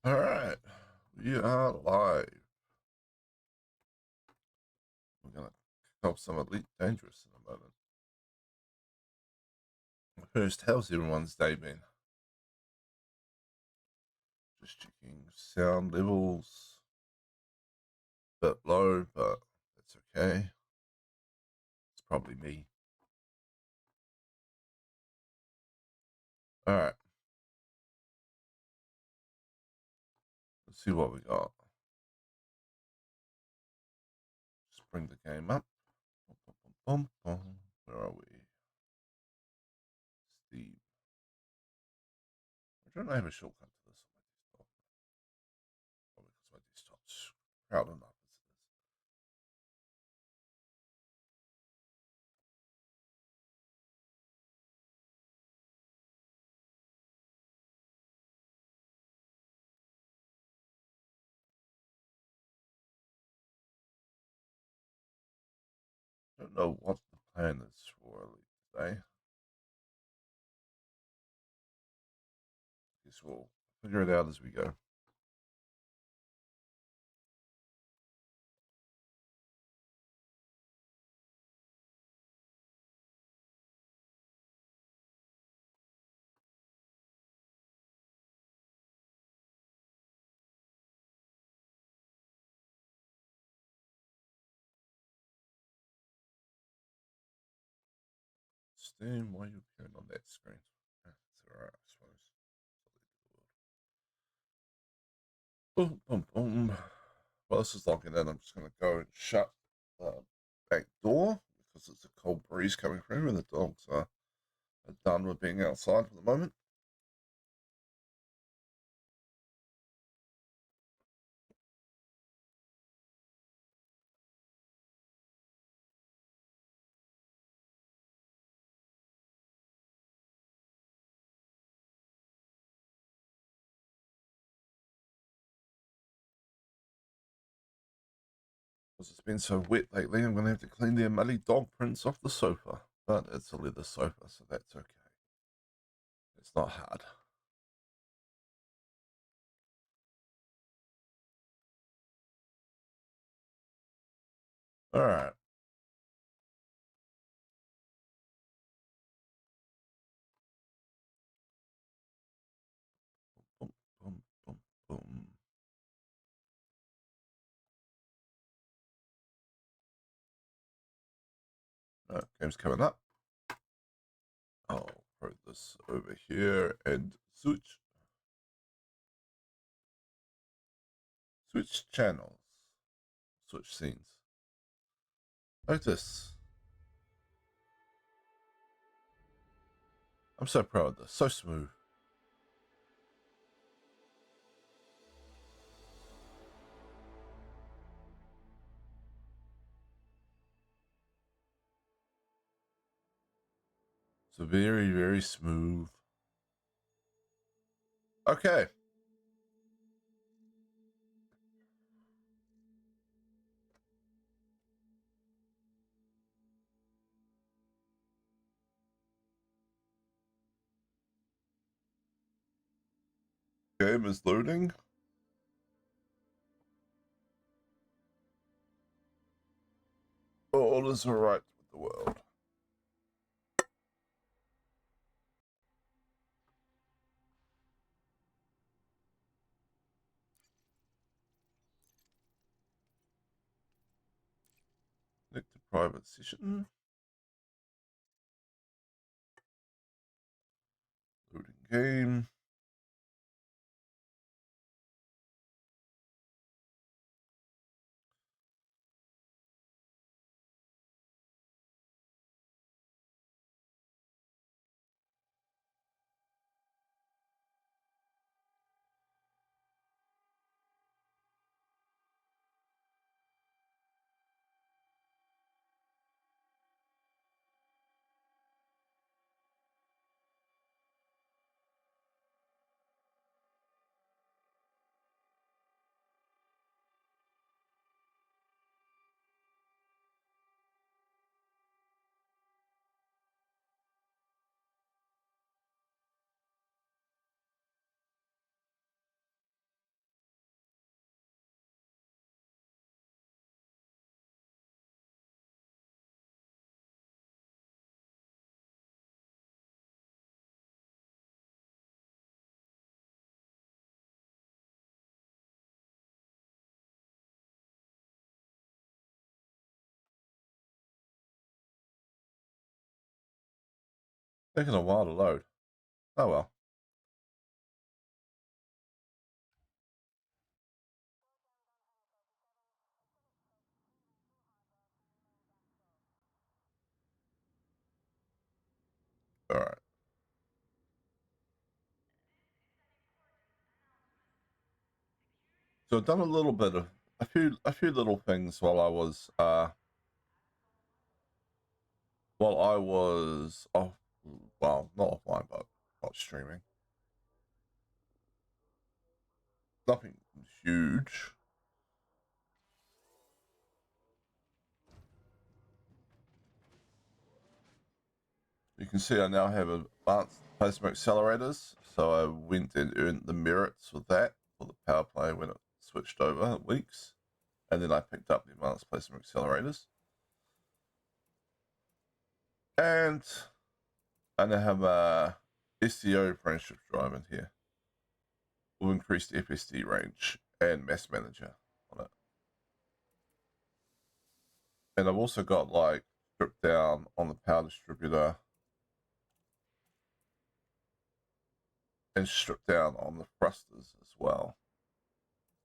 All right, we are live. We're gonna kick off some Elite Dangerous in a moment. First, how's everyone's day been? Just checking sound levels. Bit low, but that's okay. It's probably me. All right, let's see what we got. Just bring the game up. Where are we? Steve. I don't have a shortcut to this on my desktop. Probably because my desktop's crowded enough as it is. I don't know what the plan is for Elite today. Guess we'll figure it out as we go. Steam, why are you appearing on that screen? That's alright, I suppose. Boom, boom, boom. Well, this is logging in. I'm just going to go and shut the back door because it's a cold breeze coming through and the dogs are done with being outside for the moment. Because it's been so wet lately, I'm going to have to clean their muddy dog prints off the sofa. But it's a leather sofa, so that's okay. It's not hard. Alright. Boom, boom, boom, boom. Game's coming up. I'll throw this over here and switch channels, switch scenes. Like this. I'm so proud of this. So smooth. So very, very smooth. Okay. Game is loading. All is alright with the world. Connect to private session. Loading game. Taking a while to load. Oh well. All right. So I've done a little bit of a few little things while I was off. Well, not offline, but not streaming. Nothing huge. You can see I now have advanced plasma accelerators, so I went and earned the merits with that for the power play when it switched over weeks, and then I picked up the advanced plasma accelerators, and I now have a SCO friendship drive in here with increased FSD range and mass manager on it, and I've also got like stripped down on the power distributor and stripped down on the thrusters as well.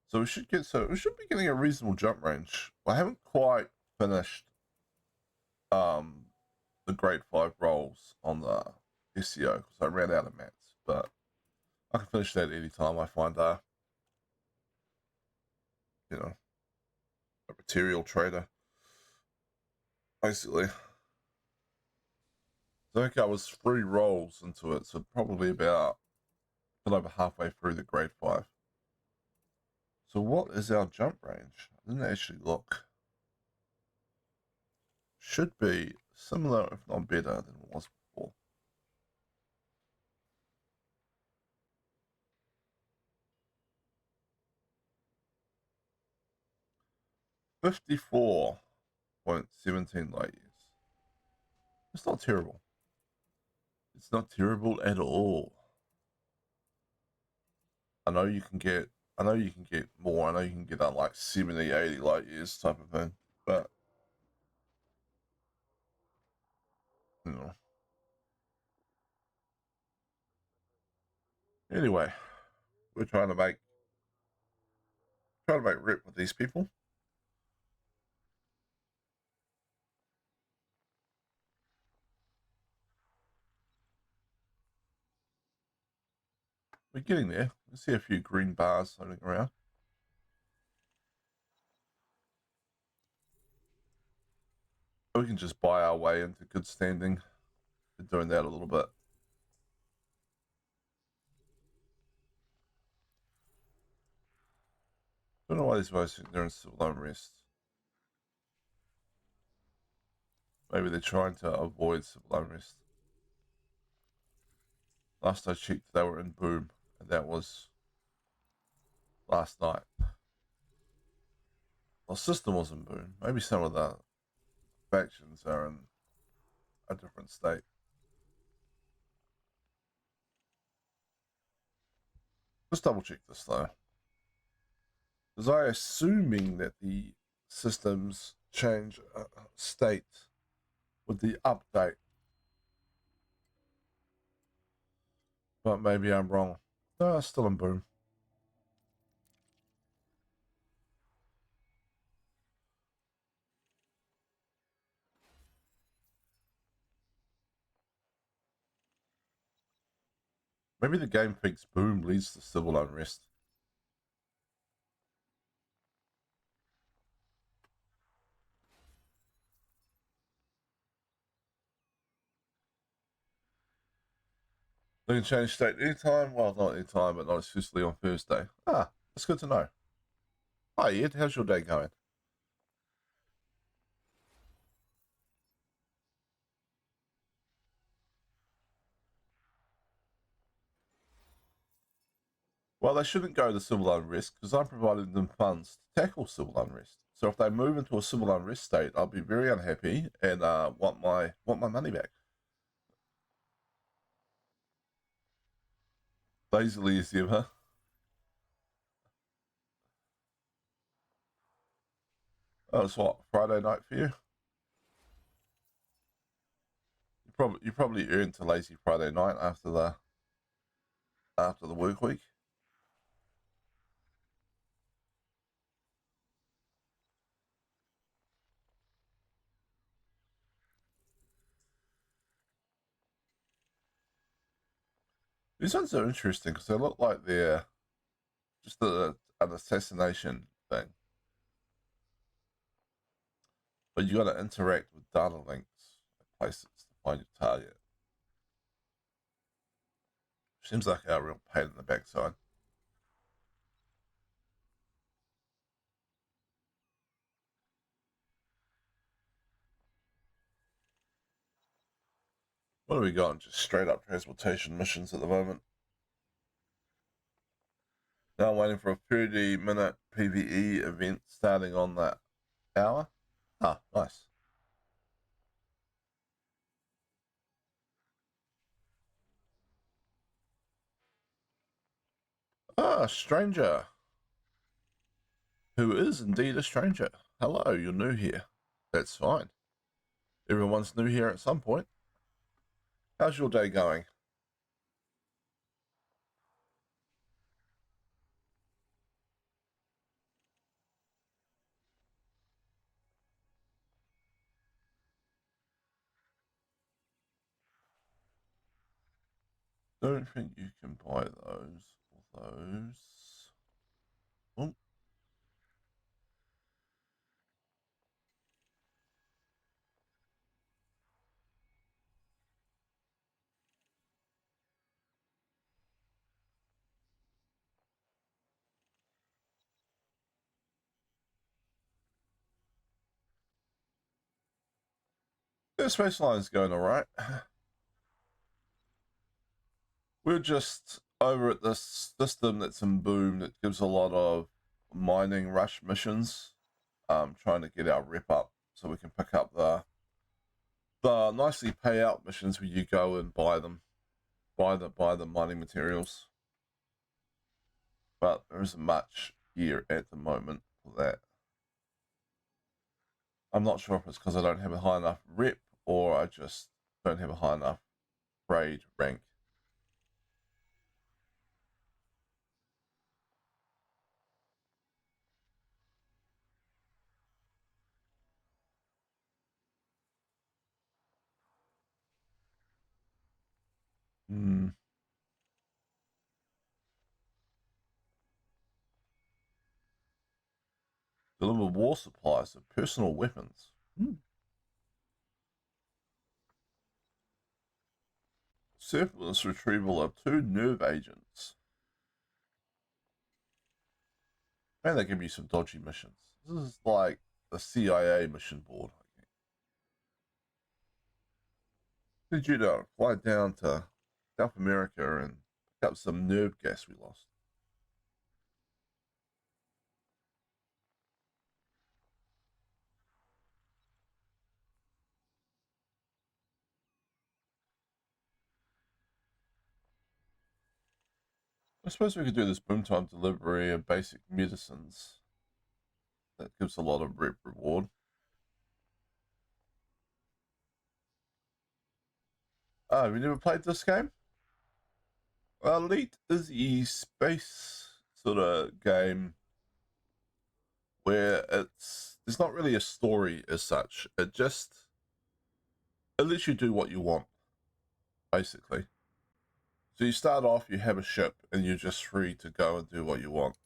So we should be getting a reasonable jump range. I haven't quite finished um the grade 5 rolls on the SEO because I ran out of mats, but I can finish that anytime I find you know a material trader. Basically. So I think I was 3 rolls into it, so probably about a little over halfway through the grade 5. So what is our jump range? I didn't actually look. Should be similar, if not better, than it was before. 54.17 light years. It's not terrible. It's not terrible at all. I know you can get more. I know you can get like 70, 80 light years type of thing. But you know. Anyway, we're trying to make rip with these people. We're getting there. I see a few green bars floating around. We can just buy our way into good standing. We're doing that a little bit. Don't know why these guys think they're in civil unrest. Maybe they're trying to avoid civil unrest. Last I checked, they were in Boom, and that was last night. Well, system was in Boom. Maybe some of the factions are in a different state. Let's double check this though. Because I assuming that the systems change state with the update. But maybe I'm wrong. No, it's still in Boom. Maybe the game thinks Boom leads to civil unrest. They can change state anytime. Well, not anytime, but not exclusively on Thursday. Ah, that's good to know. Hi, Ed. How's your day going? Well, they shouldn't go to civil unrest because I'm providing them funds to tackle civil unrest. So if they move into a civil unrest state, I'll be very unhappy and want my money back. Lazily as ever. Oh, it's what, Friday night for you? You're You probably earned to lazy Friday night after the work week. These ones are interesting because they look like they're just an assassination thing, but you got to interact with data links at places to find your target. Seems like a real pain in the backside. What do we got? Just straight up transportation missions at the moment. Now I'm waiting for a 30-minute PvE event starting on that hour. Ah, nice. Ah, stranger. Who is indeed a stranger. Hello, you're new here. That's fine. Everyone's new here at some point. How's your day going? Don't think you can buy those or those. Oh, the space line's going alright. We're just over at this system that's in boom that gives a lot of mining rush missions. Trying to get our rep up so we can pick up the nicely payout missions where you go and buy the mining materials. But there isn't much here at the moment for that. I'm not sure if it's because I don't have a high enough rep or I just don't have a high enough raid rank. Hmm. Deliver war supplies of personal weapons. Hmm. Surplus retrieval of 2 nerve agents. And they give you some dodgy missions. This is like the CIA mission board. Did you know? Fly down to South America and pick up some nerve gas we lost. I suppose we could do this boom time delivery of basic medicines. That gives a lot of rep reward. Oh, we never played this game? Elite is a space sort of game where there's not really a story as such. It lets you do what you want, basically. So you start off, you have a ship, and you're just free to go and do what you want.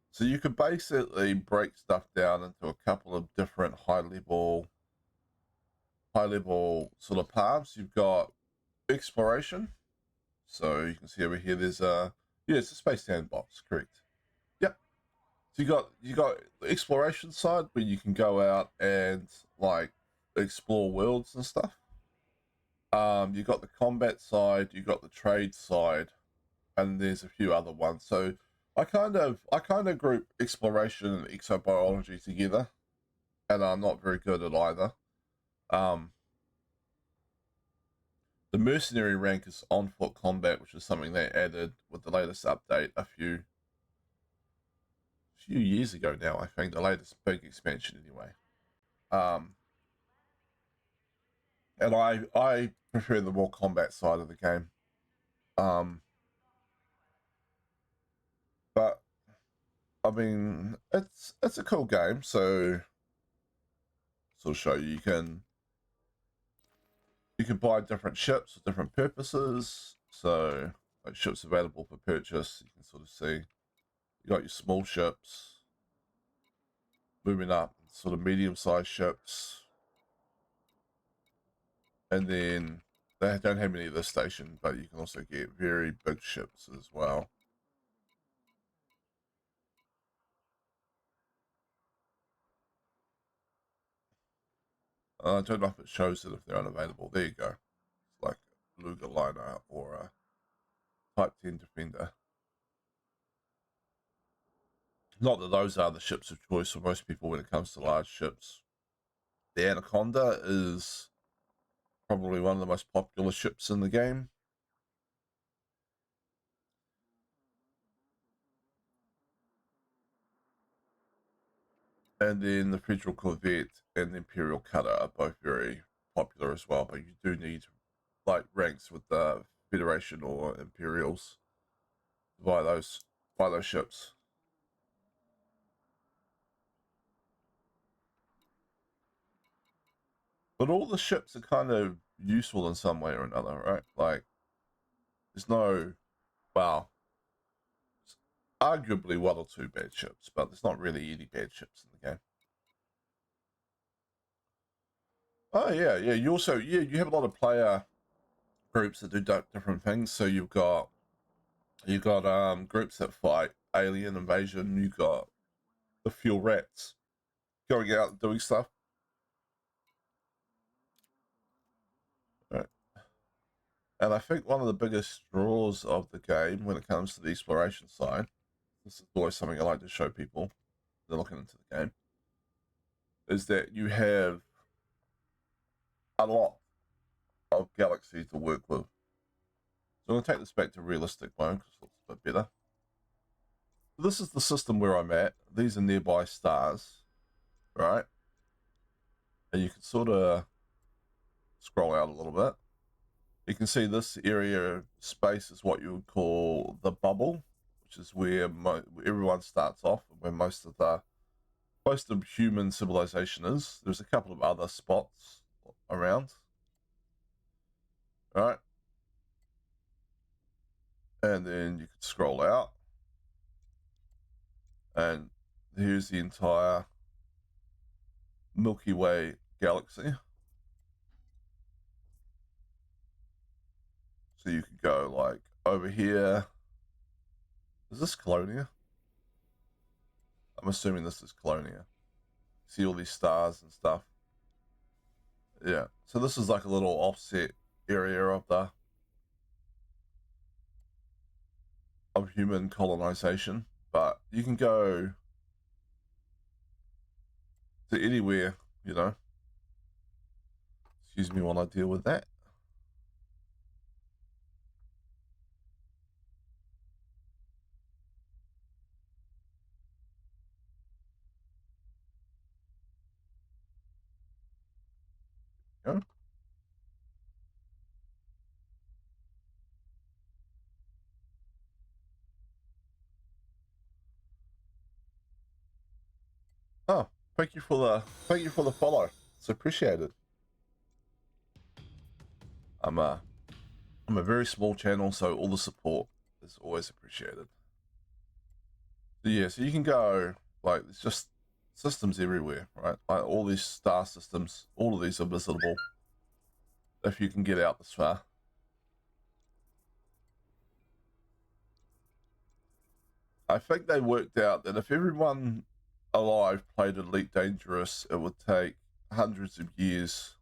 So you could basically break stuff down into a couple of different high level sort of paths. You've got exploration. So you can see over here there's it's a space sandbox, correct. Yep. So you got the exploration side where you can go out and like explore worlds and stuff. You got the combat side, you got the trade side, and there's a few other ones. So I kind of group exploration and exobiology together, and I'm not very good at either. Um, the mercenary rank is on foot combat, which is something they added with the latest update a few years ago now. I think the latest big expansion anyway. Um, and I prefer the more combat side of the game. But I mean, it's a cool game. So sort of show you can buy different ships for different purposes. So like ships available for purchase, you can sort of see you got your small ships moving up, sort of medium-sized ships, and then they don't have many of this station, but you can also get very big ships as well. I don't know if it shows it if they're unavailable. There you go. It's like a Luger liner or a Type 10 Defender. Not that those are the ships of choice for most people when it comes to large ships. The Anaconda is probably one of the most popular ships in the game. And then the Federal Corvette and the Imperial Cutter are both very popular as well, but you do need like ranks with the Federation or Imperials to buy those ships. But all the ships are kind of useful in some way or another, right? Like there's no well, arguably one or two bad ships, but there's not really any bad ships in the game. Oh yeah. You also you have a lot of player groups that do different things. So you got groups that fight alien invasion. You got the fuel rats going out and doing stuff. Right. And I think one of the biggest draws of the game when it comes to the exploration side, this is always something I like to show people that are looking into the game, is that you have a lot of galaxies to work with. So I'm going to take this back to realistic mode because it looks a bit better. This is the system where I'm at. These are nearby stars, right? And you can sort of scroll out a little bit. You can see this area space is what you would call the bubble, which is where everyone starts off, where most of human civilization is. There's a couple of other spots around, right? And then you can scroll out, and here's the entire Milky Way galaxy. So you could go like over here. Is this Colonia? I'm assuming this is Colonia. See all these stars and stuff. Yeah. So this is like a little offset area of human colonization. But you can go to anywhere, you know. Excuse me while I deal with that. Yeah. Oh, thank you for the follow. It's appreciated. I'm a I'm a very small channel, so all the support is always appreciated. So yeah, so you can go like it's just systems everywhere, right? Like all these star systems, all of these are visitable if you can get out this far. I think they worked out that if everyone alive played Elite Dangerous, it would take hundreds of years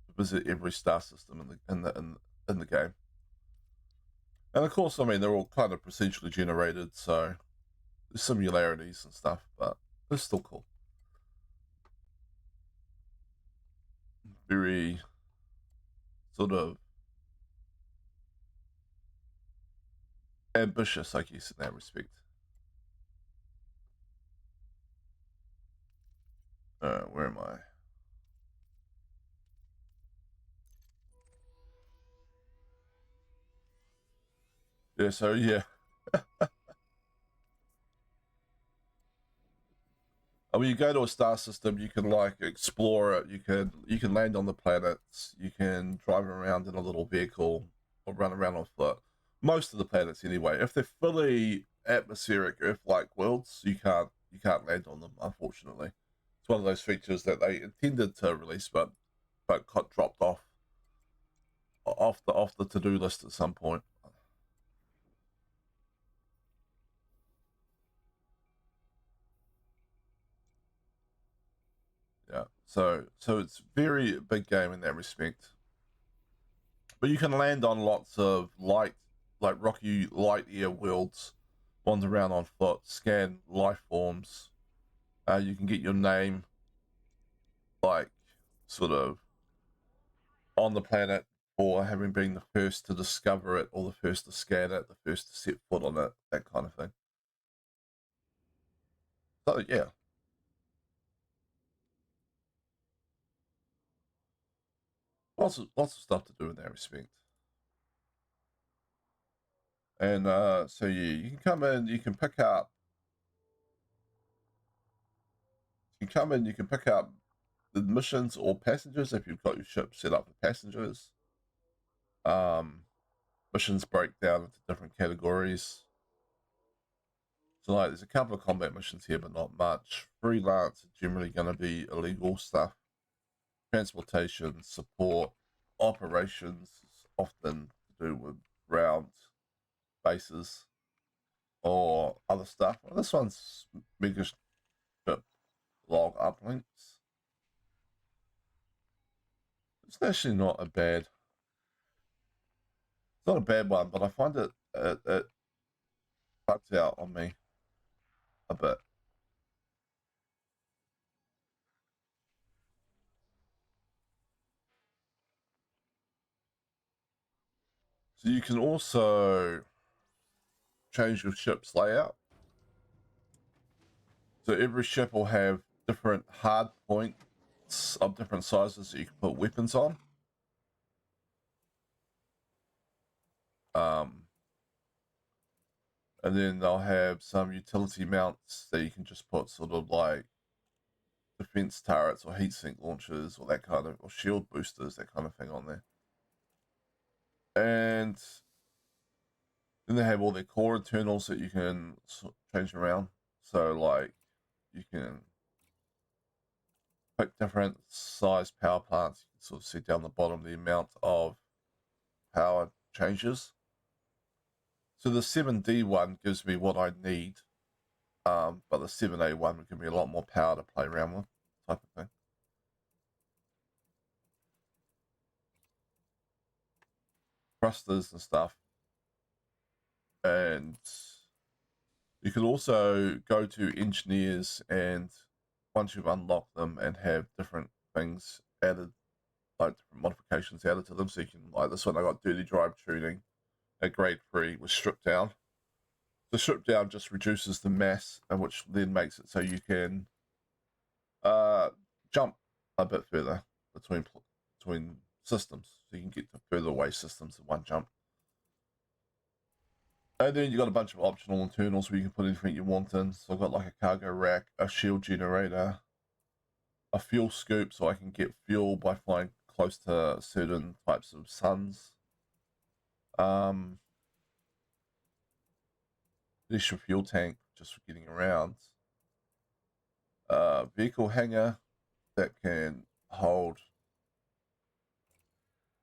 to visit every star system in the game. And of course, I mean they're all kind of procedurally generated, so there's similarities and stuff, but it's still cool. Very sort of ambitious, I guess, in that respect. Where am I? Yeah, so yeah. I mean, you go to a star system, you can like explore it. You can land on the planets. You can drive around in a little vehicle or run around on foot. Most of the planets, anyway. If they're fully atmospheric Earth-like worlds, you can't land on them. Unfortunately, it's one of those features that they intended to release, but got dropped off the to-do list at some point. Yeah, so it's very big game in that respect. But you can land on lots of like rocky light year worlds, wander around on foot, scan life forms. You can get your name, like, sort of on the planet for having been the first to discover it, or the first to scan it, the first to set foot on it, that kind of thing. So yeah, lots of stuff to do in that respect. And so yeah, you can come in, you can pick up the missions or passengers if you've got your ship set up for passengers. Um, Missions break down into different categories. So like, there's a couple of combat missions here, but not much. Freelance are generally going to be illegal stuff. Transportation, support, operations is often to do with ground bases or other stuff. Well, this one's mega ship log uplinks. It's actually not a bad. It's not a bad one, but I find it bugs out on me a bit. So you can also change your ship's layout. So every ship will have different hard points of different sizes that you can put weapons on. Um, and then they'll have some utility mounts that you can just put sort of like defense turrets or heatsink launchers or that kind of, or shield boosters, that kind of thing on there. And then they have all their core internals that you can change around. So like, you can pick different size power plants. You can sort of see down the bottom the amount of power changes. So the 7D one gives me what I need, but the 7A one would give me a lot more power to play around with, type of thing. Thrusters and stuff. And you can also go to engineers, and once you've unlocked them and have different things added, like different modifications added to them, so you can, like this one, I got dirty drive tuning at grade 3 with stripped down. The strip down just reduces the mass, and which then makes it so you can uh, jump a bit further between systems, so you can get to further away systems in one jump. And then you got a bunch of optional internals where you can put anything you want in. So I've got like a cargo rack, a shield generator, a fuel scoop, so I can get fuel by flying close to certain types of suns. Um, Extra fuel tank just for getting around. Vehicle hangar that can hold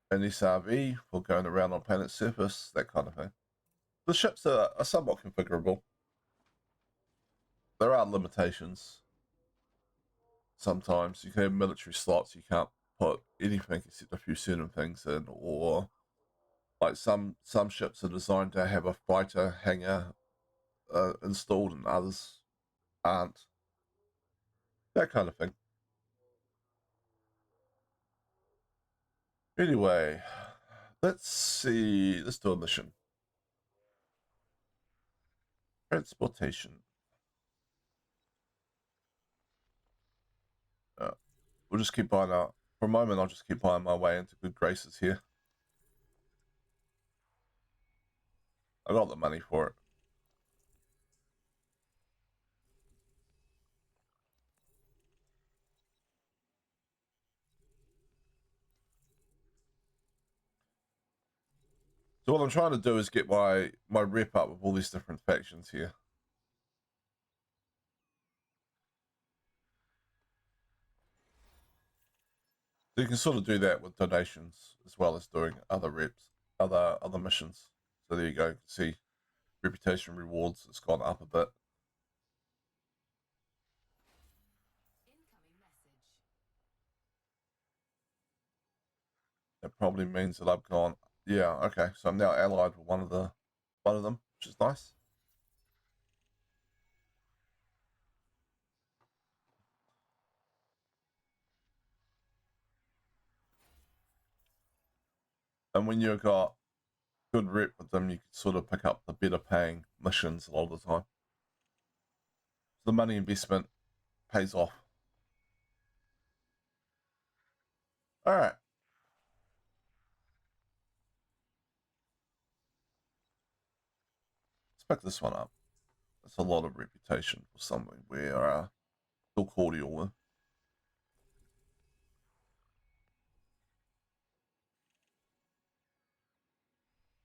an SRV for going around on planet surface, that kind of thing. The ships are somewhat configurable. There are limitations. Sometimes you can have military slots, you can't put anything except a few certain things in, or like some ships are designed to have a fighter hangar installed and others aren't. That kind of thing. Anyway, let's see. Let's do a mission. Transportation. Uh, we'll just keep buying out. For a moment, I'll just keep buying my way into good graces here. I got the money for it. So what I'm trying to do is get my rep up with all these different factions here. So you can sort of do that with donations as well as doing other reps, other missions. So there you go. You can see reputation rewards. It's gone up a bit. Incoming message. That probably means that I've gone. Yeah. Okay. So I'm now allied with one of them, which is nice. And when you've got good rep with them, you can sort of pick up the better paying missions a lot of the time. So the money investment pays off. All right. Let's pick this one up. That's a lot of reputation for something we're still cordial with.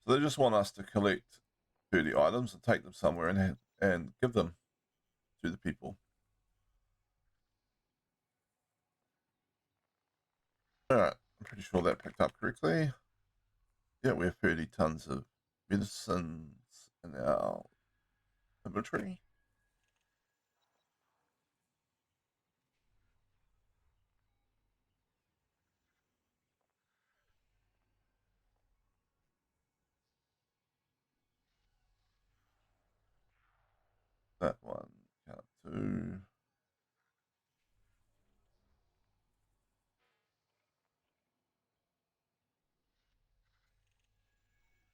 So they just want us to collect 30 items and take them somewhere and give them to the people. All right. I'm pretty sure that picked up correctly. Yeah, we have 30 tons of medicines in our inventory. That one can't do.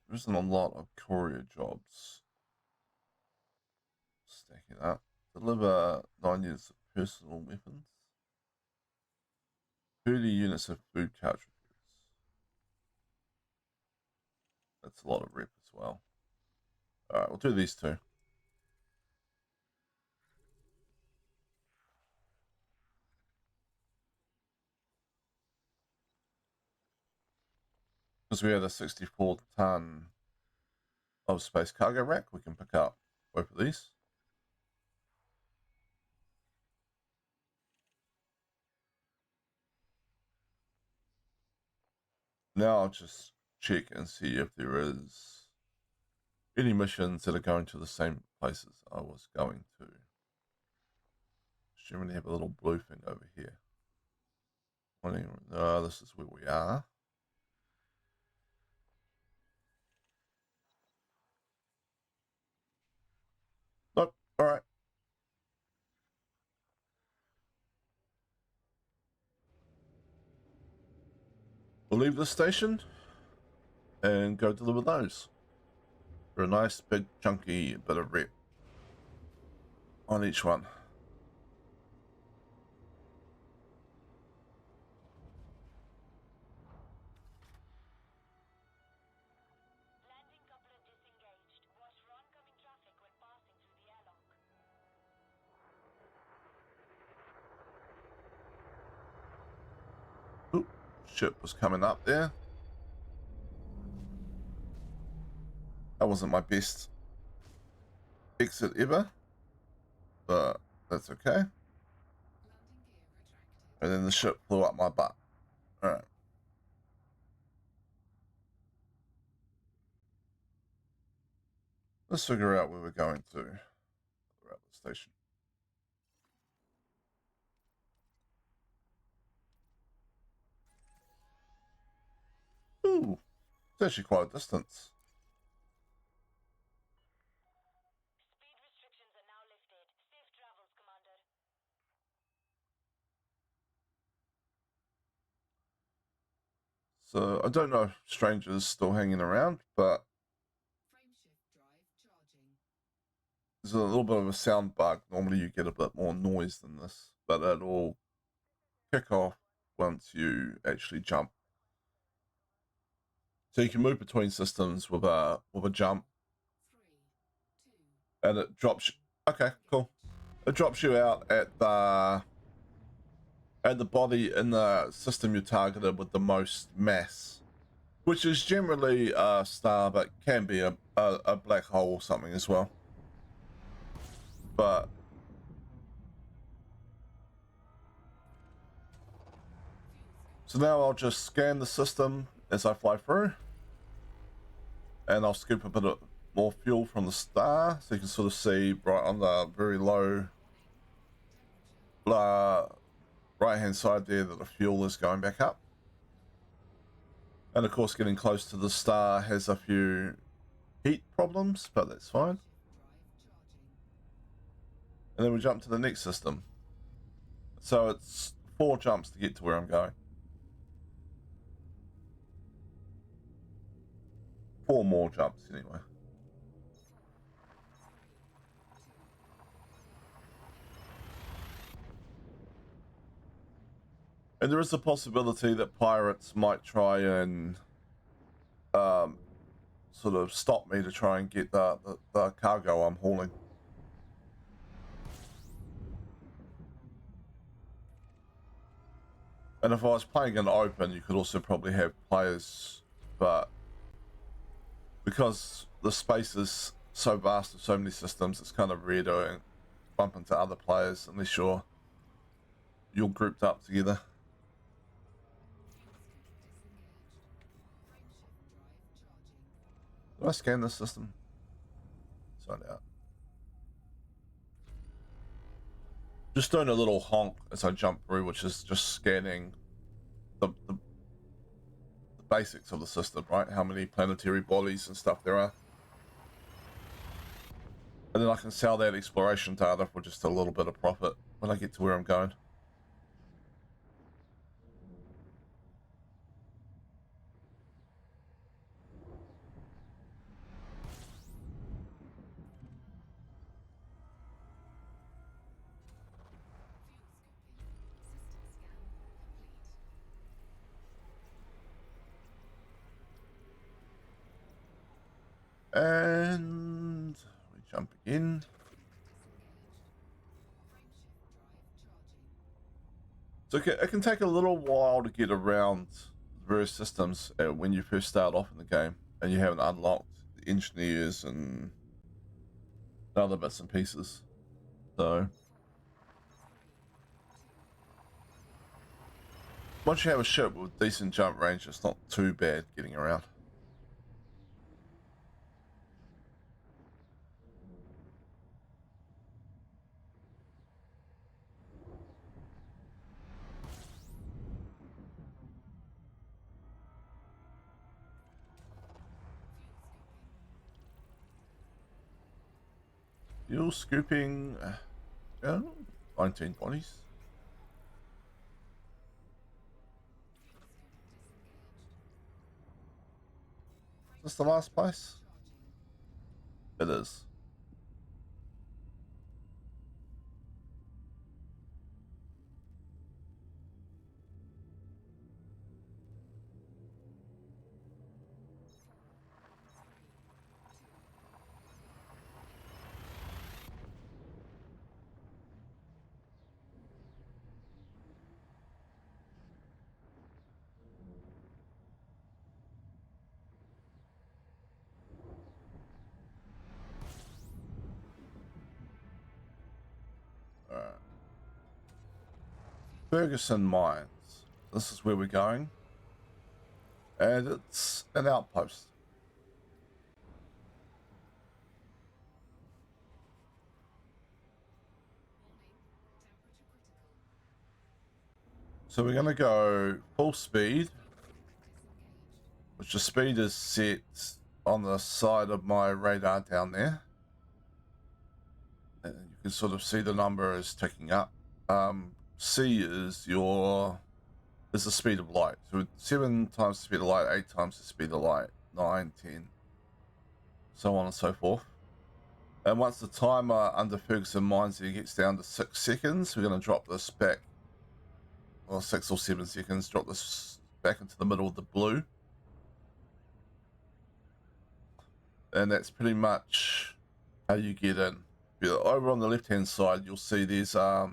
There isn't a lot of courier jobs stacking up. Deliver 9 units of personal weapons. 30 units of food cartridges. That's a lot of rep as well. Alright, we'll do these two. Because we have a 64-ton of space cargo rack, we can pick up both of these. Now I'll just check and see if there is any missions that are going to the same places I was going to. Generally have a little blue thing over here. This is where we are. Nope. All right. We'll leave this station and go deliver those for a nice big chunky bit of rep on each one. Landing coupler disengaged. Watch for oncoming traffic when passing through the airlock. Oop, ship was coming up there. That wasn't my best exit ever, but that's okay. Landing gear retracted. And then the ship flew up my butt. All right. Let's figure out where we're going to. We're at the station. Ooh, it's actually quite a distance. Speed restrictions are now lifted. Safe travels, Commander. So I don't know if Stranger's still hanging around, but Frameshift drive charging. there's a little bit of a sound bug. Normally you get a bit more noise than this, but it'll kick off once you actually jump. So you can move between systems with a jump. And it drops. Okay, cool. It drops you out at the body in the system you targeted with the most mass, which is generally a star, but can be a black hole or something as well. But so now I'll just scan the system as I fly through, and I'll scoop a bit of more fuel from the star, so you can sort of see right on the very low right hand side there that the fuel is going back up. And of course, getting close to the star has a few heat problems, but that's fine. And then we jump to the next system. So it's 4 jumps to get to where I'm going. 4 more jumps anyway. And there is a possibility that pirates might try and sort of stop me to try and get the cargo I'm hauling. And if I was playing in open, you could also probably have players, but because the space is so vast with so many systems, it's kind of rare to bump into other players unless you're grouped up together. Did I scan this system? Sign out. Just doing a little honk as I jump through, which is just scanning the basics of the system, right? How many planetary bodies and stuff there are. And then I can sell that exploration data for just a little bit of profit when I get to where I'm going. And we jump again. So it can take a little while to get around various systems when you first start off in the game and you haven't unlocked the engineers and other bits and pieces. So once you have a ship with decent jump range, it's not too bad getting around. Fuel scooping, 19 bodies. Is this the last place? It is. Ferguson Mines. This is where we're going. And it's an outpost. So we're going to go full speed, which the speed is set on the side of my radar down there. And you can sort of see the number is ticking up. C is the speed of light. So 7 times the speed of light, 8 times the speed of light, 9, 10, so on and so forth. And once the timer under Ferguson Mines gets down to 6 seconds, we're going to drop this back, or 6 or 7 seconds, drop this back into the middle of the blue. And that's pretty much how you get in. Over on the left-hand side, you'll see there's a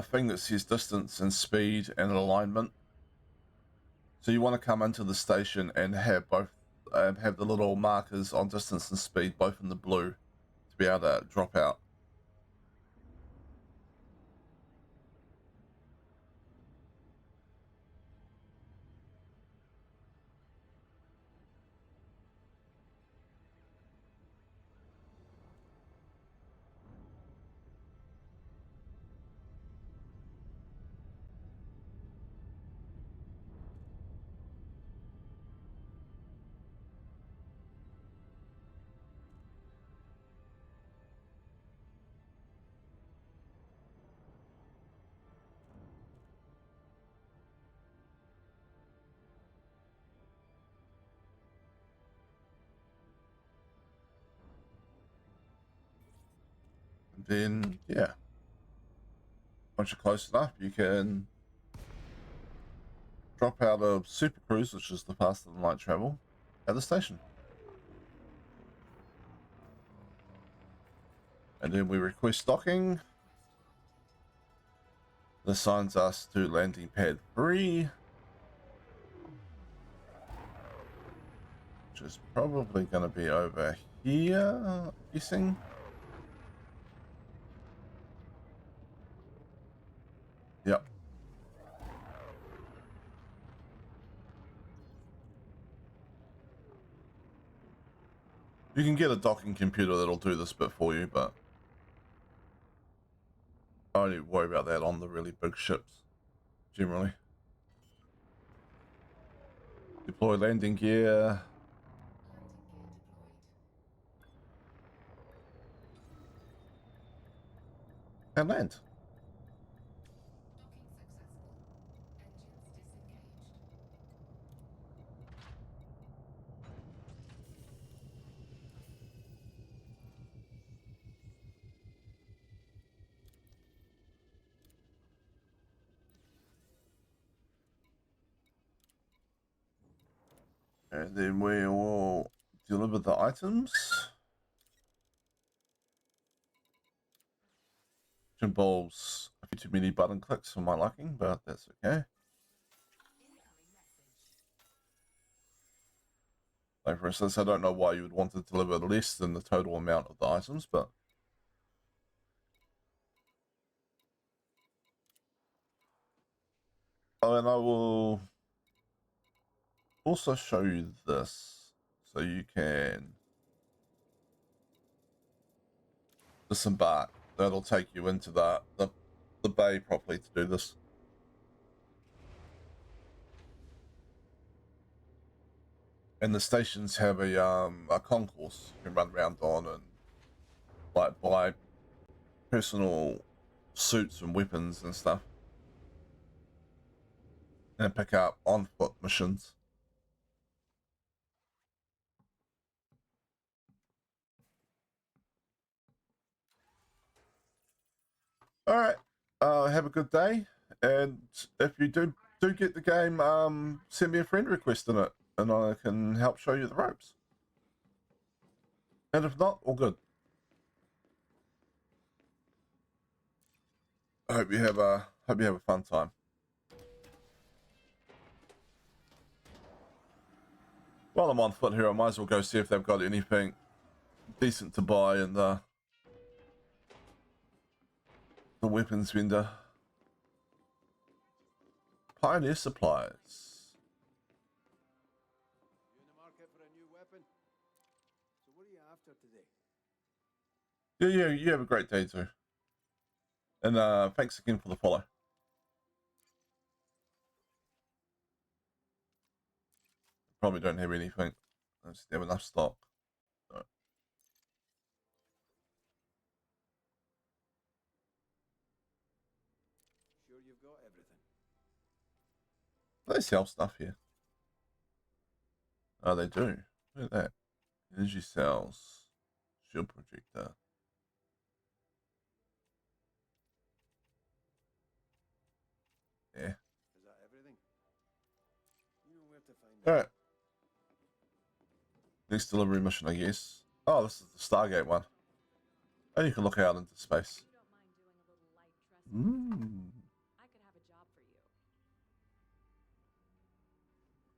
thing that says distance and speed and alignment. So you want to come into the station and have both, have the little markers on distance and speed both in the blue to be able to drop out. And then, yeah, once you're close enough, you can drop out of Super Cruise, which is the faster than light travel, at the station. And then we request docking. This assigns us to landing pad 3, which is probably going to be over here, I'm guessing. Yep. You can get a docking computer that'll do this bit for you, but I only worry about that on the really big ships, generally. Deploy landing gear. And land. And then we will deliver the items. Which involves a few too many button clicks for my liking, but that's okay. Like, for instance, I don't know why you would want to deliver less than the total amount of the items, but... Oh, and I will also show you this, so you can disembark. That'll take you into the bay properly to do this. And the stations have a concourse you can run around on and like buy personal suits and weapons and stuff, and pick up on foot missions. All right, have a good day, and if you do get the game, send me a friend request in it, and I can help show you the ropes. And if not, all good. I hope you have a fun time. While I'm on foot here, I might as well go see if they've got anything decent to buy in the weapons vendor. Pioneer Supplies. You in the market for a new weapon? So what are you after today? Yeah, you have a great day too. And thanks again for the follow. Probably don't have anything. I just have enough stock. So. Sure you've got everything? They sell stuff here. Oh, they do. Look at that. Energy cells. Shield projector. Yeah. Is that everything? You know where to find it. Alright. Next delivery mission, I guess. Oh, this is the Stargate one. And you can look out into space. You don't mind doing a little light trespassing? I could have a job for you.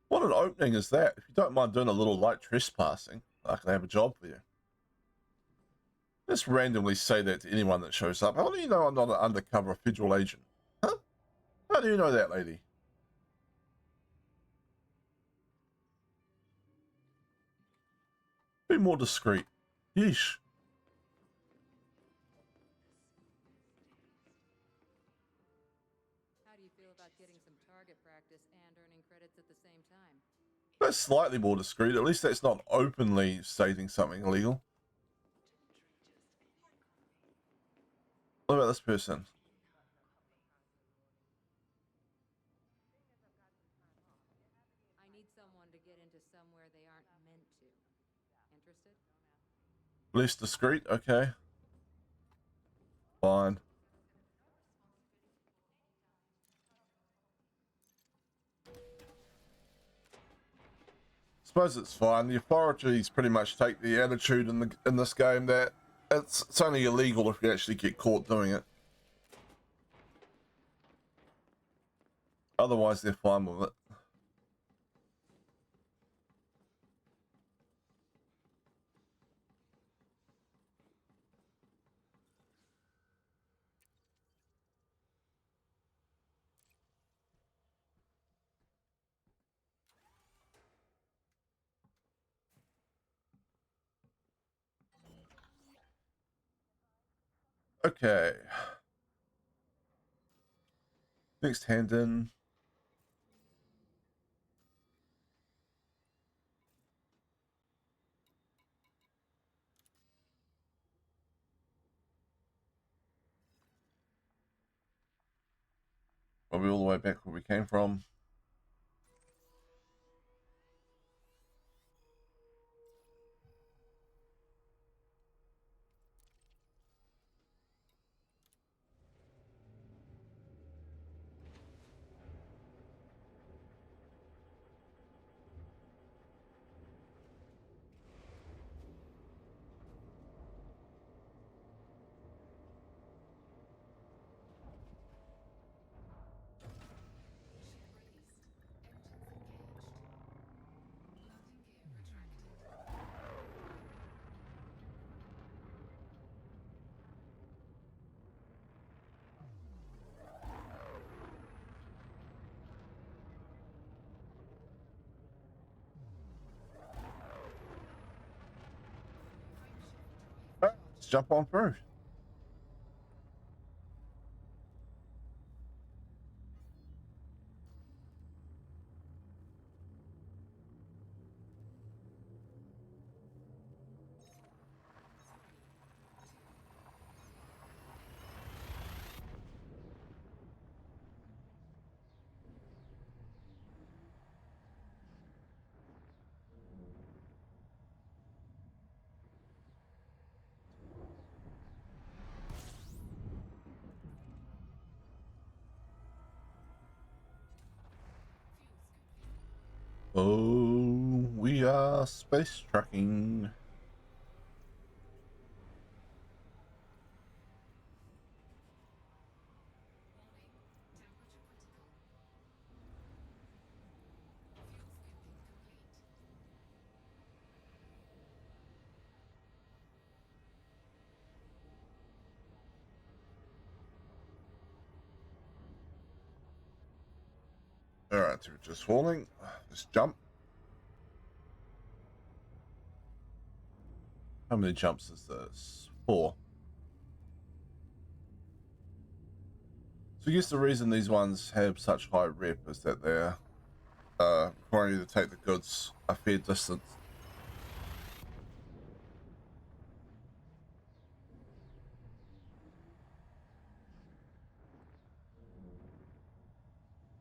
What an opening is that? If you don't mind doing a little light trespassing, I can have a job for you. Just randomly say that to anyone that shows up. How do you know I'm not an undercover federal agent? Huh? How do you know that, lady? Be more discreet. Yeesh. How do you feel about getting some target practice and earning credits at the same time? That's slightly more discreet. At least that's not openly stating something illegal. What about this person? I need someone to get into somewhere they aren't meant to. Interested? Less discreet? Okay. Fine. Suppose it's fine. The authorities pretty much take the attitude in this game that it's only illegal if you actually get caught doing it. Otherwise, they're fine with it. Okay. Next hand in. Probably all the way back where we came from. Alright, let's jump on through. Oh, we are space trucking. Alright, so we're just falling. Let's jump. How many jumps is this? 4. So I guess the reason these ones have such high rep is that they're requiring you to take the goods a fair distance.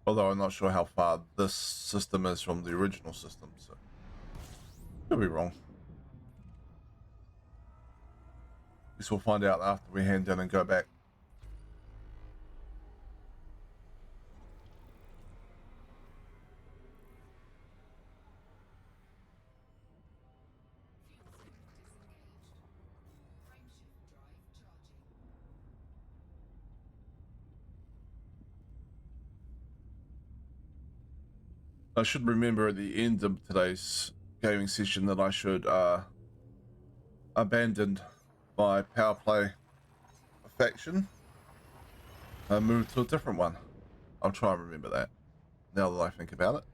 Although I'm not sure how far this system is from the original system, so could be wrong. Guess we'll find out after we hand in and go back. I should remember at the end of today's gaming session that I should abandon my power play faction and move to a different one. I'll try and remember that now that I think about it.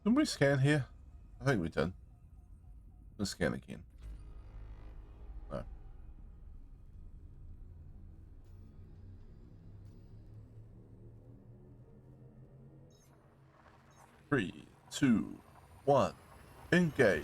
Didn't we scan here? I think we did. Let's scan again. No. 3, 2, 1. Engage.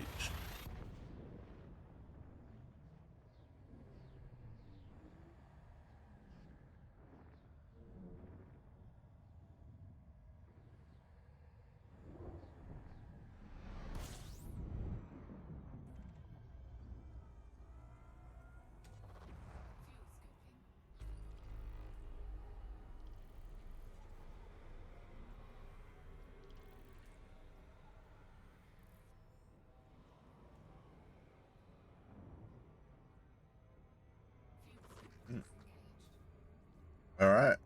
All right.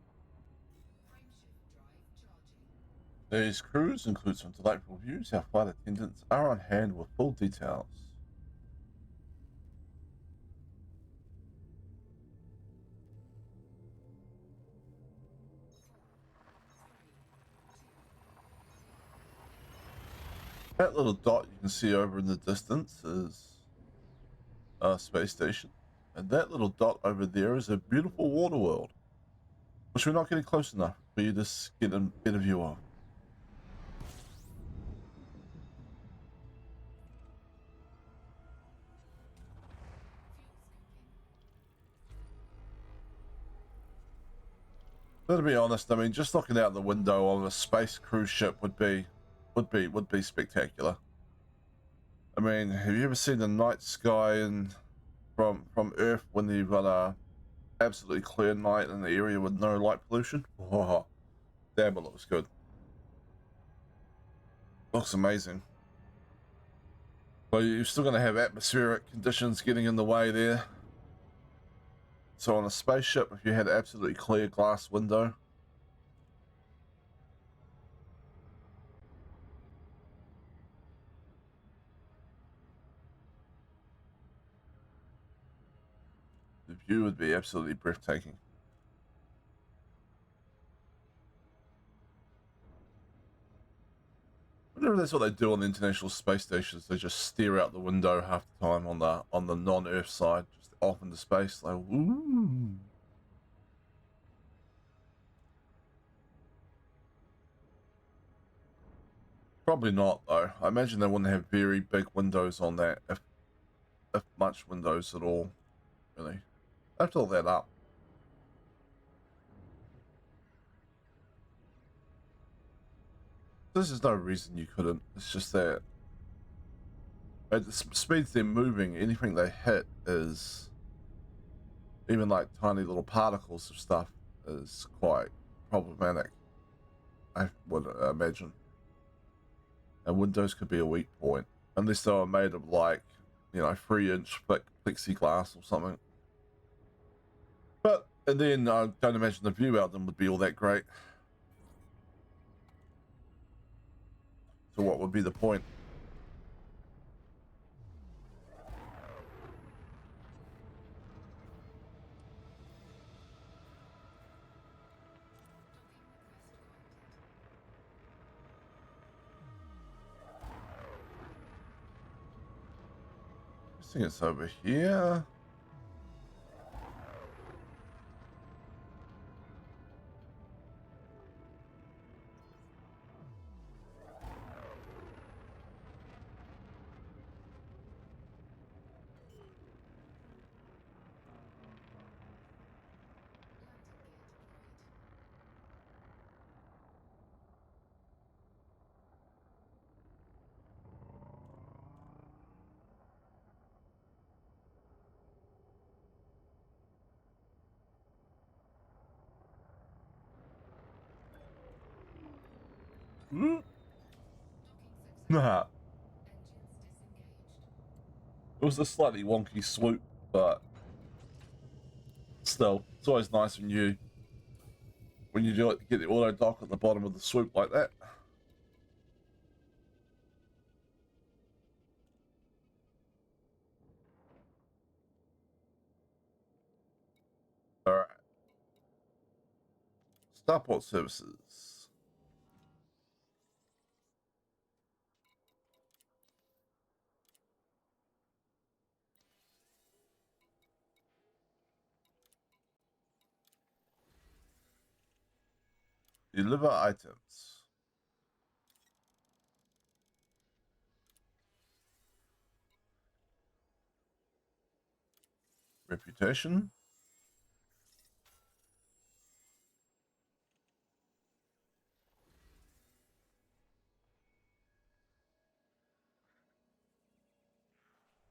Today's cruise includes some delightful views. Our flight attendants are on hand with full details. That little dot you can see over in the distance is a space station. And that little dot over there is a beautiful water world, which we're not getting close enough for you to get a view of. But to be honest, I mean, just looking out the window of a space cruise ship would be spectacular. I mean, have you ever seen the night sky from Earth when you've got a absolutely clear night in the area with no light pollution? Oh, damn, it looks good. Looks amazing. Well, you're still going to have atmospheric conditions getting in the way there. So on a spaceship, if you had absolutely clear glass window, the view would be absolutely breathtaking. I wonder if that's what they do on the International Space Stations. They just stare out the window half the time on the non-Earth side, just off into space. Like, ooh. Probably not though. I imagine they wouldn't have very big windows on that, if much windows at all. Really, I have to look that up. This is no reason you couldn't. It's just that at the speeds they're moving, anything they hit is, even like tiny little particles of stuff, is quite problematic, I would imagine. And windows could be a weak point, unless they were made of like, 3-inch thick plexiglass or something. But, and then I don't imagine the view out them would be all that great. So what would be the point? I think it's over here. Nah. It was a slightly wonky swoop, but still, it's always nice when you do it, get the auto dock at the bottom of the swoop like that. All right. Starport services. Deliver items. Reputation.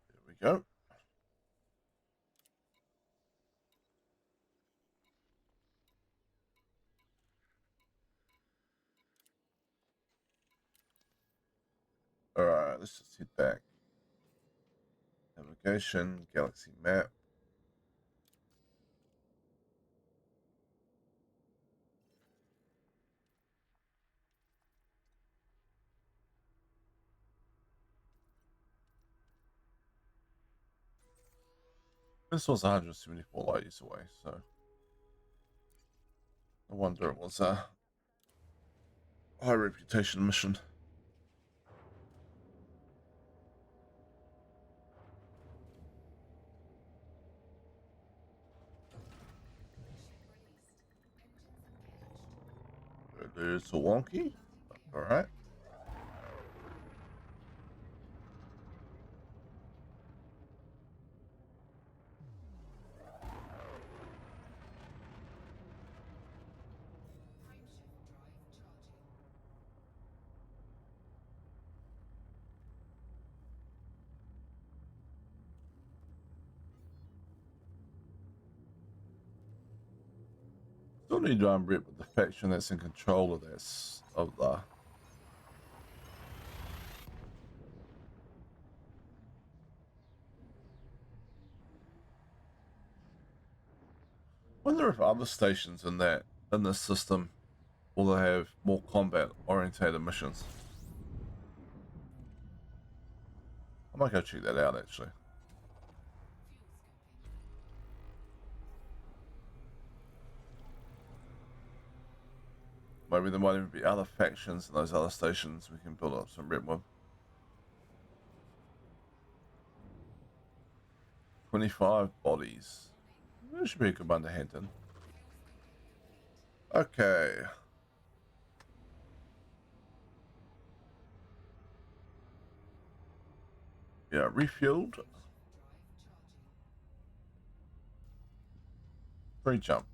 There we go. All right, let's just hit back. Navigation, galaxy map. This was 174 light years away, so no wonder it was a high reputation mission. There's a wonky. All right. Still need to unrip with the faction that's in control of this, of the. Wonder if other stations in this system will have more combat orientated missions. I might go check that out actually. Maybe there might even be other factions in those other stations we can build up some rep with. 25 bodies. That should be a good one to hand in. Okay. Yeah, refueled. 3 jumps.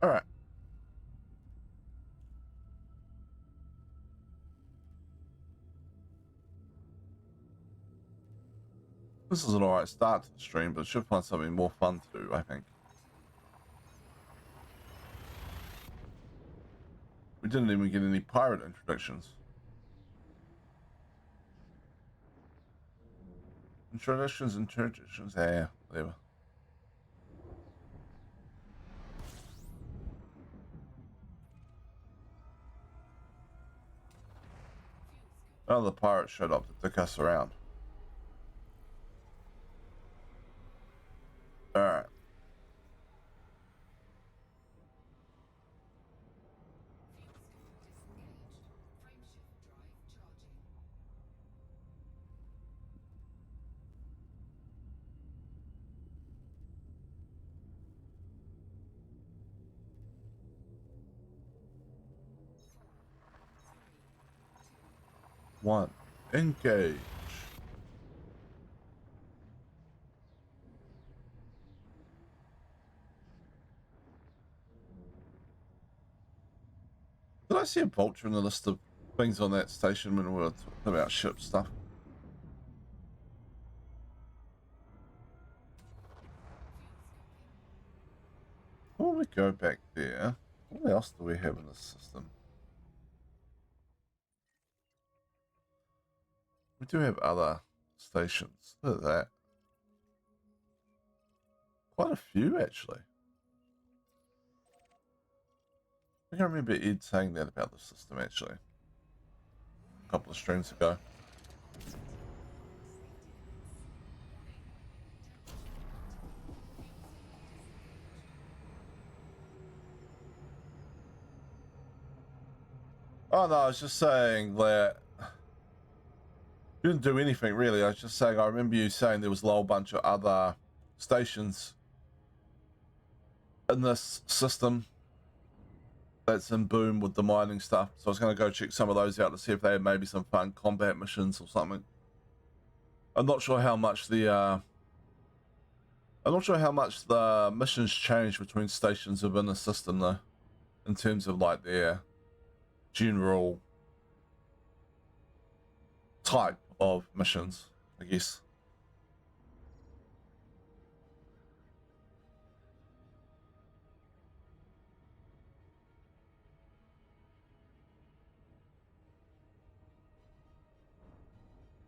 All right. This is an alright start to the stream, but should find something more fun to do, I think. We didn't even get any pirate introductions. Introductions. Yeah, whatever. Oh, the pirates showed up to dick us around. Alright. 1. Engage. Did I see a vulture in the list of things on that station when we were talking about ship stuff? Before we go back there, what else do we have in the system? We do have other stations. Look at that. Quite a few, actually. I can remember Ed saying that about the system, actually. A couple of streams ago. Oh, no, I was just saying that you didn't do anything, really. I was just saying, I remember you saying there was a whole bunch of other stations in this system that's in boom with the mining stuff. So I was going to go check some of those out to see if they had maybe some fun combat missions or something. I'm not sure how much the missions change between stations within the system, though, in terms of like their general type of missions, I guess.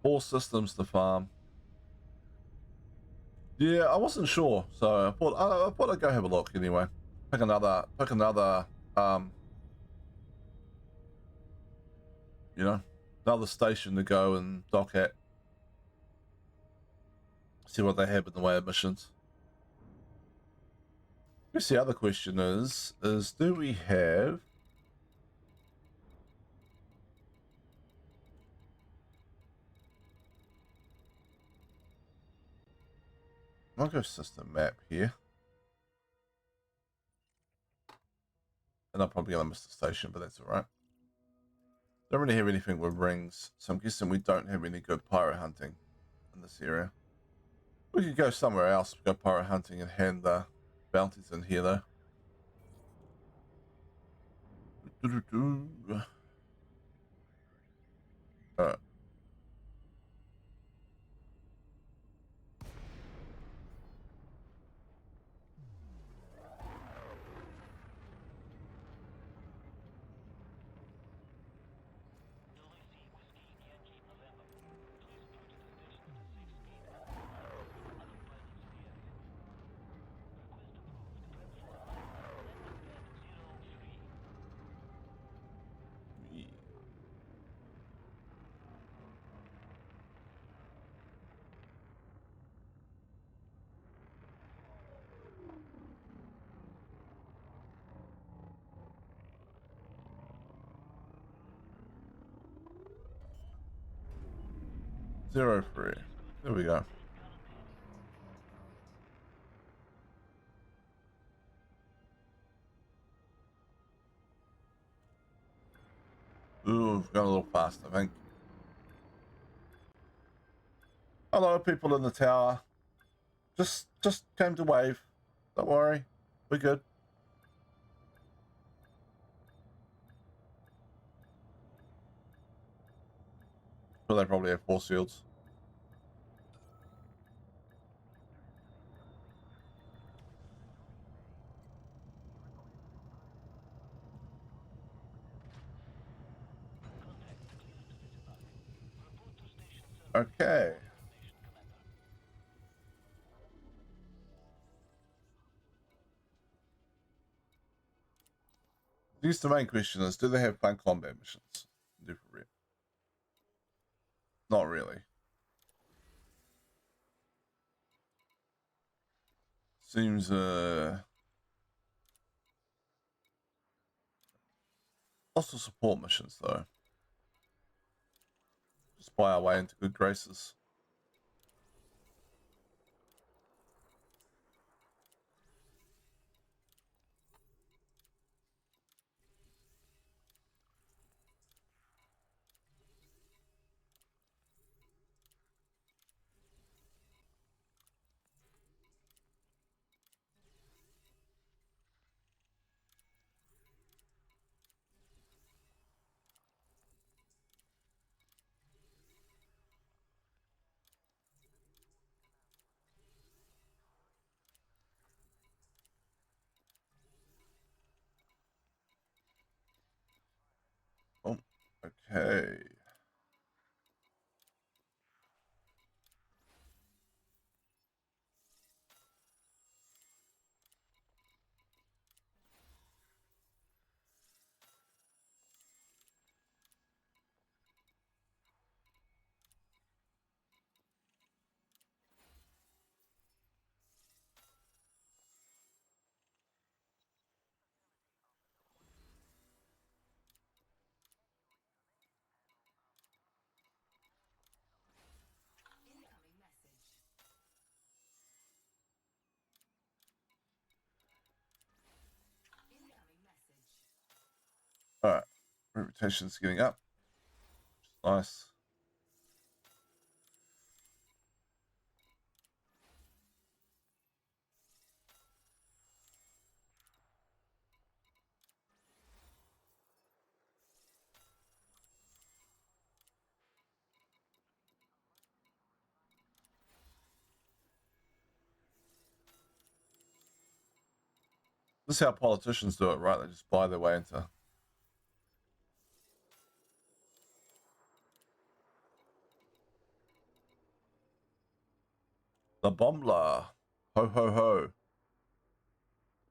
Four systems to farm. Yeah, I wasn't sure, so I thought I'd go have a look anyway. Pick another, you know, another station to go and dock at. See what they have in the way of missions. I guess the other question is do we have I'll go system map here. And I'm probably gonna miss the station, but that's alright. Don't really have anything with rings, so I'm guessing we don't have any good pirate hunting in this area. We could go somewhere else, go pirate hunting and hand the bounties in here though. Alright. Zero free. There we go. Ooh, we've gone a little fast, I think. Hello, people in the tower. Just came to wave. Don't worry. We're good. Well, they probably have force fields. Okay. I guess the main question is, do they have fun combat missions? Do for real? Not really. Seems lots of support missions though. Just buy our way into good graces. Okay. All right. Reputation's getting up. Nice. This is how politicians do it, right? They just buy their way into the Bombler. Ho ho ho.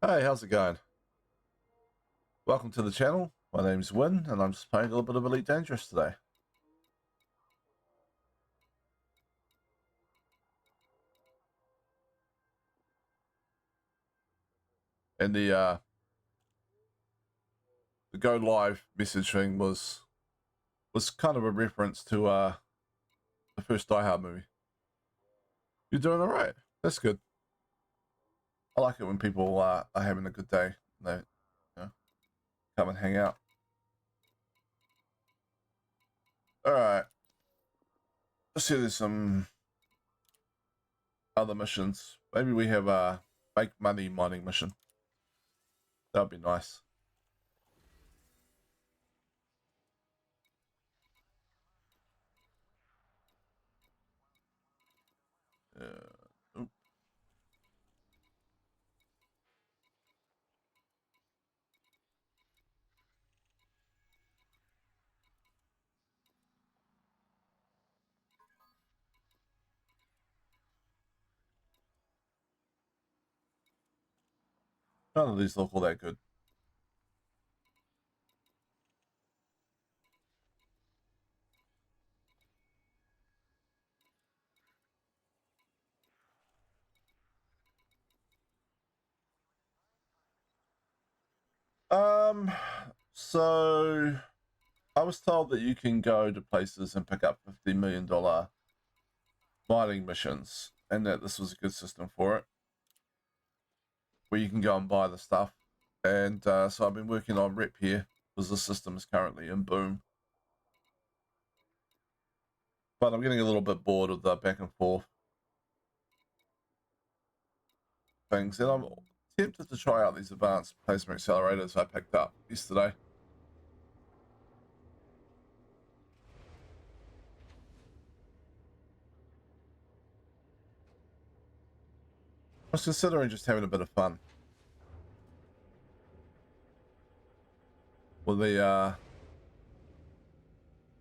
Hey, how's it going? Welcome to the channel. My name's Win, and I'm just playing a little bit of Elite Dangerous today. And the go live message thing was kind of a reference to the first Die Hard movie. You're doing all right. That's good. I like it when people are having a good day. They, come and hang out. All right. Let's see. There's some other missions. Maybe we have a make money mining mission. That'd be nice. Oop. None of these look all that good. So I was told that you can go to places and pick up $50 million mining missions, and that this was a good system for it, where you can go and buy the stuff. And so I've been working on rep here, because the system is currently in boom. But I'm getting a little bit bored of the back and forth things, and I'm tempted to try out these advanced plasma accelerators I picked up yesterday. I was considering just having a bit of fun with the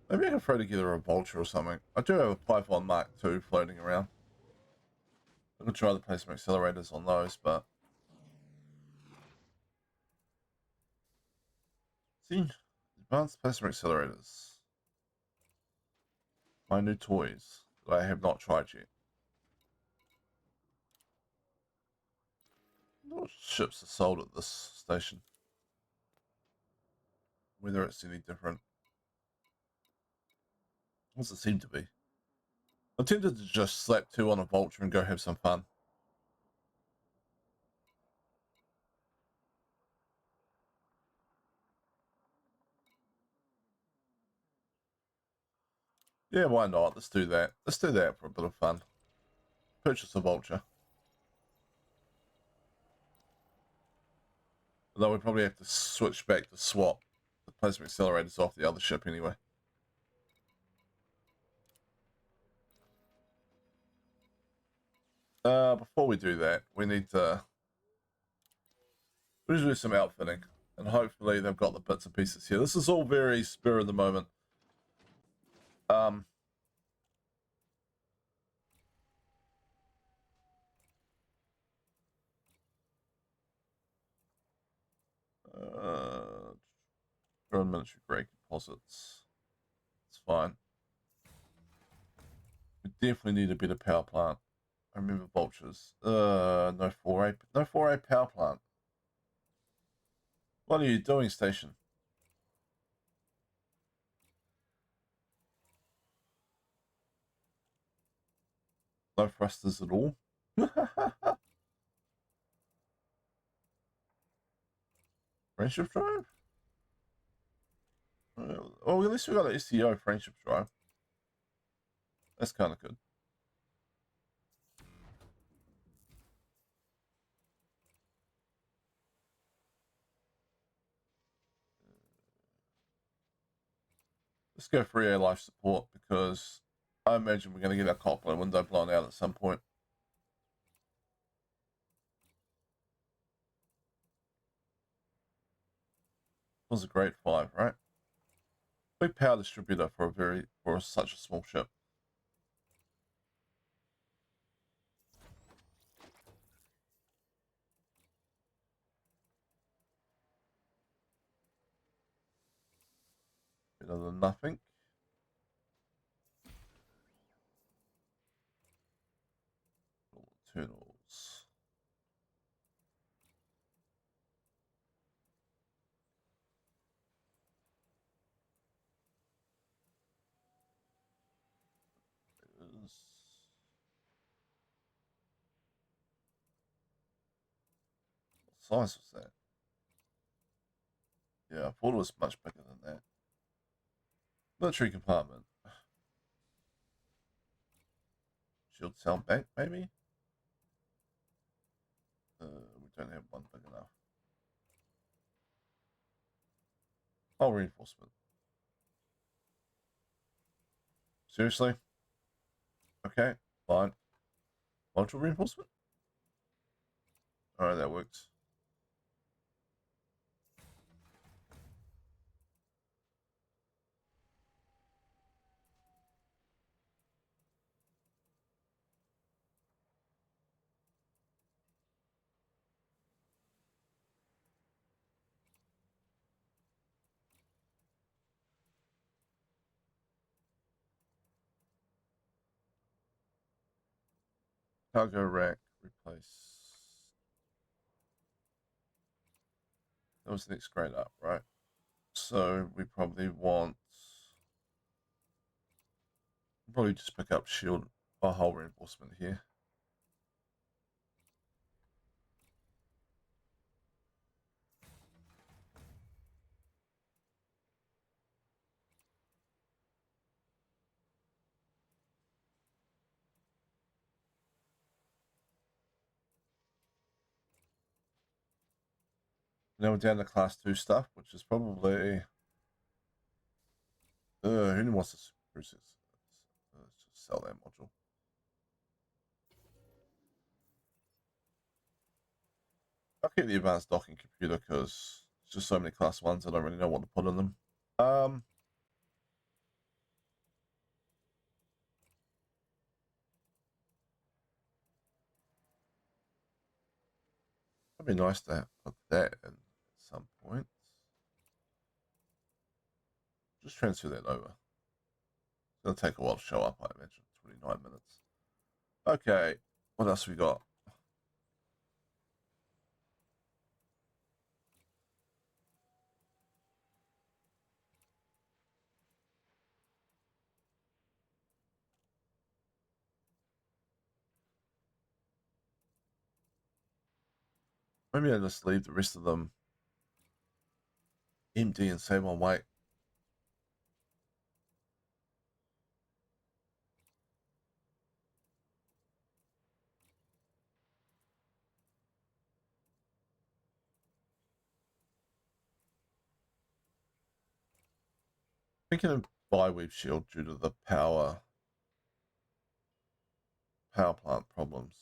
maybe I can throw together a vulture or something. I do have a Python Mark II floating around. I could try the plasma accelerators on those, but see, advanced plasma accelerators, my new toys that I have not tried yet. What ships are sold at this station? Whether it's any different. What does it seem to be? I'm tempted to just slap two on a vulture and go have some fun. Yeah, why not? Let's do that. Let's do that for a bit of fun. Purchase a vulture. Although we probably have to switch back to swap the plasma accelerators off the other ship anyway. Before we do that, we need to do some outfitting, and hopefully they've got the bits and pieces here. This is all very spur of the moment. Grown military grade composites. It's fine. We definitely need a better power plant. I remember vultures. No 4A power plant. What are you doing, station? No thrusters at all. Friendship drive? Well, at least we got an STO friendship drive. That's kind of good. Let's go for EA life support because I imagine we're going to get our copper window blown out at some point. It was a great 5, right? Big power distributor for such a small ship. Better than nothing. Internals. What size was that? Yeah, I thought it was much bigger than that. Military compartment. Shield cell bank, maybe? We don't have one big enough. Oh, reinforcement. Seriously? Okay, fine. Module reinforcement? Alright, that works. Cargo rack, replace. That was the next grade up, right? So we probably want. Probably just pick up shield or hull reinforcement here. Now we're down to class 2 stuff, which is probably. Who wants to cruise? Let's just sell that module. I'll keep the advanced docking computer because it's just so many class 1s I don't really know what to put in them. It'd be nice to put that in at some point. Just transfer that over. It's going to take a while to show up, I imagine. 29 minutes. Okay, what else we got? Maybe I just leave the rest of them empty and save on weight. Thinking of bi-weave shield due to the power plant problems.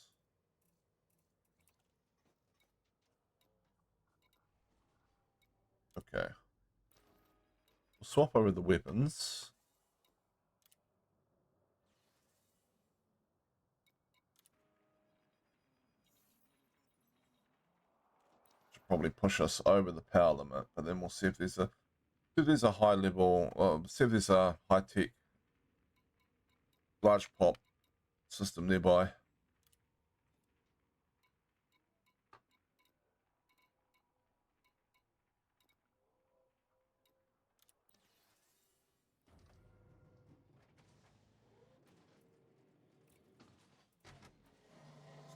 Okay. We'll swap over the weapons. probably push us over the power limit, but then we'll see if there's a high level, see if there's a high tech large pop system nearby.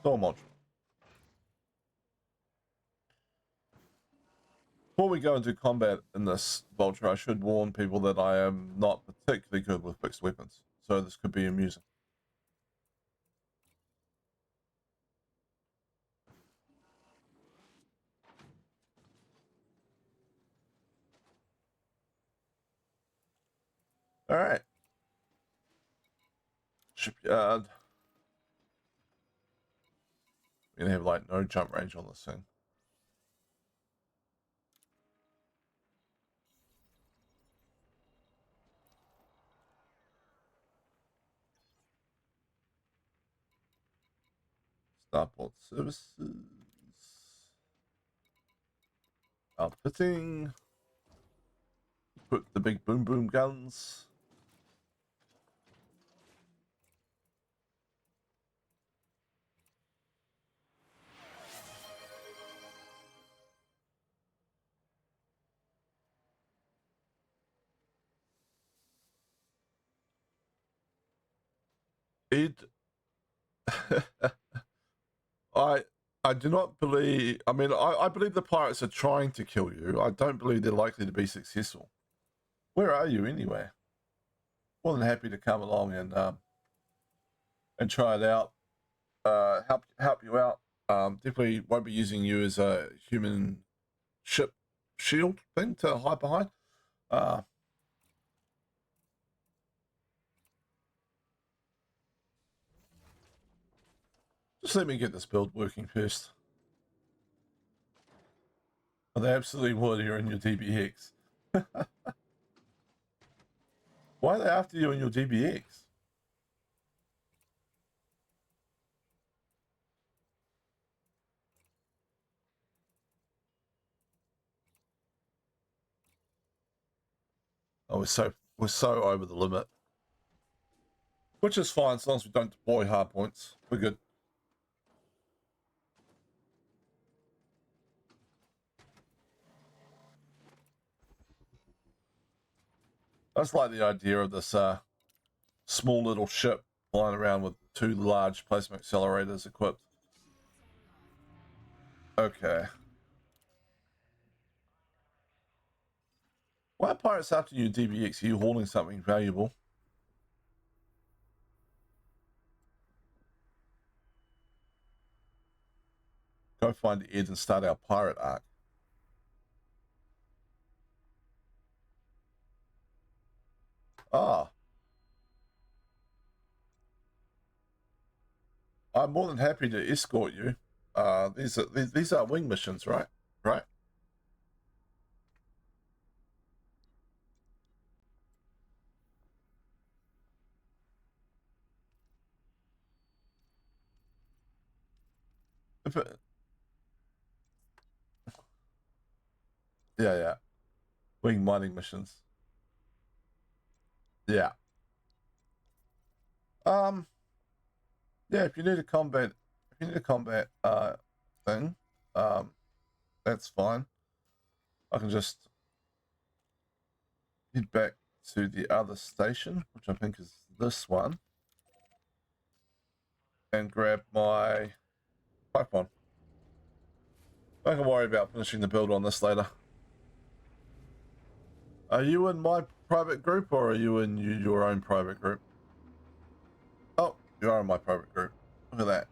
Store module. Before we go into combat in this Vulture, I should warn people that I am not particularly good with fixed weapons, so this could be amusing. Alright. Shipyard. We're gonna have like no jump range on this thing. Starport services. Outfitting. Put the big boom boom guns. It I do not believe, I mean, I believe the pirates are trying to kill you. I don't believe they're likely to be successful. Where are you anyway? More than happy to come along and try it out. Help you out. Definitely won't be using you as a human ship shield thing to hide behind. Just let me get this build working first. Oh, they absolutely would. You're in your DBX. Why are they after you in your DBX? Oh, we're so over the limit. Which is fine, as long as we don't deploy hard points. We're good. I just like the idea of this small little ship flying around with 2 large plasma accelerators equipped. Okay. Why are pirates after you, DBX? Are you hauling something valuable? Go find Ed and start our pirate arc. Ah. I'm more than happy to escort you. These are wing missions, right? Right? If it, yeah. Wing mining missions. Yeah. Yeah, if you need a combat thing, that's fine. I can just head back to the other station, which I think is this one, and grab my pipe. I can worry about finishing the build on this later. Are you in my private group or are you in your own private group? Oh, you are in my private group. Look at that.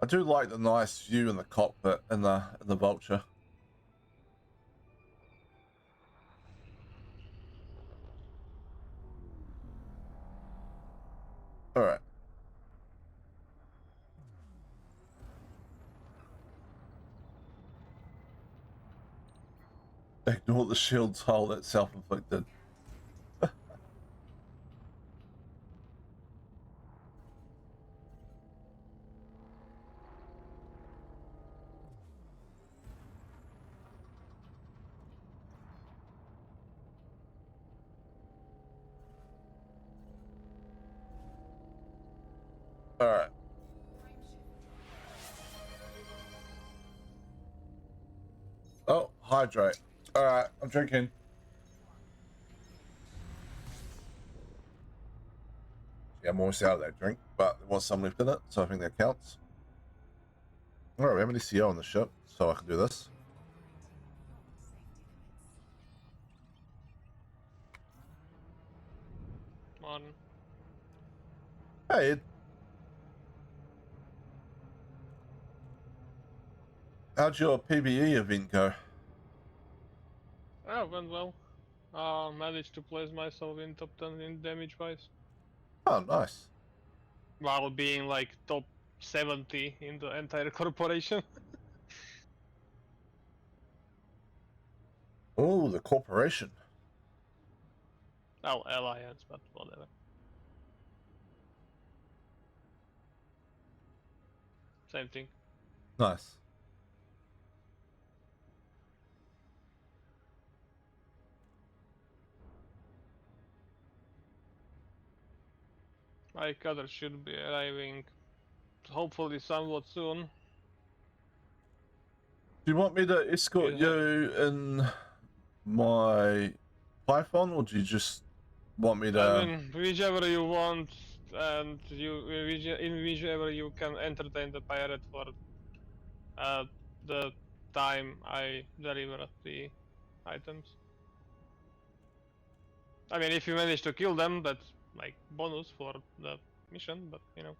I do like the nice view in the cockpit in the Vulture. All right. Ignore the shield's hole that's self-inflicted. All right. Oh, hydrate. All right, I'm drinking. Yeah, I'm almost out of that drink, but there was some left in it, so I think that counts. All right, we have an ECO on the ship, so I can do this. On. Hey, how'd your PvE event go? Oh, went well. Managed to place myself in top 10 in damage wise, Oh, nice. while being like top 70 in the entire corporation. Oh, the corporation. Well, alliance, but whatever. Same thing. Nice. My cutter should be arriving hopefully somewhat soon. Do you want me to escort Yeah. you in my Python, or do you just want me to? I mean, whichever you want, and in whichever you can entertain the pirate for the time I deliver the items. I mean, if you manage to kill them, that's like bonus for the mission, but you know.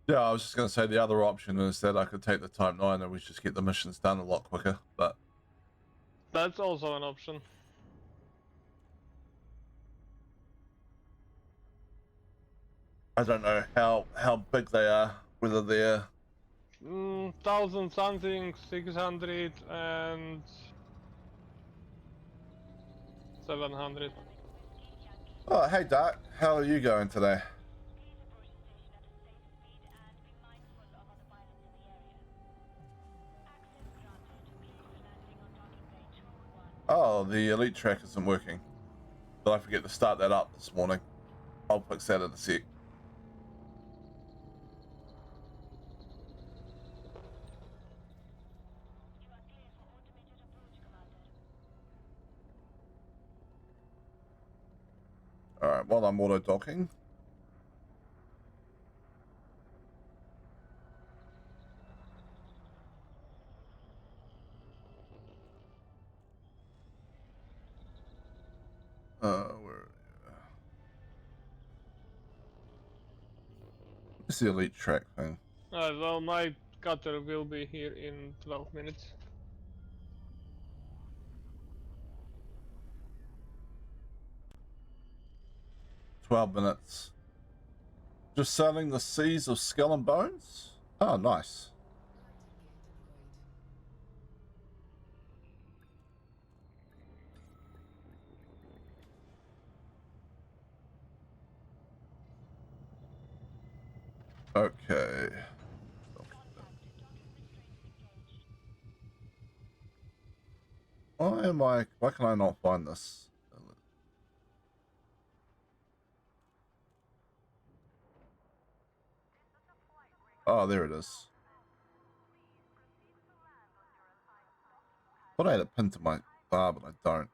Yeah, I was just going to say the other option is that I could take the Type 9 and we just get the missions done a lot quicker, but That's also an option. I don't know how big they are, whether they're... 1000 something, 600 and 700. Oh, hey Doc, how are you going today? Oh, the elite track isn't working. Did I forget to start that up this morning? I'll fix that in a sec. Alright, while I'm auto-docking. Where... What's the elite track thing? Well, my cutter will be here in 12 minutes. 12 minutes. Just sailing the seas of skull and bones? Oh, nice. Okay. Why can I not find this? Oh, there it is. Thought I had it pinned to my bar, but I don't.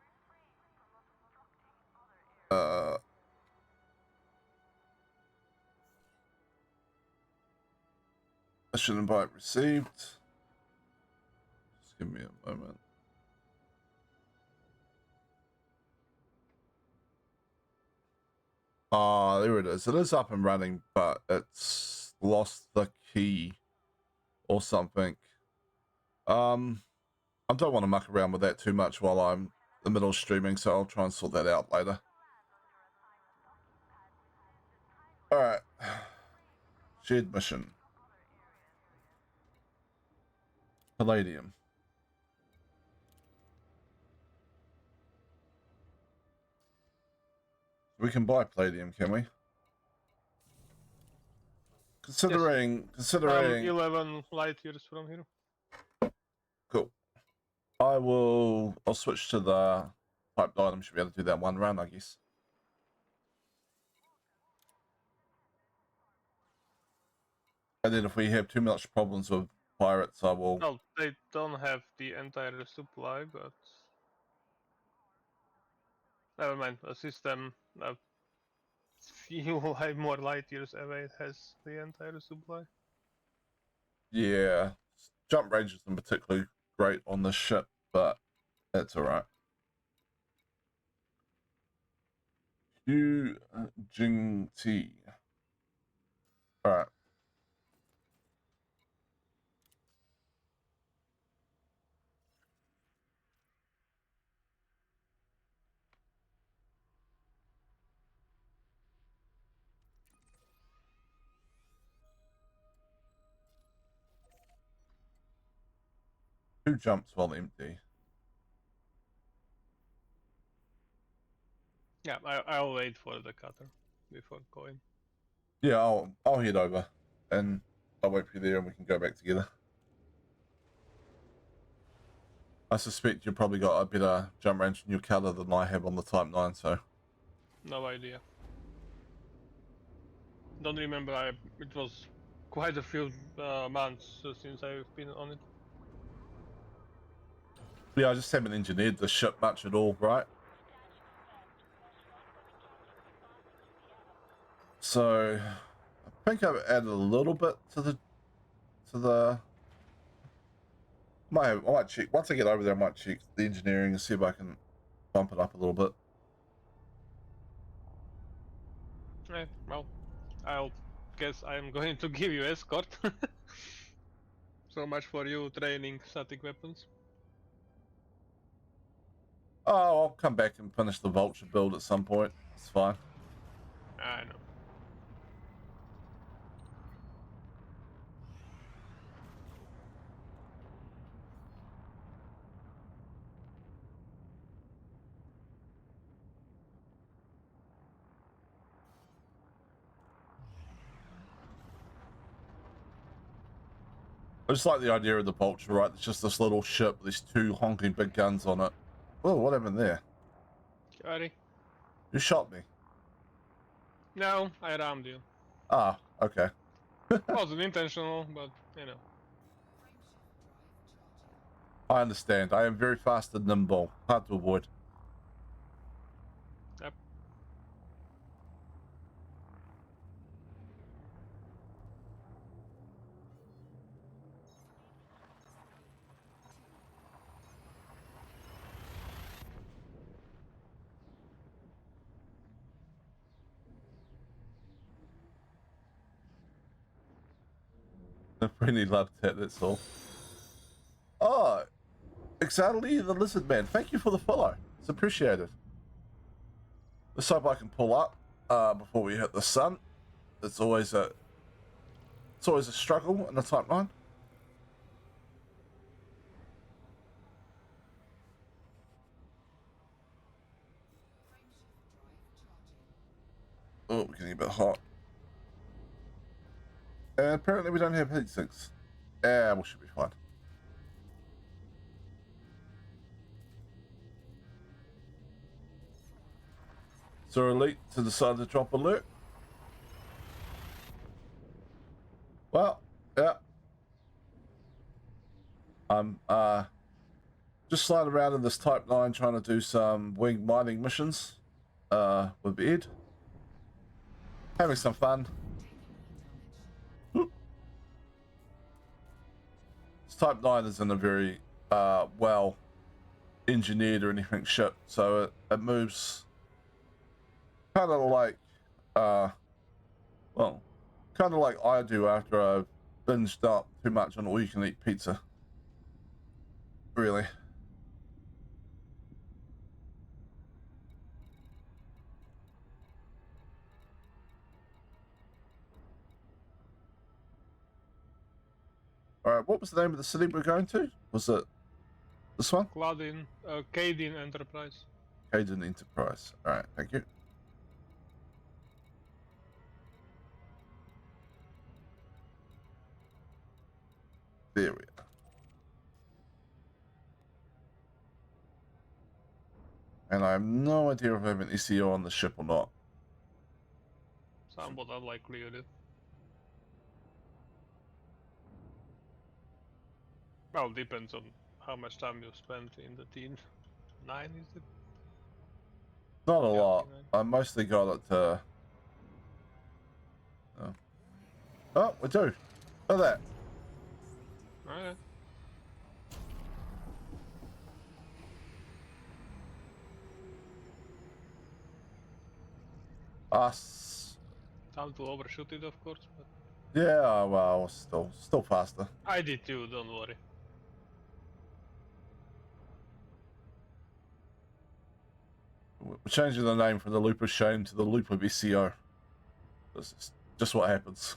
Mission invite received. Just give me a moment. Ah, there it is. It is up and running, but it's lost the key or something. I don't want to muck around with that too much while I'm in the middle of streaming, so I'll try and sort that out later. Alright. Shared mission. Palladium. We can buy palladium, can we? Considering... 11 light years from here. Cool. I'll switch to the typed item. Should be able to do that one run, I guess. And then if we have too much problems with pirates, I will. Well, they don't have the entire supply, but never mind. A system a few more light years away has the entire supply. Yeah, jump range isn't particularly great on this ship, but that's alright. Q Jing T. Alright. Two jumps while empty. Yeah, I'll wait for the cutter before going. Yeah, I'll head over and I'll wait for you there and we can go back together. I suspect you probably got a better jump range in your cutter than I have on the Type 9, so. No idea. Don't remember. It was quite a few months since I've been on it. Yeah, I just haven't engineered the ship much at all, right? So I think I've added a little bit to the I might check once I get over there. I might check the engineering and see if I can bump it up a little bit. Well, I'll guess I'm going to give you escort. So much for you training static weapons. Oh, I'll come back and finish the vulture build at some point. It's fine. I know. I just like the idea of the vulture, right? It's just this little ship, these two honking big guns on it. Oh, what happened there? Sorry. You shot me. No, I rammed you. Ah, okay. Wasn't intentional, but you know. I understand. I am very fast and nimble. Hard to avoid. Yep. I really loved it, that's all. Oh, exactly, the lizard man. Thank you for the follow. It's appreciated. Let's hope I can pull up before we hit the sun. It's always a struggle in the Type 9. Oh, we're getting a bit hot. And apparently we don't have heat sinks. Yeah, we should be fine. So Elite to decide to drop alert. Well, yeah. I'm just sliding around in this Type 9 trying to do some wing mining missions with Ed. Having some fun. This Type 9 isn't a very well engineered or anything ship, so it moves kind of like well, kind of like I do after I've binged up too much on all you can eat pizza. Really. All right, what was the name of the city we're going to? Was it this one? Cadin Enterprise. Caden Enterprise. All right, thank you. There we are. And I have no idea if I have an SEO on the ship or not. Somewhat unlikely you do. Well, depends on how much time you spent in the team. 9 is it? Not a Yeah, lot. T9. I mostly got it to. Oh, we do. Look at that. Okay. Us. Time to overshoot it, of course, but Yeah, well, still faster. I did too. Don't worry. We're changing the name from the Loop of Shame to the Loop of SEO. This is just what happens.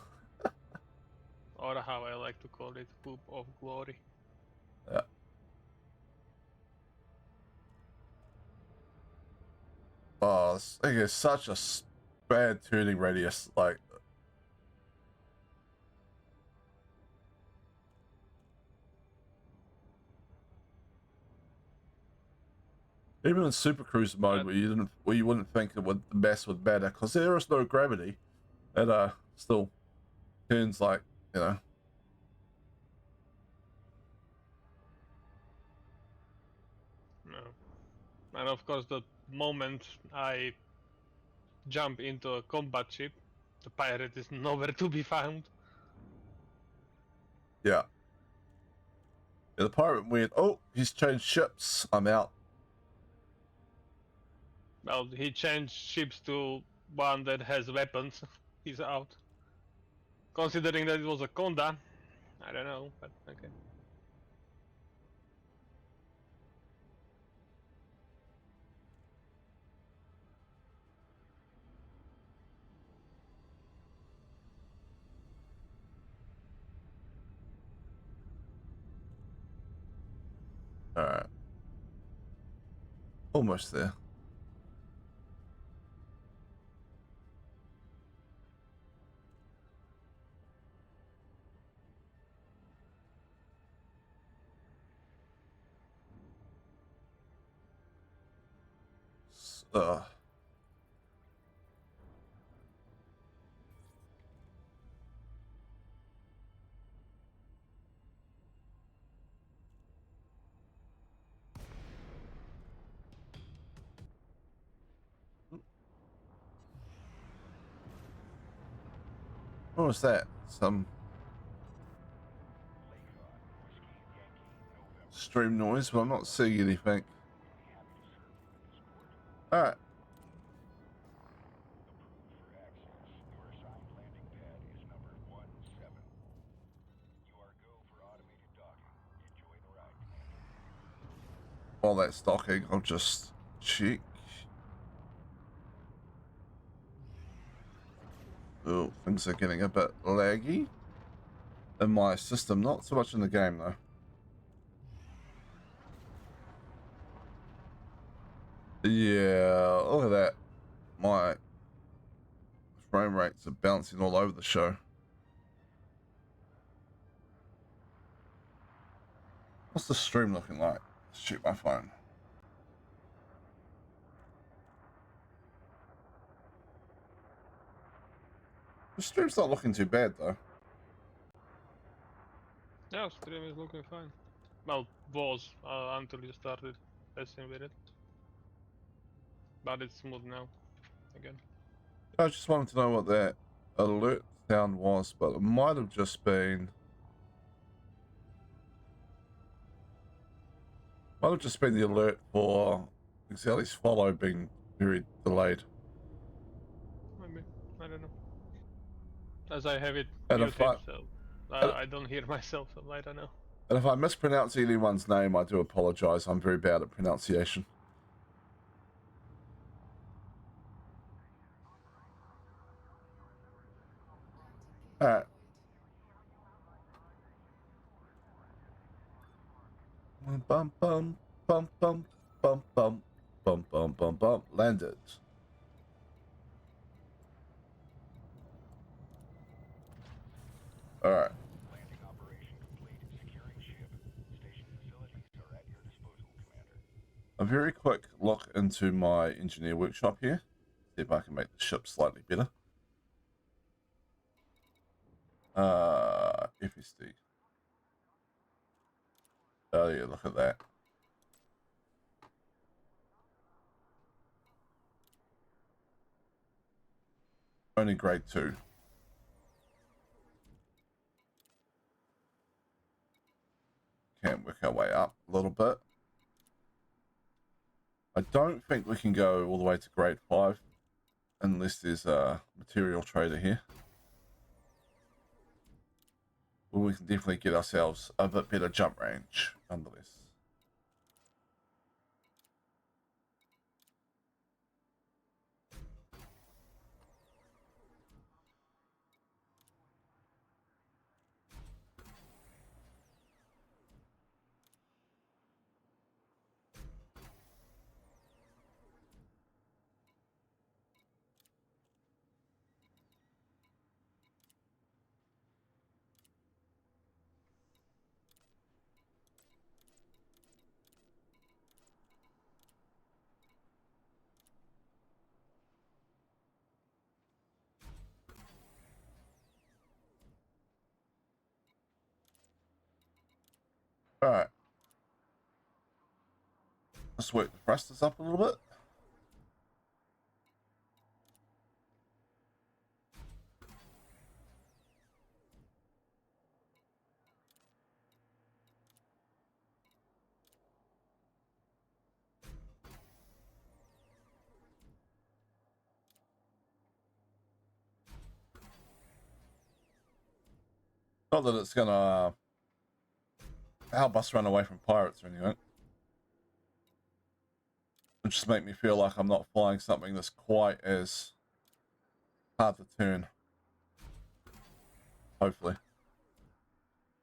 Or how I like to call it, poop of glory. Yeah. Oh, this thing is such a bad turning radius. Like, even in Super Cruise mode, where you wouldn't think it would, the mass would matter, because there is no gravity. It still turns like, you know. No. And of course, the moment I jump into a combat ship, the pirate is nowhere to be found. Yeah. Yeah, the pirate went, oh, he's changed ships. I'm out. Well, he changed ships to one that has weapons. He's out. Considering that it was a Conda, I don't know, but okay. All right. Almost there. Uh, what was that? Some stream noise, but I'm not seeing anything. All right. While that's docking, I'll just check. Oh, things are getting a bit laggy in my system. Not so much in the game, though. Yeah, look at that. My frame rates are bouncing all over the show. What's the stream looking like? Let's check my phone. The stream's not looking too bad, though. Yeah, stream is looking fine. Well, was until you started messing with it. But it's smooth now, again. I just wanted to know what that alert sound was, but it might have just been... Might have just been the alert for Xeli's follow being very delayed. Maybe, I don't know. As I have it And if muted, so I don't hear myself, so I don't know. And if I mispronounce anyone's name, I do apologize. I'm very bad at pronunciation. Alright. Bum bum bum bum bum bum bum bum bum bum. Landed. Alright. A very quick look into my engineer workshop here. See if I can make the ship slightly better. FSD. Oh yeah, look at that. Only grade 2. Can work our way up a little bit. I don't think we can go all the way to grade 5 unless there's a material trader here. But we can definitely get ourselves a bit better jump range nonetheless. Alright. Let's work the thrusters up a little bit. Not that it's gonna help us run away from pirates or anything. It just make me feel like I'm not flying something that's quite as hard to turn. Hopefully.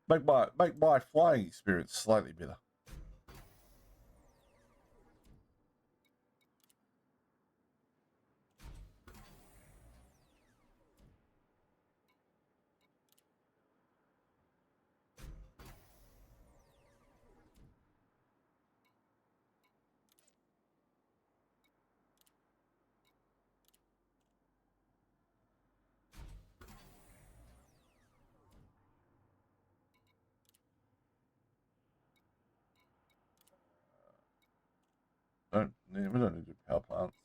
Make my flying experience slightly better. We don't need to do power plants.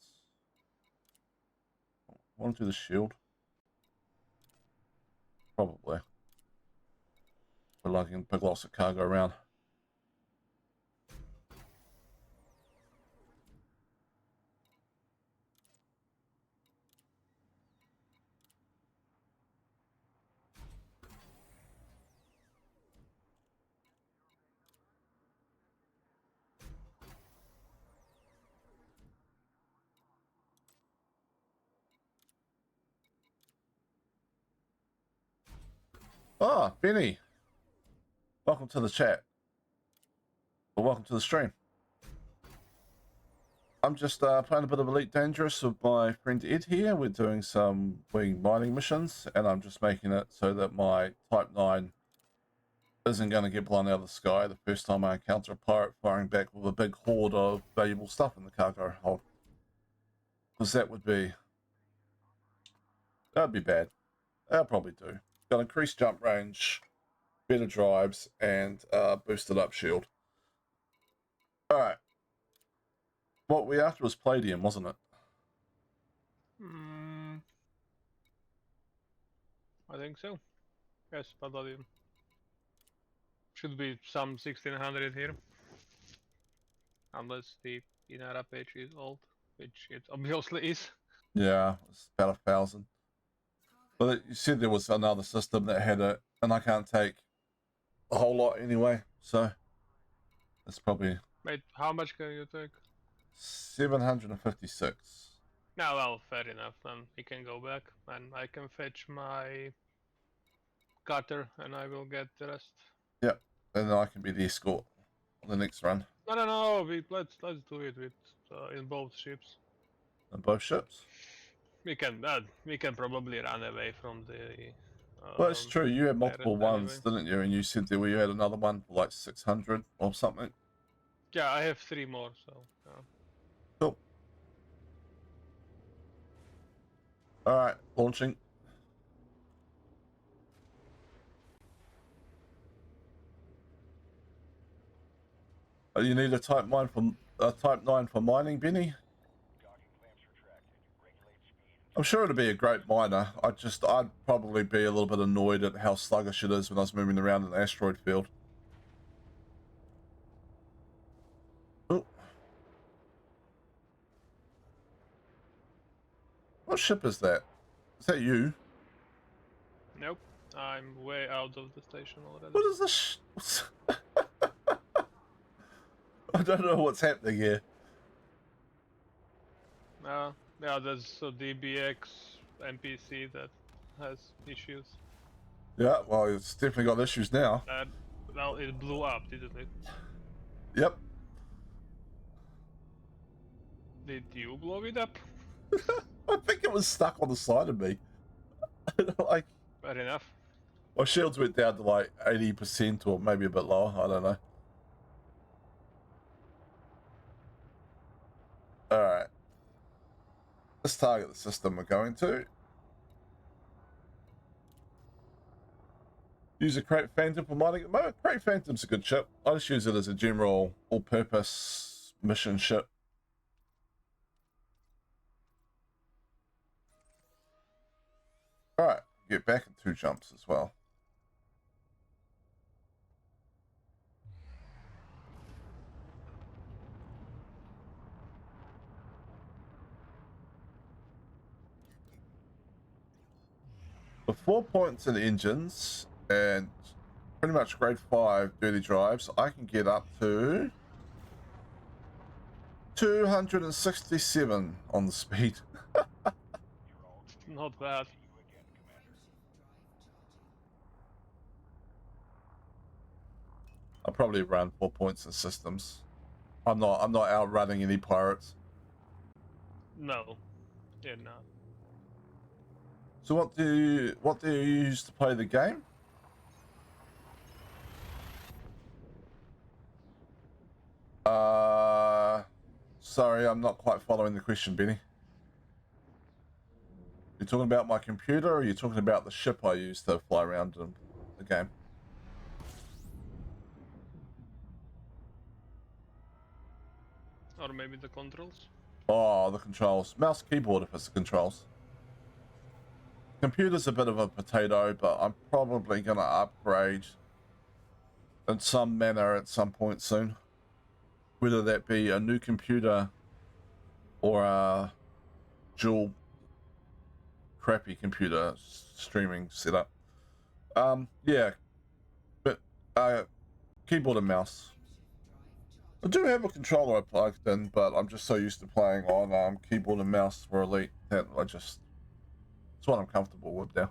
Want to do the shield? Probably. We're lugging big lots of cargo around. Ah, Benny. Welcome to the chat. Or welcome to the stream. I'm just playing a bit of Elite Dangerous with my friend Ed here. We're doing some wing mining missions, and I'm just making it so that my Type 9 isn't going to get blown out of the sky the first time I encounter a pirate firing back with a big horde of valuable stuff in the cargo hold. Because that'd be bad. That'll probably do. Got increased jump range, better drives, and boosted up shield. Alright. What we after was Palladium, wasn't it? I think so. Yes, Palladium. Should be some 1600 here. Unless the Inara page is old, which it obviously is. Yeah, it's about 1,000. But you said there was another system that had it, and I can't take a whole lot anyway, so it's probably... Wait, how much can you take? 756. No, well, fair enough. Then we can go back, and I can fetch my cutter, and I will get the rest. Yep, and then I can be the escort on the next run. No. Let's do it with in both ships. On both ships? We can probably run away from the. Well, it's true. You had multiple pirate ones, anyway. didn't you? And you said that you had another one for like 600 or something. Yeah, I have 3 more, so. Cool. All right, launching. Oh, you need a Type 9 for mining, Benny? I'm sure it'd be a great miner. I'd probably be a little bit annoyed at how sluggish it is when I was moving around in the asteroid field. Oh. What ship is that? Is that you? Nope. I'm way out of the station already. What is this? I don't know what's happening here. Yeah, there's a DBX NPC that has issues. Yeah, well, it's definitely got issues now. Well, it blew up, didn't it? Yep. Did you blow it up? I think it was stuck on the side of me. Like, Fair enough. my shields went down to like 80% or maybe a bit lower. I don't know. Alright. Let's target the system we're going to. Use a Crate Phantom for mining at the moment. Crate Phantom's a good ship. I just use it as a general all-purpose mission ship. Alright, get back in 2 jumps as well. For 4 points in engines and pretty much grade 5 dirty drives, I can get up to 267 on the speed. Not bad. I'll probably run 4 points in systems. I'm not outrunning any pirates. No, you're not. So what do you use to play the game? Sorry, I'm not quite following the question, Benny. You're talking about my computer, or you're talking about the ship I use to fly around in the game? Or maybe the controls? Oh, the controls. Mouse, keyboard if it's the controls. Computer's a bit of a potato, but I'm probably going to upgrade in some manner at some point soon. Whether that be a new computer or a dual crappy computer streaming setup. Yeah, but keyboard and mouse. I do have a controller I plugged in, but I'm just so used to playing on keyboard and mouse for Elite that it's what I'm comfortable with now.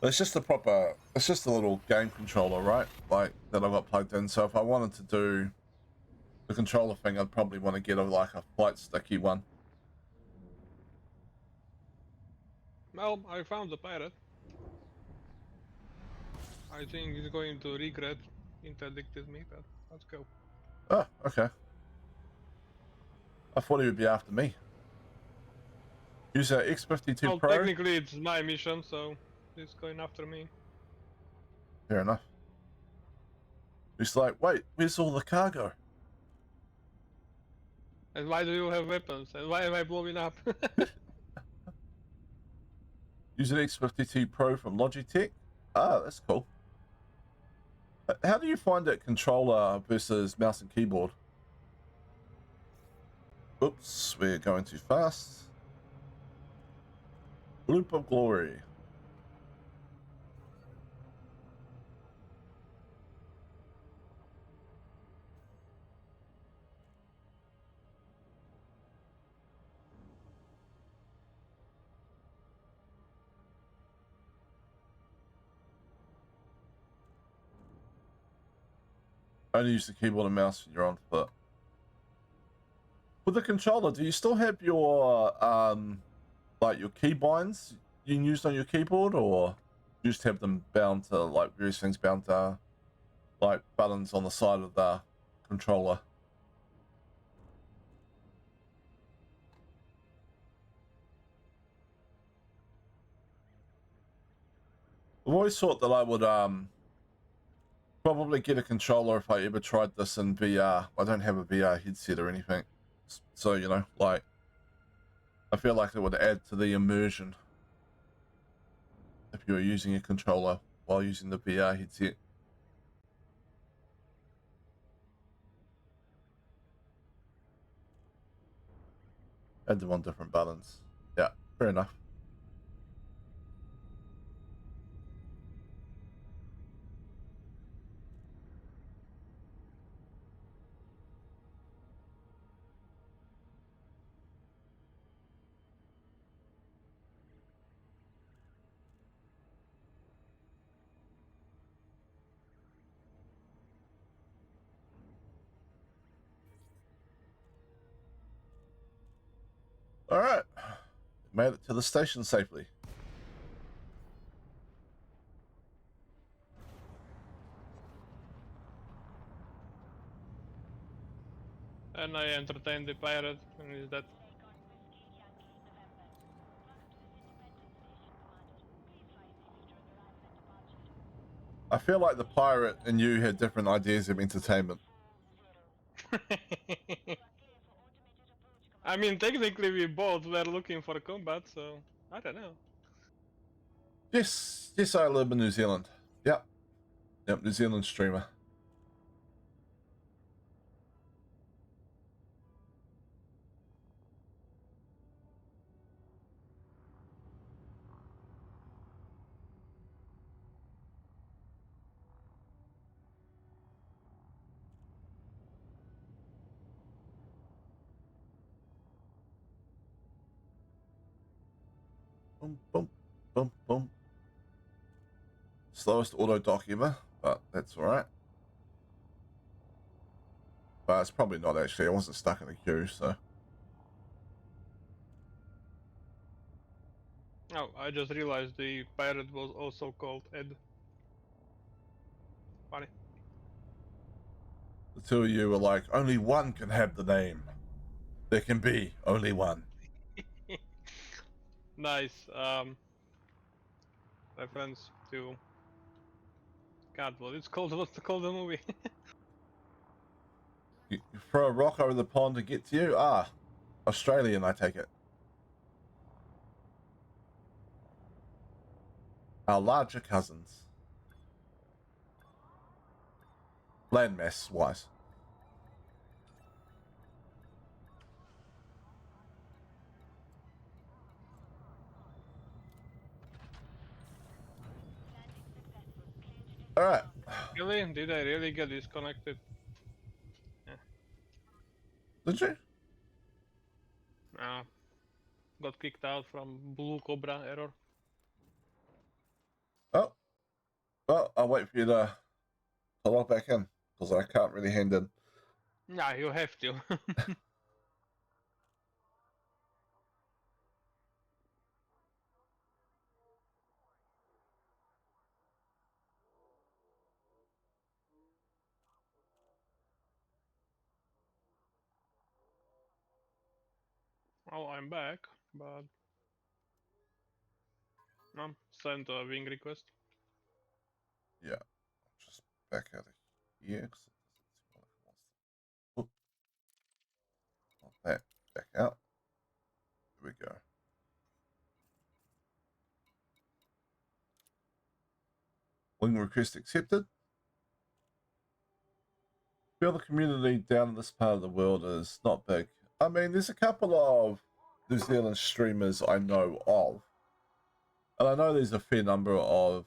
It's just a little game controller, right? Like that I got plugged in. So if I wanted to do the controller thing, I'd probably want to get like a flight sticky one. Well, I found the pirate. I think he's going to regret interdicted me, but let's go. Oh, okay. I thought he would be after me. Use our X52 Well, Pro. technically it's my mission, so he's going after me. Fair enough. He's like, wait, where's all the cargo? And why do you have weapons? And why am I blowing up? Use an X52 Pro from Logitech. Ah, that's cool. How do you find it controller versus mouse and keyboard? Oops, we're going too fast. Loop of Glory. Only use the keyboard and mouse when you're on foot. With the controller, do you still have your like your key binds you used on your keyboard, or you just have them bound to like various things bound to like buttons on the side of the controller? I've always thought that I would probably get a controller if I ever tried this in VR. I don't have a VR headset or anything, so you know, like, I feel like it would add to the immersion if you were using a controller while using the VR headset. Add them on different buttons. Yeah, fair enough. All right, made it to the station safely. And I entertained the pirate, and is that? Lake on Whiskey Yankee, November. Welcome to this independent station, Commander. Please fly safely during arrival and departure. I feel like the pirate and you had different ideas of entertainment. 40. You are clear for automated approach, Commander. I mean, technically we both were looking for combat, so I don't know. Yes, yes, I live in New Zealand. Yep, New Zealand streamer. Boom, boom, boom, boom. Slowest auto dock ever, but that's all right. But it's probably not actually. I wasn't stuck in a queue, so. Oh, I just realized the pirate was also called Ed. Funny. The two of you were like, only one can have the name. There can be only one. Nice. Reference to. God, what it's called? What's called the movie? You throw a rock over the pond to get to you? Ah, Australian, I take it. Our larger cousins. Landmass wise. Landing successful. Clear to dismount. Alright. Really? Did I really get disconnected? Did you? Got kicked out from Blue Cobra error. Oh. Well, I'll wait for you to log back in, because I can't really hand in. Nah, you have to. Oh, I'm back, but sent a wing request. Yeah. Just back out of here. Oop. Not that. Back out. There we go. Wing request accepted. Feel the community down in this part of the world is not big. I mean, there's a couple of New Zealand streamers I know of. And I know there's a fair number of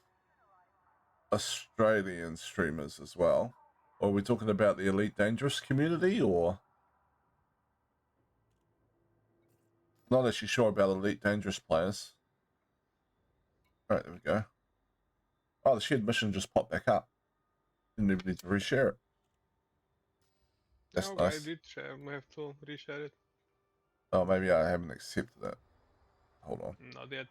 Australian streamers as well. Or are we talking about the Elite Dangerous community, or? Not actually sure about Elite Dangerous players. Alright, there we go. Oh, the shared mission just popped back up. Didn't even need to reshare it. That's Oh, nice. I did share. I have to reshare it. Oh, maybe I haven't accepted it. Hold on. Not yet.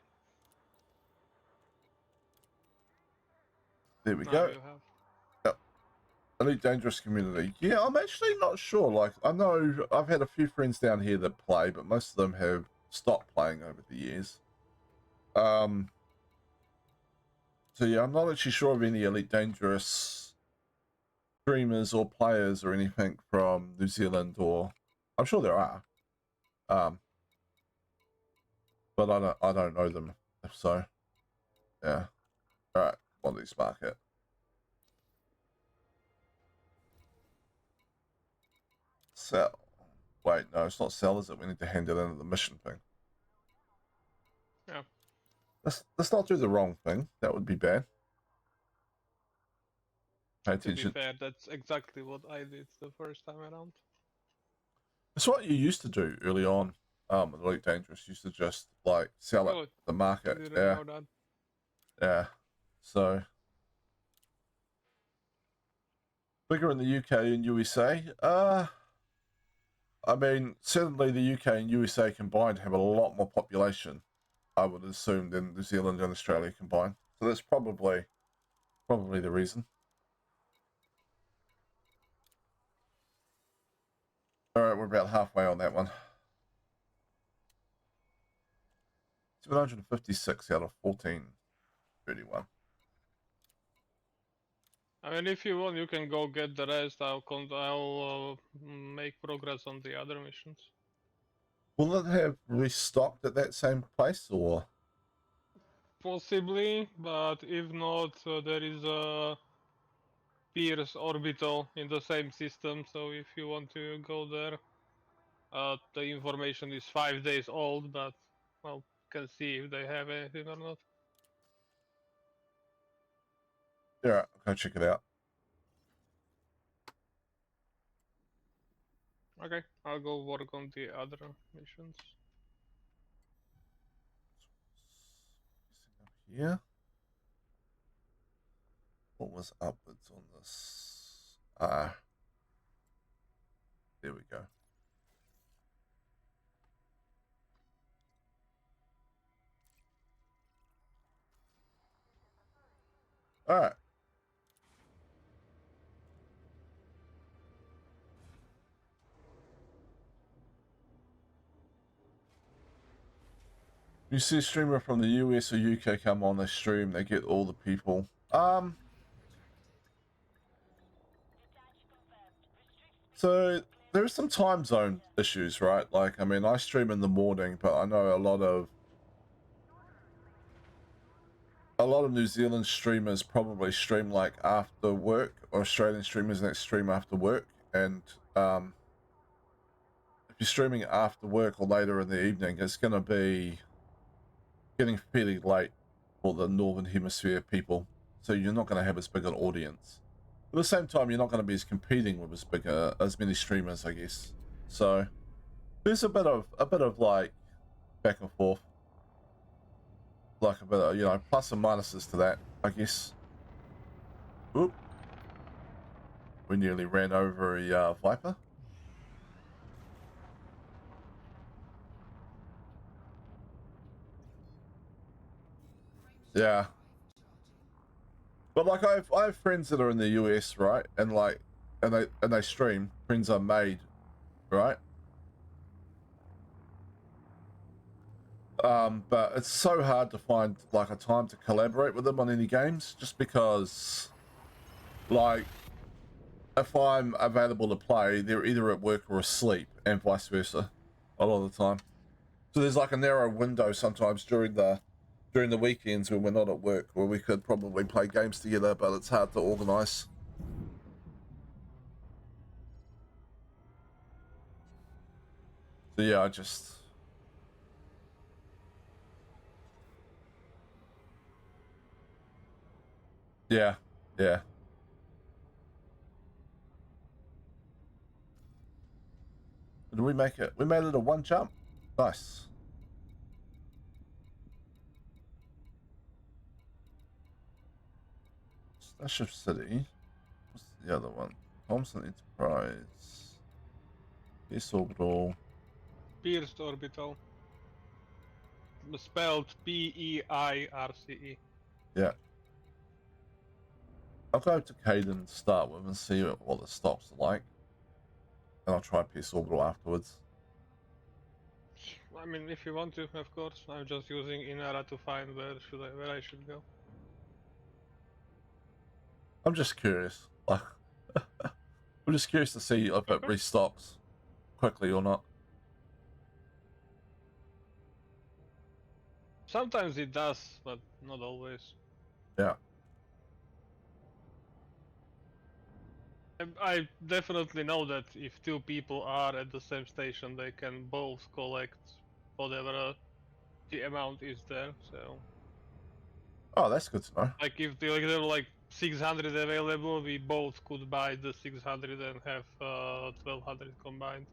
There we Now go. you have. Elite Dangerous community. Yeah, I'm actually not sure. Like, I know I've had a few friends down here that play, but most of them have stopped playing over the years. So So yeah, I'm not actually sure of any Elite Dangerous streamers or players or anything from New Zealand, or I'm sure there are. But I don't know them. If so, yeah. All right, commodities market. Sell. Wait, no, it's not sell, is it? We need to hand it into the mission thing. Yeah. Let's not do the wrong thing. That would be bad. Pay To be attention. fair, that's exactly what I did the first time around. It's what you used to do early on. In Elite Dangerous, you used to just like sell it Oh, the I market. didn't Yeah, know that. yeah. So bigger in the UK and USA. I mean, certainly the UK and USA combined have a lot more population, I would assume, than New Zealand and Australia combined. So that's probably the reason. All right, we're about halfway on that one. 756 out of 1431. I mean, if you want, you can go get the rest. I'll make progress on the other missions. Will it have restocked at that same place, or? Possibly, but if not, there is a Pierce orbital in the same system. So if you want to go there, the information is 5 days old, but well, can see if they have anything or not. Yeah, I'll go check it out. Okay, I'll go work on the other missions. Up here. What was upwards on this? There we go. All right. You see a streamer from the US or UK come on the stream, they get all the people. So there's some time zone issues, right? Like, I mean, I stream in the morning, but I know a lot of New Zealand streamers probably stream like after work, or Australian streamers that stream after work. And if you're streaming after work or later in the evening, it's going to be getting fairly late for the Northern Hemisphere people. So you're not going to have as big an audience. At the same time, you're not going to be as competing with as many streamers, I guess. So there's a bit of like back and forth, like a bit of, you know, plus and minuses to that, I guess. Oop. We nearly ran over a Viper. Yeah. But like I have friends that are in the US, right? And like and they stream, friends I made, right? But it's so hard to find like a time to collaborate with them on any games, just because like if I'm available to play, they're either at work or asleep, and vice versa a lot of the time. So there's like a narrow window sometimes during the weekends when we're not at work where we could probably play games together, but it's hard to organize. So yeah, yeah. Did we make it? We made it a one jump. Nice. Starship City. What's the other one? Thompson Enterprise. Pierce Orbital. Pierced orbital. Spelled P-E-I-R-C-E. Yeah. I'll go to Caden to start with and see what the stocks are like. And I'll try Pierce Orbital afterwards. I mean, if you want to, of course. I'm just using Inara to find where I should go. I'm just curious. Like, I'm just curious to see if it restocks quickly or not. Sometimes it does, but not always. Yeah. I definitely know that if two people are at the same station, they can both collect whatever the amount is there. So, Oh, that's good to know. like if there were like 600 available, we both could buy the 600 and have 1200 combined.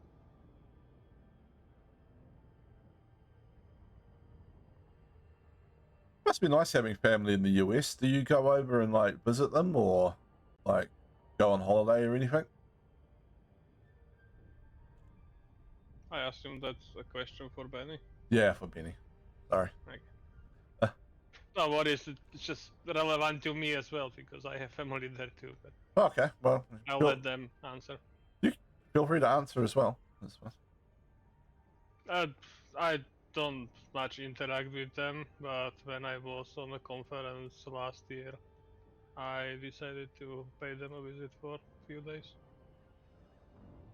Must be nice having family in the US. Do you go over and like visit them or like go on holiday or anything? I assume that's a question for Benny. Yeah, for Benny. Sorry. Like, no worries, it's just relevant to me as well because I have family there too. But Okay, well, I'll let them answer. you feel free to answer as well. That's fine. I don't much interact with them, but when I was on a conference last year, I decided to pay them a visit for a few days.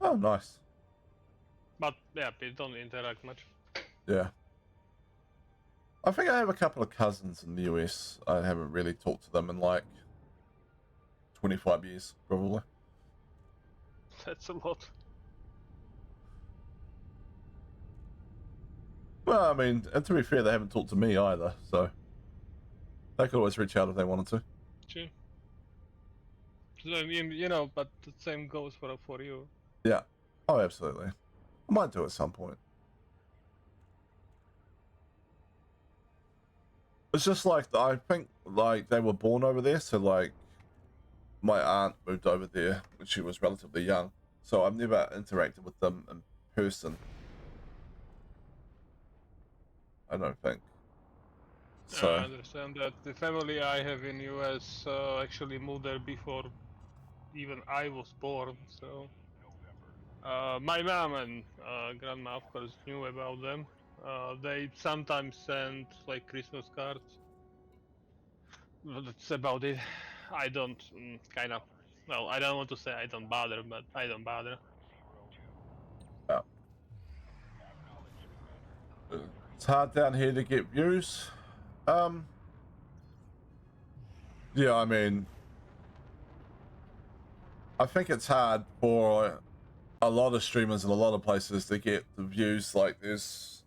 Oh, nice. But yeah, we don't interact much. Yeah. I think I have a couple of cousins in the US. I haven't really talked to them in like 25 years, probably. That's a lot. Well, I mean, and to be fair, they haven't talked to me either, so they could always reach out if they wanted to. True. So, I mean, you know, but the same goes for you. Yeah. Oh, absolutely. I might do it at some point. It's just like, I think like they were born over there, so like my aunt moved over there when she was relatively young, so I've never interacted with them in person. I don't think. So I understand that the family I have in US actually moved there before even I was born, so my mom and grandma of course knew about them. They sometimes send like Christmas cards, but that's about it. I don't kind of, well, I don't want to say I don't bother, but I don't bother. yeah. It's hard down here to get views. Yeah, I mean, I think it's hard for a lot of streamers in a lot of places to get the views. Like, there's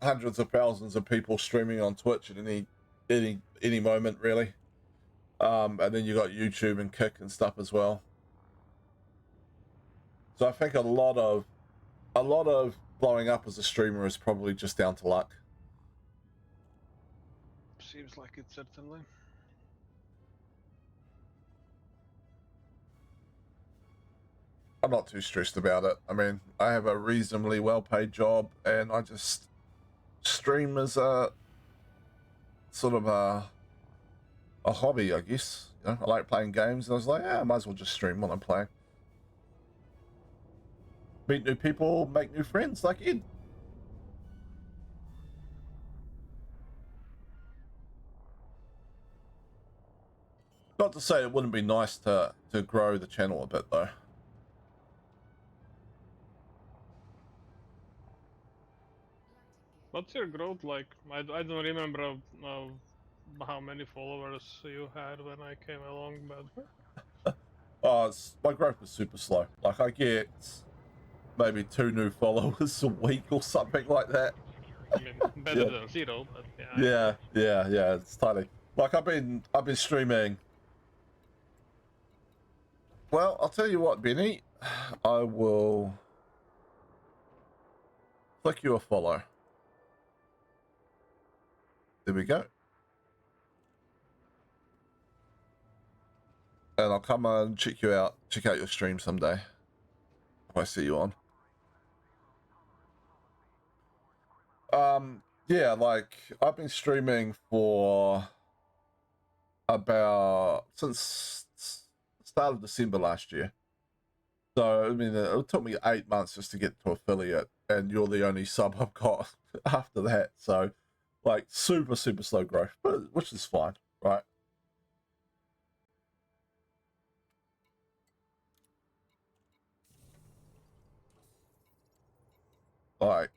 hundreds of thousands of people streaming on Twitch at any moment, really. And then you got YouTube and Kick and stuff as well. So I think a lot of blowing up as a streamer is probably just down to luck. Seems like it certainly. I'm not too stressed about it. I mean, I have a reasonably well-paid job, and I just stream as a sort of a hobby, I guess. You know, I like playing games, and I was like, yeah, I might as well just stream while I'm playing. Meet new people, make new friends, like Ed. Not to say it wouldn't be nice to grow the channel a bit, though. What's your growth like? I don't remember how many followers you had when I came along, but Oh, my growth was super slow. Like, I get maybe 2 new followers a week or something like that. I mean, better Yeah. than zero, but yeah. Yeah, it's tiny. Like, I've been streaming. Well, I'll tell you what, Benny. I will flick you a follow. There we go. And I'll come and check out your stream someday. If I see you on. Yeah, like, I've been streaming for about since start of December last year. So I mean, it took me 8 months just to get to affiliate, and you're the only sub I've got after that. So, like, super slow growth, but which is fine, right? Like,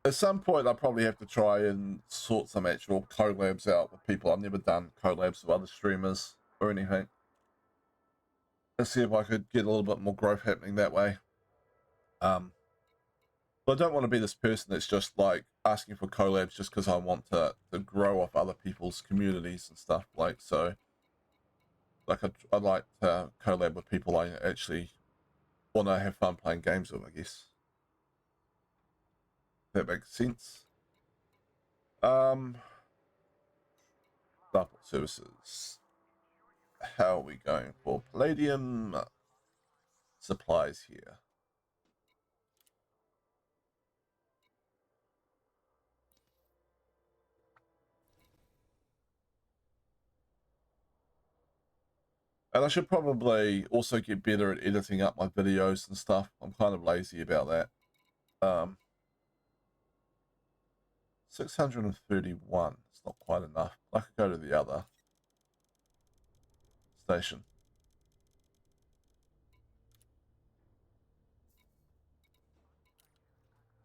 at some point, I'll probably have to try and sort some actual collabs out with people. I've never done collabs with other streamers or anything. Let's see if I could get a little bit more growth happening that way. But I don't want to be this person that's just like asking for collabs just because I want to grow off other people's communities and stuff. Like, so, like I'd like to collab with people I actually want to have fun playing games with, I guess. That makes sense. Support services. How are we going for palladium supplies here? And I should probably also get better at editing up my videos and stuff. I'm kind of lazy about that. 631. It's not quite enough. I could go to the other station.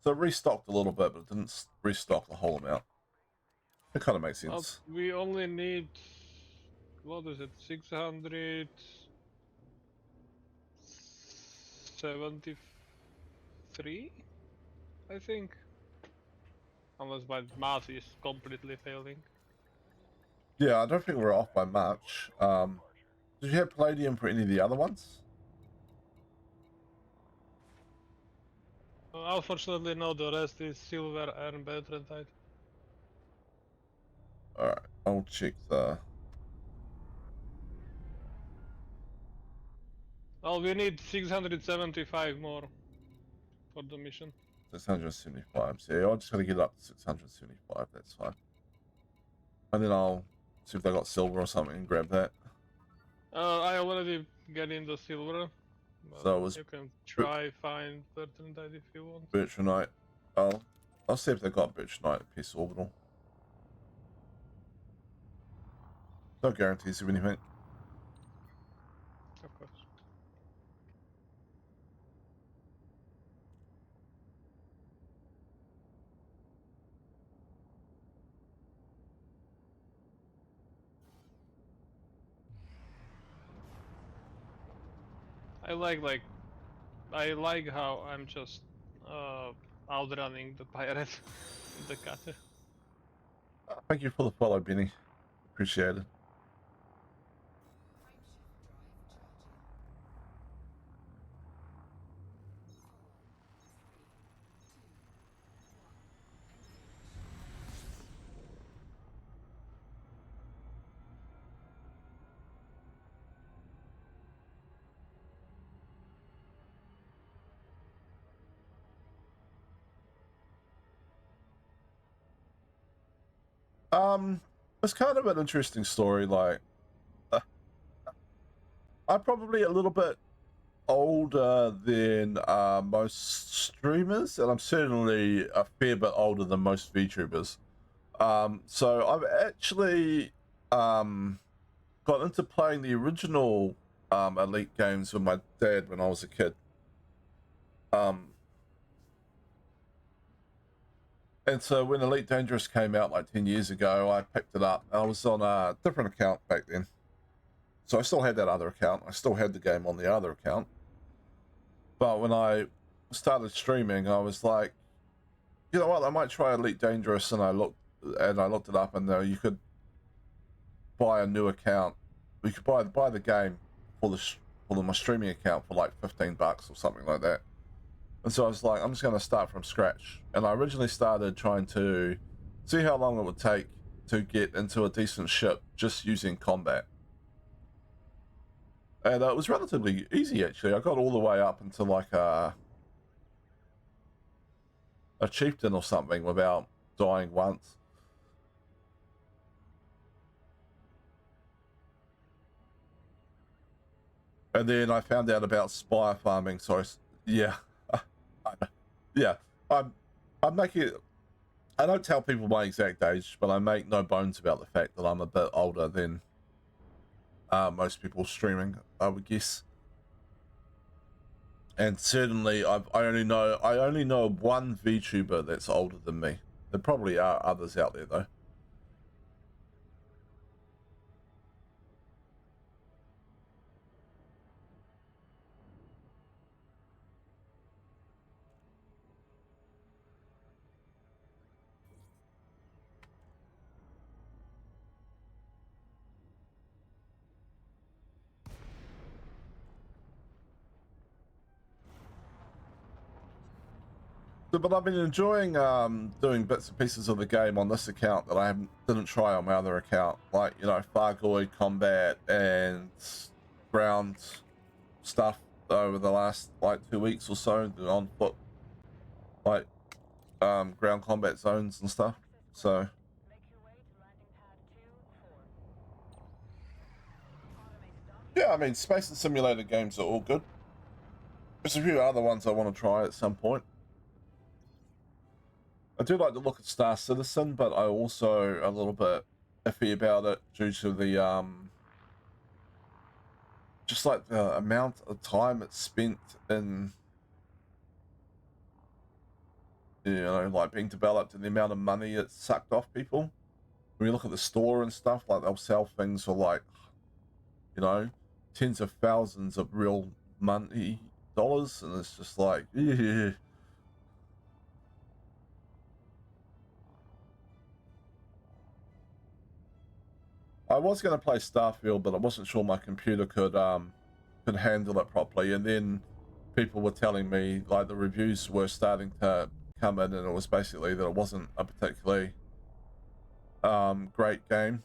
So restocked a little bit, but it didn't restock the whole amount. It kind of makes sense. We only need, what is it, 673, I think, unless my math is completely failing. Yeah, I don't think we're off by much. Did you have palladium for any of the other ones? Unfortunately, no. The rest is silver and bertrandite. All right, I'll check the. Well, we need 675 more for the mission. 675. So yeah, I'm just gonna get it up to 675. That's fine. And then I'll see if they got silver or something and grab that. I already get in the silver. So it was you can try find bertrandite if you want. Bertrandite. I'll see if they got Bertrandite at Peace Orbital. No guarantees of anything. Of course. I like how I'm just outrunning the pirate, the cutter. Thank you for the follow, Benny. Appreciate it. It's kind of an interesting story. Like, I'm probably a little bit older than most streamers, and I'm certainly a fair bit older than most VTubers. So I've actually got into playing the original Elite games with my dad when I was a kid. And so when Elite Dangerous came out like 10 years ago, I picked it up. I was on a different account back then. So I still had that other account. I still had the game on the other account. But when I started streaming, I was like, you know what, I might try Elite Dangerous. And I looked it up, and you could buy a new account. You could buy the game for my streaming account for like $15 or something like that. And so I was like, I'm just going to start from scratch. And I originally started trying to see how long it would take to get into a decent ship just using combat. And it was relatively easy, actually. I got all the way up into like a chieftain or something without dying once. And then I found out about spire farming. So yeah. Yeah, I'm making it. I don't tell people my exact age, but I make no bones about the fact that I'm a bit older than most people streaming, I would guess. And certainly, I only know one VTuber that's older than me. There probably are others out there though. But I've been enjoying doing bits and pieces of the game on this account that I didn't try on my other account, like, you know, Fargoid combat and ground stuff over the last like 2 weeks or so on foot, like ground combat zones and stuff. So yeah, I mean, space and simulator games are all good. There's a few other ones I want to try at some point. I do like the look of Star Citizen, but I also a little bit iffy about it due to the just like the amount of time it's spent in, you know, like being developed and the amount of money it's sucked off people. When you look at the store and stuff, like they'll sell things for like, you know, tens of thousands of real money dollars, and it's just like, yeah. I was going to play Starfield, but I wasn't sure my computer could handle it properly. And then people were telling me, like, the reviews were starting to come in, and it was basically that it wasn't a particularly great game.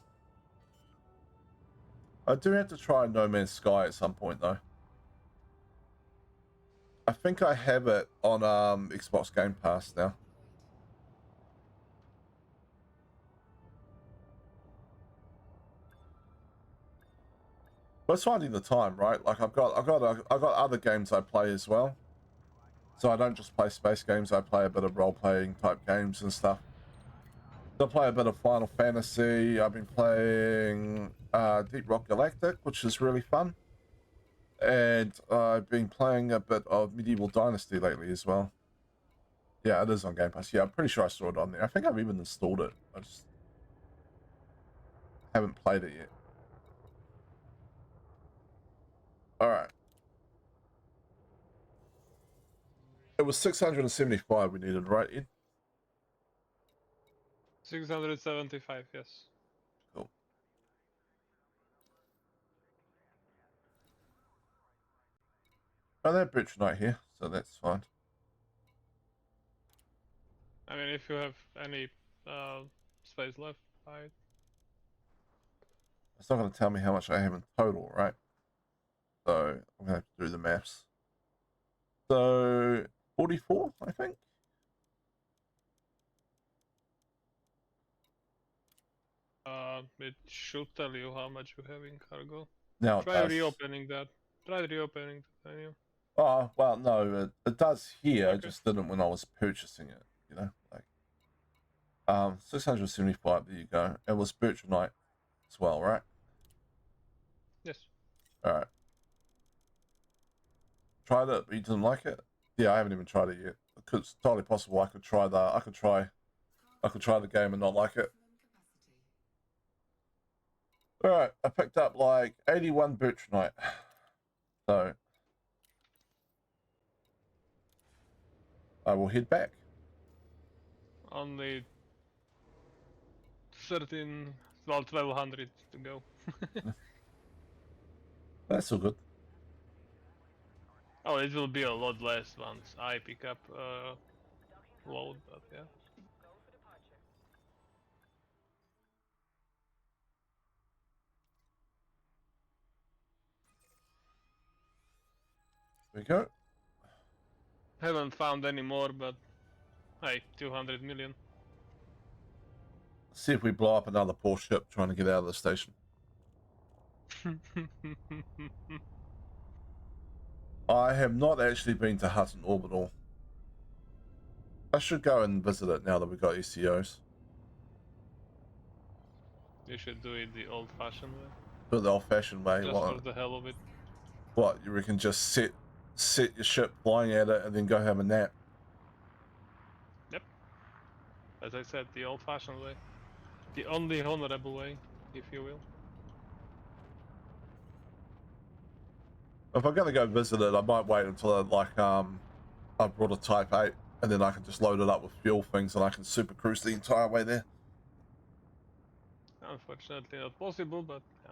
I do have to try No Man's Sky at some point, though. I think I have it on Xbox Game Pass now. But it's finding the time, right? Like I've got other games I play as well. So I don't just play space games, I play a bit of role-playing type games and stuff. I play a bit of Final Fantasy. I've been playing Deep Rock Galactic, which is really fun. And I've been playing a bit of Medieval Dynasty lately as well. Yeah, it is on Game Pass. Yeah, I'm pretty sure I saw it on there. I think I've even installed it. I just haven't played it yet. Alright. It was 675 we needed, right, Ed? 675, yes. Cool. Oh, they have Birch Knight here, so that's fine. I mean, if you have any space left, I... It's not going to tell me how much I have in total, right? So I'm going to have to do the maths. So 44, I think. It should tell you how much you have in cargo. Now it Try does. reopening that. Try reopening the menu. Oh, well, no, it does here. Okay. It just didn't when I was purchasing it, you know? Like, 675, there you go. It was Birch Knight as well, right? Yes. Alright. Tried it, but you didn't like it? Yeah, I haven't even tried it yet. It's totally possible I could try the game and not like it. Alright, I picked up like 81 Birch Knight. So I will head back. Only 1200 to go. That's all good. Oh, it will be a lot less once I pick up load, but yeah. There we go. Haven't found any more, but hey, 200 million. See if we blow up another poor ship trying to get out of the station. I have not actually been to Hutton Orbital. I should go and visit it now that we've got ECOs. You should do it the old-fashioned way. Do it the old-fashioned way. Just What? for the hell of it. What, you reckon just set your ship flying at it and then go have a nap. Yep. As I said, the old-fashioned way. The only honorable way, if you will. If I'm gonna go visit it, I might wait until I brought a Type 8 and then I can just load it up with fuel things and I can super cruise the entire way there. Unfortunately not possible, but yeah.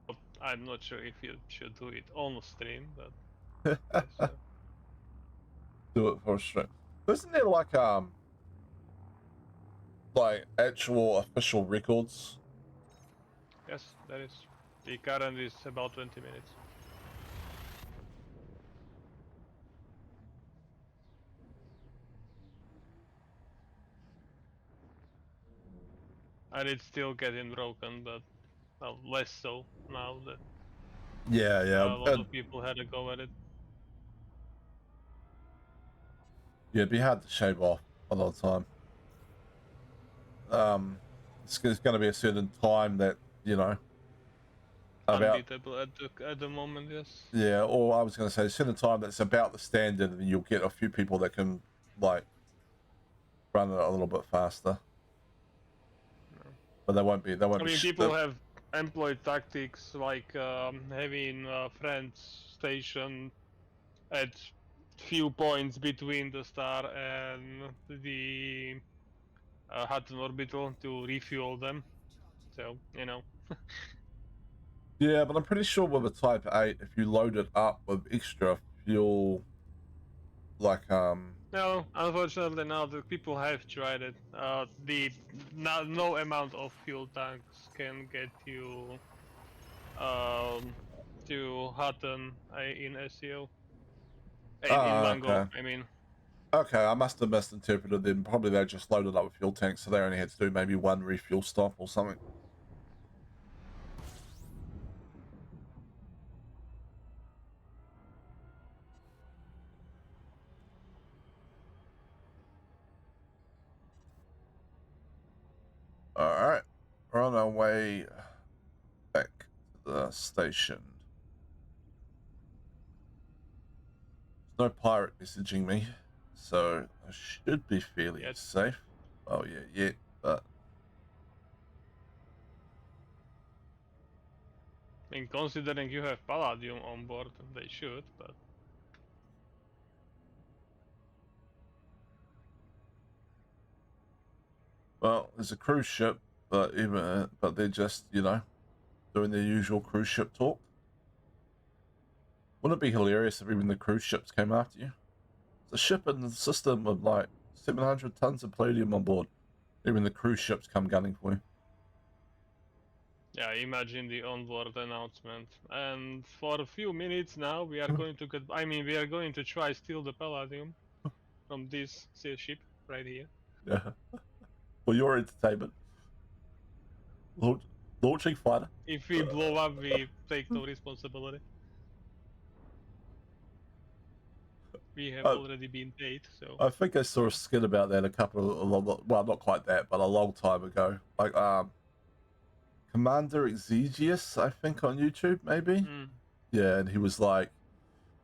But I'm not sure if you should do it on stream, but yes, Do it for a stream. Isn't there like actual official records? yes, there is. The current is about 20 minutes. And it's still getting broken, but well, less so now that Yeah, a lot of people had a go at it. Yeah, it'd be hard to shave off a lot of time. It's going to be a certain time that, you know, about, Unbeatable at the moment, yes. yeah, or I was going to say a certain time that's about the standard, and you'll get a few people that can like run it a little bit faster. No. But they won't be. They won't I be. mean, people have employed tactics like having friends stationed at few points between the star and the Hutton orbital to refuel them. So, you know. Yeah, but I'm pretty sure with a Type 8, if you load it up with extra fuel, like No, unfortunately, now the people have tried it. No amount of fuel tanks can get you to Hutton in SEO. In one go, okay. I mean. Okay, I must have misinterpreted then. Probably they just loaded up with fuel tanks, so they only had to do maybe one refuel stop or something. Alright, we're on our way back to the station. There's no pirate messaging me, so I should be fairly safe. Oh yeah, but I mean, considering you have Palladium on board, they should, but... well, there's a cruise ship, but they're just, you know, doing their usual cruise ship talk. Wouldn't it be hilarious if even the cruise ships came after you? It's a ship in the system with like 700 tons of palladium on board. Even the cruise ships come gunning for you. Yeah, imagine the onboard announcement. And for a few minutes now, we are going to get... I mean, we are going to try steal the Palladium from this ship right here. Yeah. For your entertainment. Launching fighter. If we blow up, we take no responsibility. We have already been paid, so... I think I saw a skit about that well, not quite that, but a long time ago. Like, Commander Exegius, I think, on YouTube, maybe? Yeah, and he was like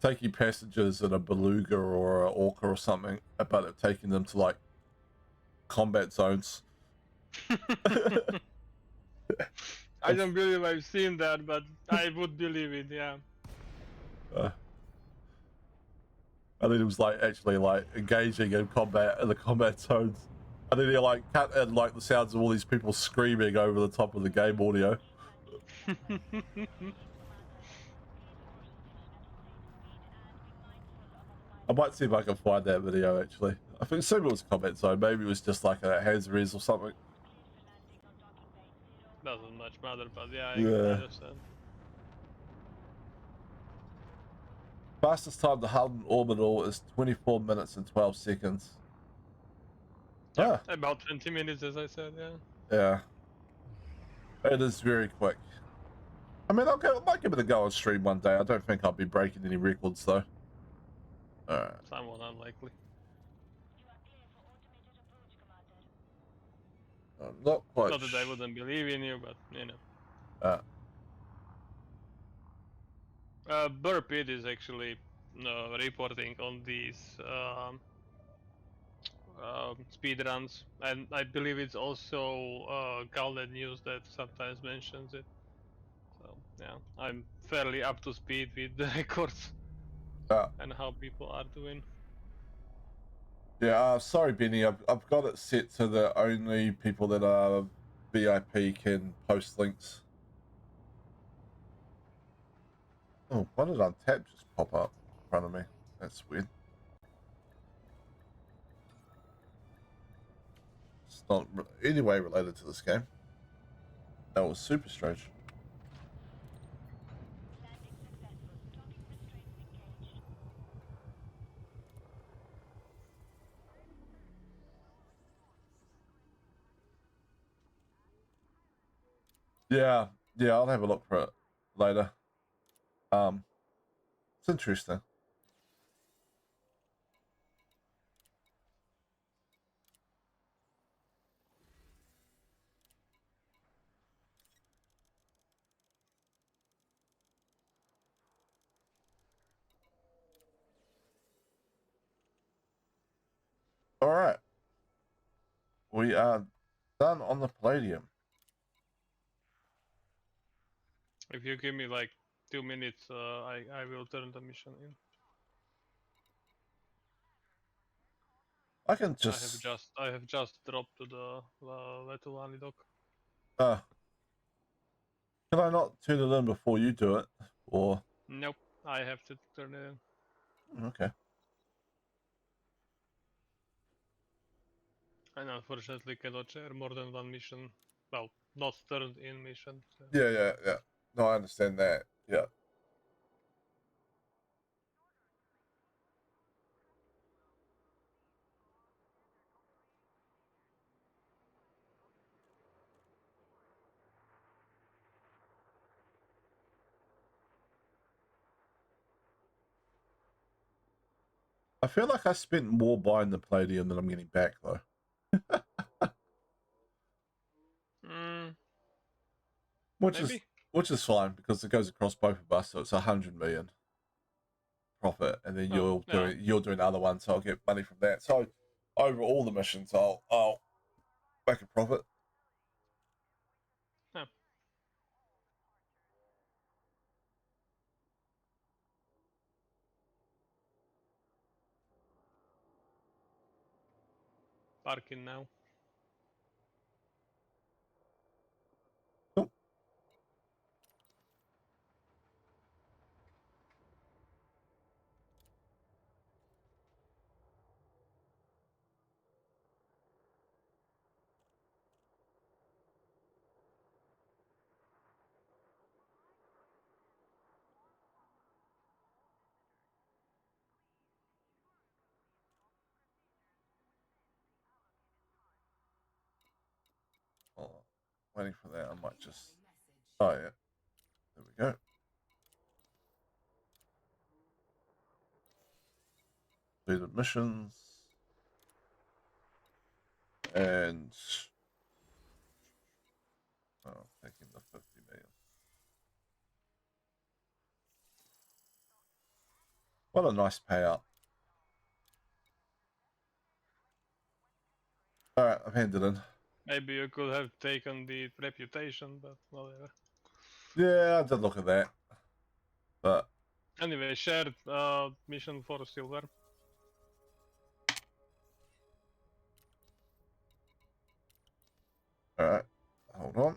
taking passengers in a beluga or an orca or something, but taking them to like combat zones. I don't believe I've seen that, but I would believe it, yeah. And then it was like actually like engaging in the combat zones. And then he like cut in like the sounds of all these people screaming over the top of the game audio. I might see if I can find that video actually. I think soon it was combat zone, maybe it was just like a hands-res or something. Doesn't much matter, but yeah, I Yeah. understand. Fastest time to Hutton orbital is 24 minutes and 12 seconds. Yeah, about 20 minutes, as I said, yeah. Yeah. It is very quick. I mean, I might give it a go on stream one day. I don't think I'll be breaking any records, though. Alright. Somewhat unlikely. I'm not quite Not that I wouldn't believe in you, but you know. Burpit is actually reporting on these speed runs, and I believe it's also Galnet News that sometimes mentions it. So yeah, I'm fairly up to speed with the records uh, and how people are doing. yeah, sorry, Benny. I've got it set so that only people that are VIP can post links. Oh, why did Untap just pop up in front of me? That's weird. It's not any way related to this game. That was super strange. Landing successful. Docking restraints engaged. Yeah, yeah, I'll have a look for it later. It's interesting. All right, we are done on the Palladium. If you give me like 2 minutes, I will turn the mission in. I can just. I have just dropped to the Letuani dock. Can I not turn it in before you do it? Or Nope, I have to turn it in. okay. And unfortunately cannot share more than one mission. Well, not turned in mission. So. Yeah. No, I understand that. Yeah. I feel like I spent more buying the Palladium than I'm getting back, though. Maybe. Which is fine because it goes across both of us, so it's 100 million profit, and then Oh, yeah. you're doing other ones, so I'll get money from that. So over all the missions, I'll make a profit. Yeah. Parking now. Cool. Oh, waiting for that. I might just. Oh yeah. There we go. Completed missions. And taking the 50 million. What a nice payout. Alright, I've handed in. Maybe you could have taken the reputation, but whatever. Yeah, I did look at that. But anyway, shared mission for silver. alright. Hold on.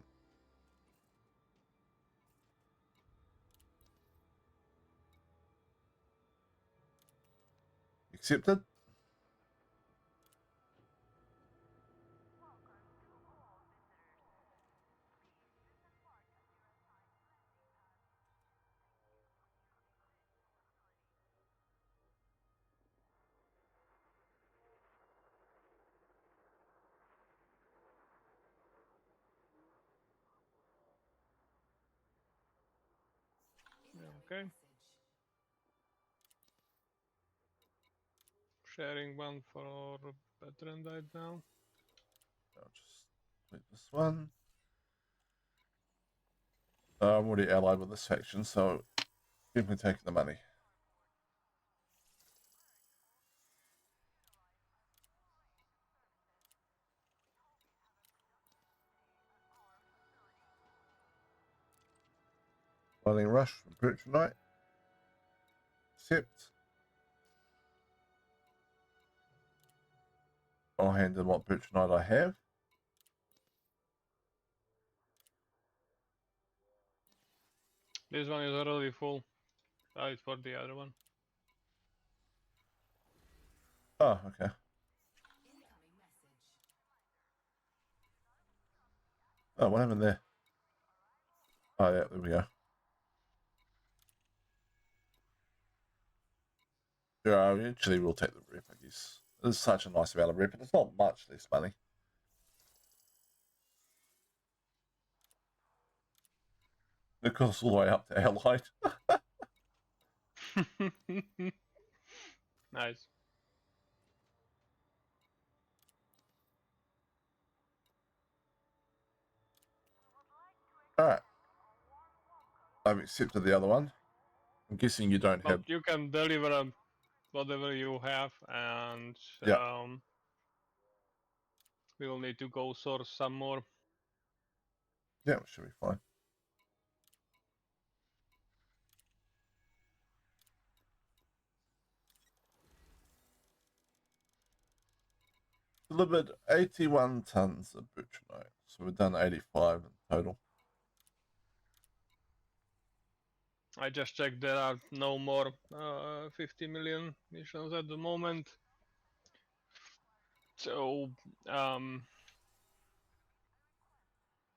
Accepted. Okay. Sharing one for veteran died now. I'll just complete this one. I'm already allied with this faction, so definitely taking the money. Running rush from Butcher Knight. Accept. I'll hand in what Butcher Knight I have. This one is already full. It's for the other one. Oh, okay. Oh, what happened there? Oh, yeah, there we go. Yeah, eventually we'll take the rep, I guess. It's such a nice amount of rep, and it's not much less money. It costs all the way up to allied. Nice. Alright. I've accepted the other one. I'm guessing you don't Well, have... you can deliver whatever you have, and Yeah. we will need to go source some more. Yeah, it should be fine. Delivered 81 tons of butronite. So we've done 85 in total. I just checked, there are no more 50 million missions at the moment. So, Alright.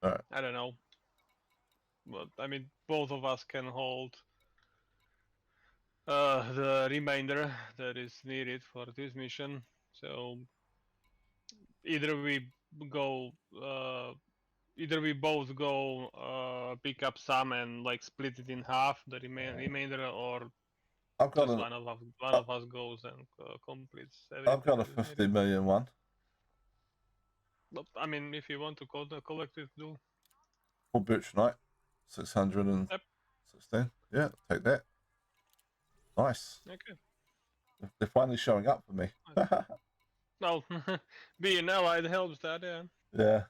I don't know. But I mean, both of us can hold the remainder that is needed for this mission. So either we go, either we both go pick up some and like split it in half, the remainder, or I've got just a... one of us goes and completes everything I've got a that is 50 needed. million one. But I mean, if you want to collect it, do. For butronite. 616. Yeah, take that. Nice. Okay. They're finally showing up for me. Well, being allied helps that, yeah. Yeah.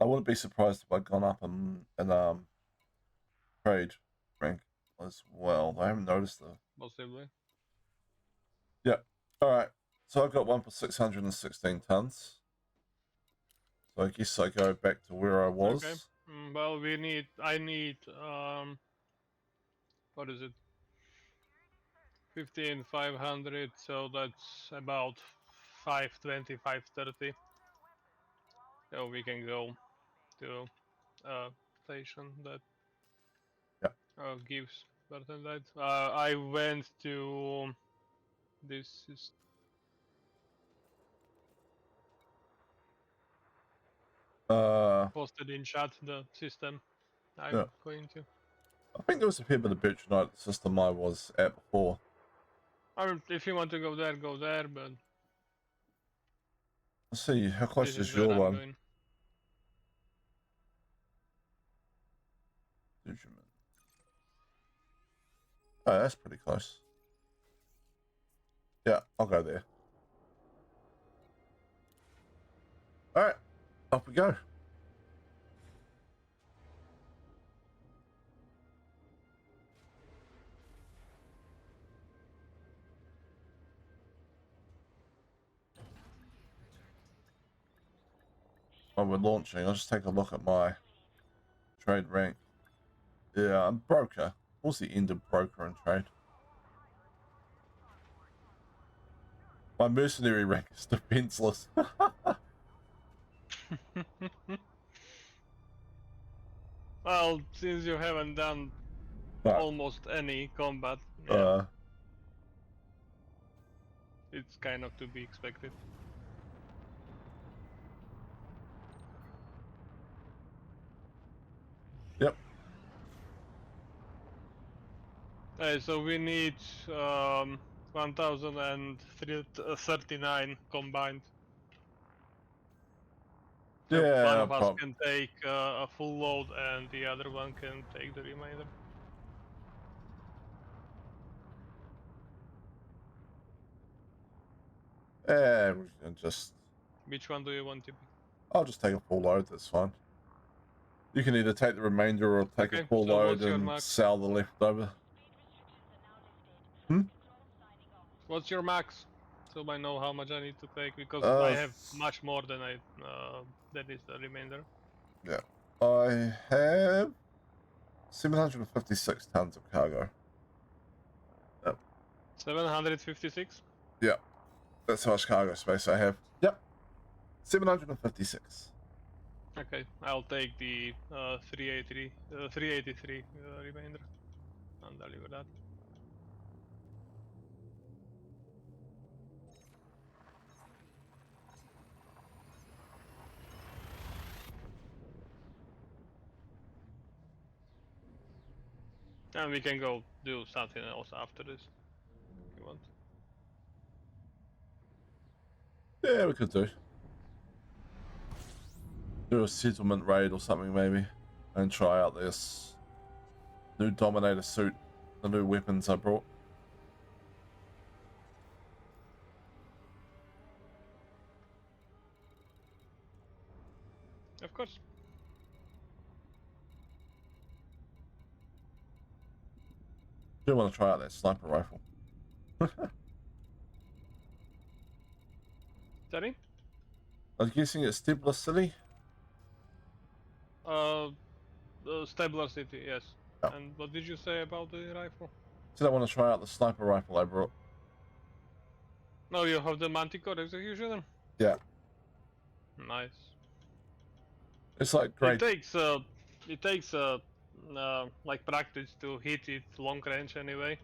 I wouldn't be surprised if I'd gone up in trade rank as well. I haven't noticed though. Possibly. Yeah. Alright. So I've got one for 616 tons. So I guess I go back to where I was. Okay. Well, I need, what is it? 15,500, so that's about 520, 530. So we can go to a station that gives certain that. I went to this is posted in chat, the system I'm going to. I think there was a fair bit of butronite system I was at before. If you want to go there, but Let's see, how close this is is where your I'm one? going. Oh, that's pretty close. Yeah, I'll go there. Alright, off we go. While we're launching, I'll just take a look at my trade rank. Yeah, I'm broker. What's the end of broker and trade? My mercenary rank is defenseless. Well, since you haven't done almost any combat, yeah, it's kind of to be expected. Yep. So we need 1,039 combined. So one Yeah, of us can take a full load and the other one can take the remainder. yeah, we can just. Which one do you want to be? I'll just take a full load. That's fine. You can either take the remainder or take a Okay, full so load what's your and max? sell the leftover. Hmm? What's your max? So I know how much I need to take, because I Uh, have much more than that is the remainder. yeah. I have 756 tons of cargo. Yep. 756? Yeah. That's how much cargo space I have. Yep. 756. Okay, I'll take the 383 remainder and deliver that. And we can go do something else after this, if you want. Yeah, we could do. Do a settlement raid or something maybe. And try out this new Dominator suit. The new weapons I brought. Of course. Do want to try out that sniper rifle. Sorry? I'm guessing it's Stibler City? Stabler City, yes. Oh. And what did you say about the rifle? Said I want to try out the sniper rifle I brought. No, you have the Manticore executioner? Yeah. Nice. It's like great. It takes like practice to hit it long range anyway.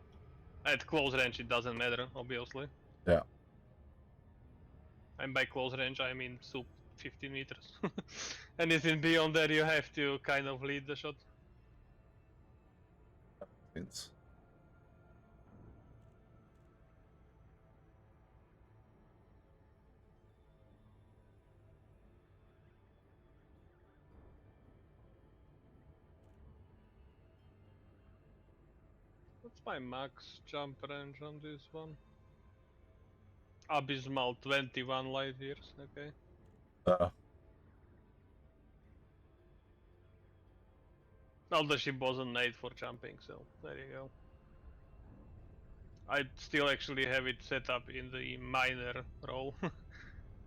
At close range it doesn't matter, obviously. Yeah. And by close range I mean sub 15 meters. Anything beyond that you have to kind of lead the shot. Sense. What's my max jump range on this one? Abysmal 21 light years, okay. Well, the ship wasn't made for jumping, so there you go. I still actually have it set up in the miner role.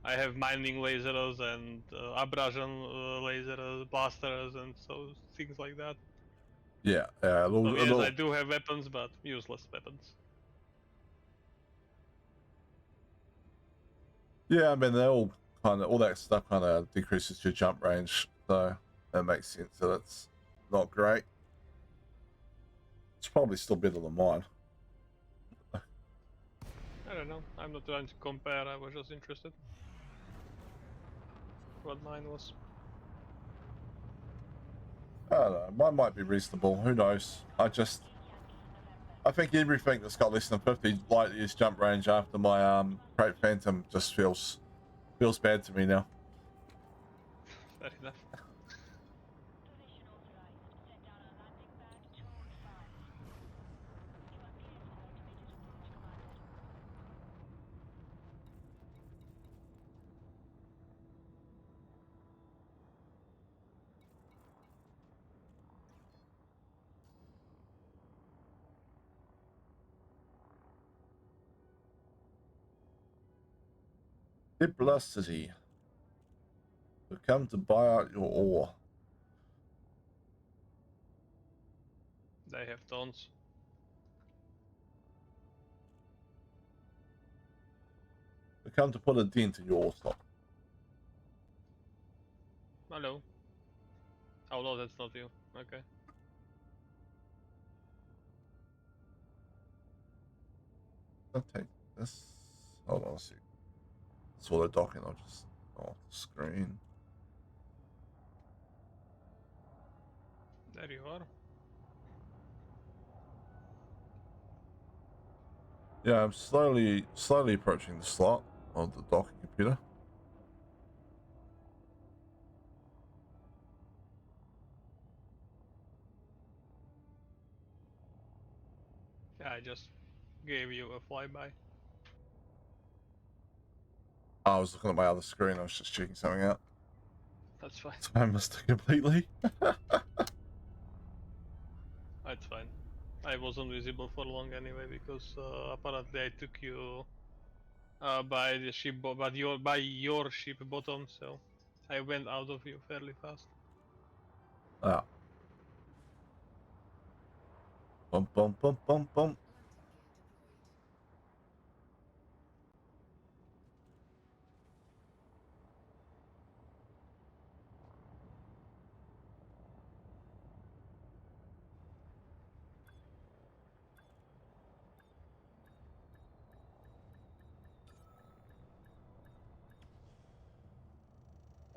I have mining lasers and abrasion lasers, blasters, and so things like that. Yeah. So yes, I do have weapons, but useless weapons. Yeah, I mean, they're all kind of, all that stuff kind of decreases your jump range. So that makes sense that it's not great. It's probably still better than mine. I don't know. I'm not trying to compare. I was just interested. What mine was. I don't know. Mine might be reasonable. Who knows? I think everything that's got less than 50 light years jump range after my Great Phantom just feels bad to me now. Fair enough. Duration authorized. Set down on landing pad 2 and 5. You are cleared for automated approach, Commander. Diplicity. We come to buy out your ore. They have tons. We come to put a dent in your ore stock. Hello. Oh no, that's not you. Okay. I'll take this. Hold on a sec. It's all the docking. I'll just off the screen. There you are. Yeah, I'm slowly approaching the slot of the docking computer. Yeah, I just gave you a flyby. I was looking at my other screen. I was just checking something out. That's fine. So I missed it completely. That's fine. I wasn't visible for long anyway because apparently I took you by the ship, by your ship bottom, so I went out of you fairly fast. Ah. Bum bum bum bum bum.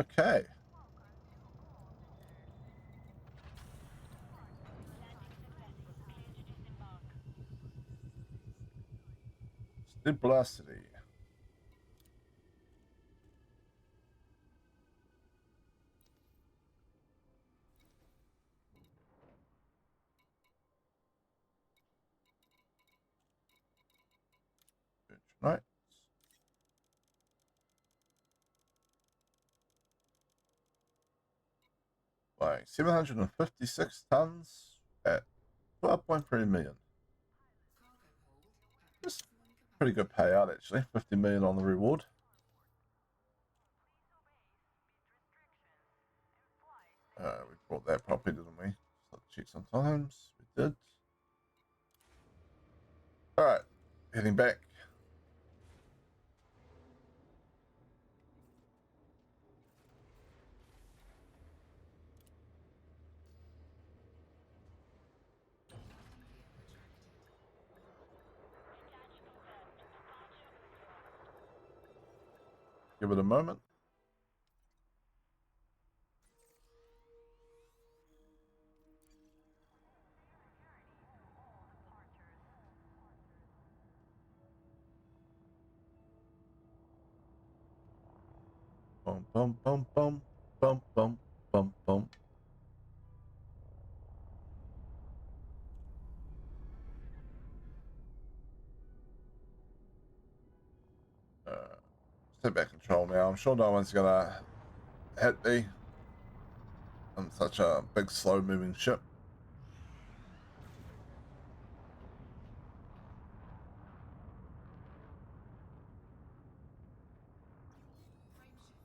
Okay. Stability. Right. Like 756 tons at 12.3 million. That's pretty good payout actually. 50 million on the reward. We brought that properly, didn't we? Just let's check sometimes. We did. Alright. Heading back. Give it a moment. Bum bum bum bum bum bum bum bum. Step back control now. I'm sure no one's gonna hit me on such a big, slow-moving ship.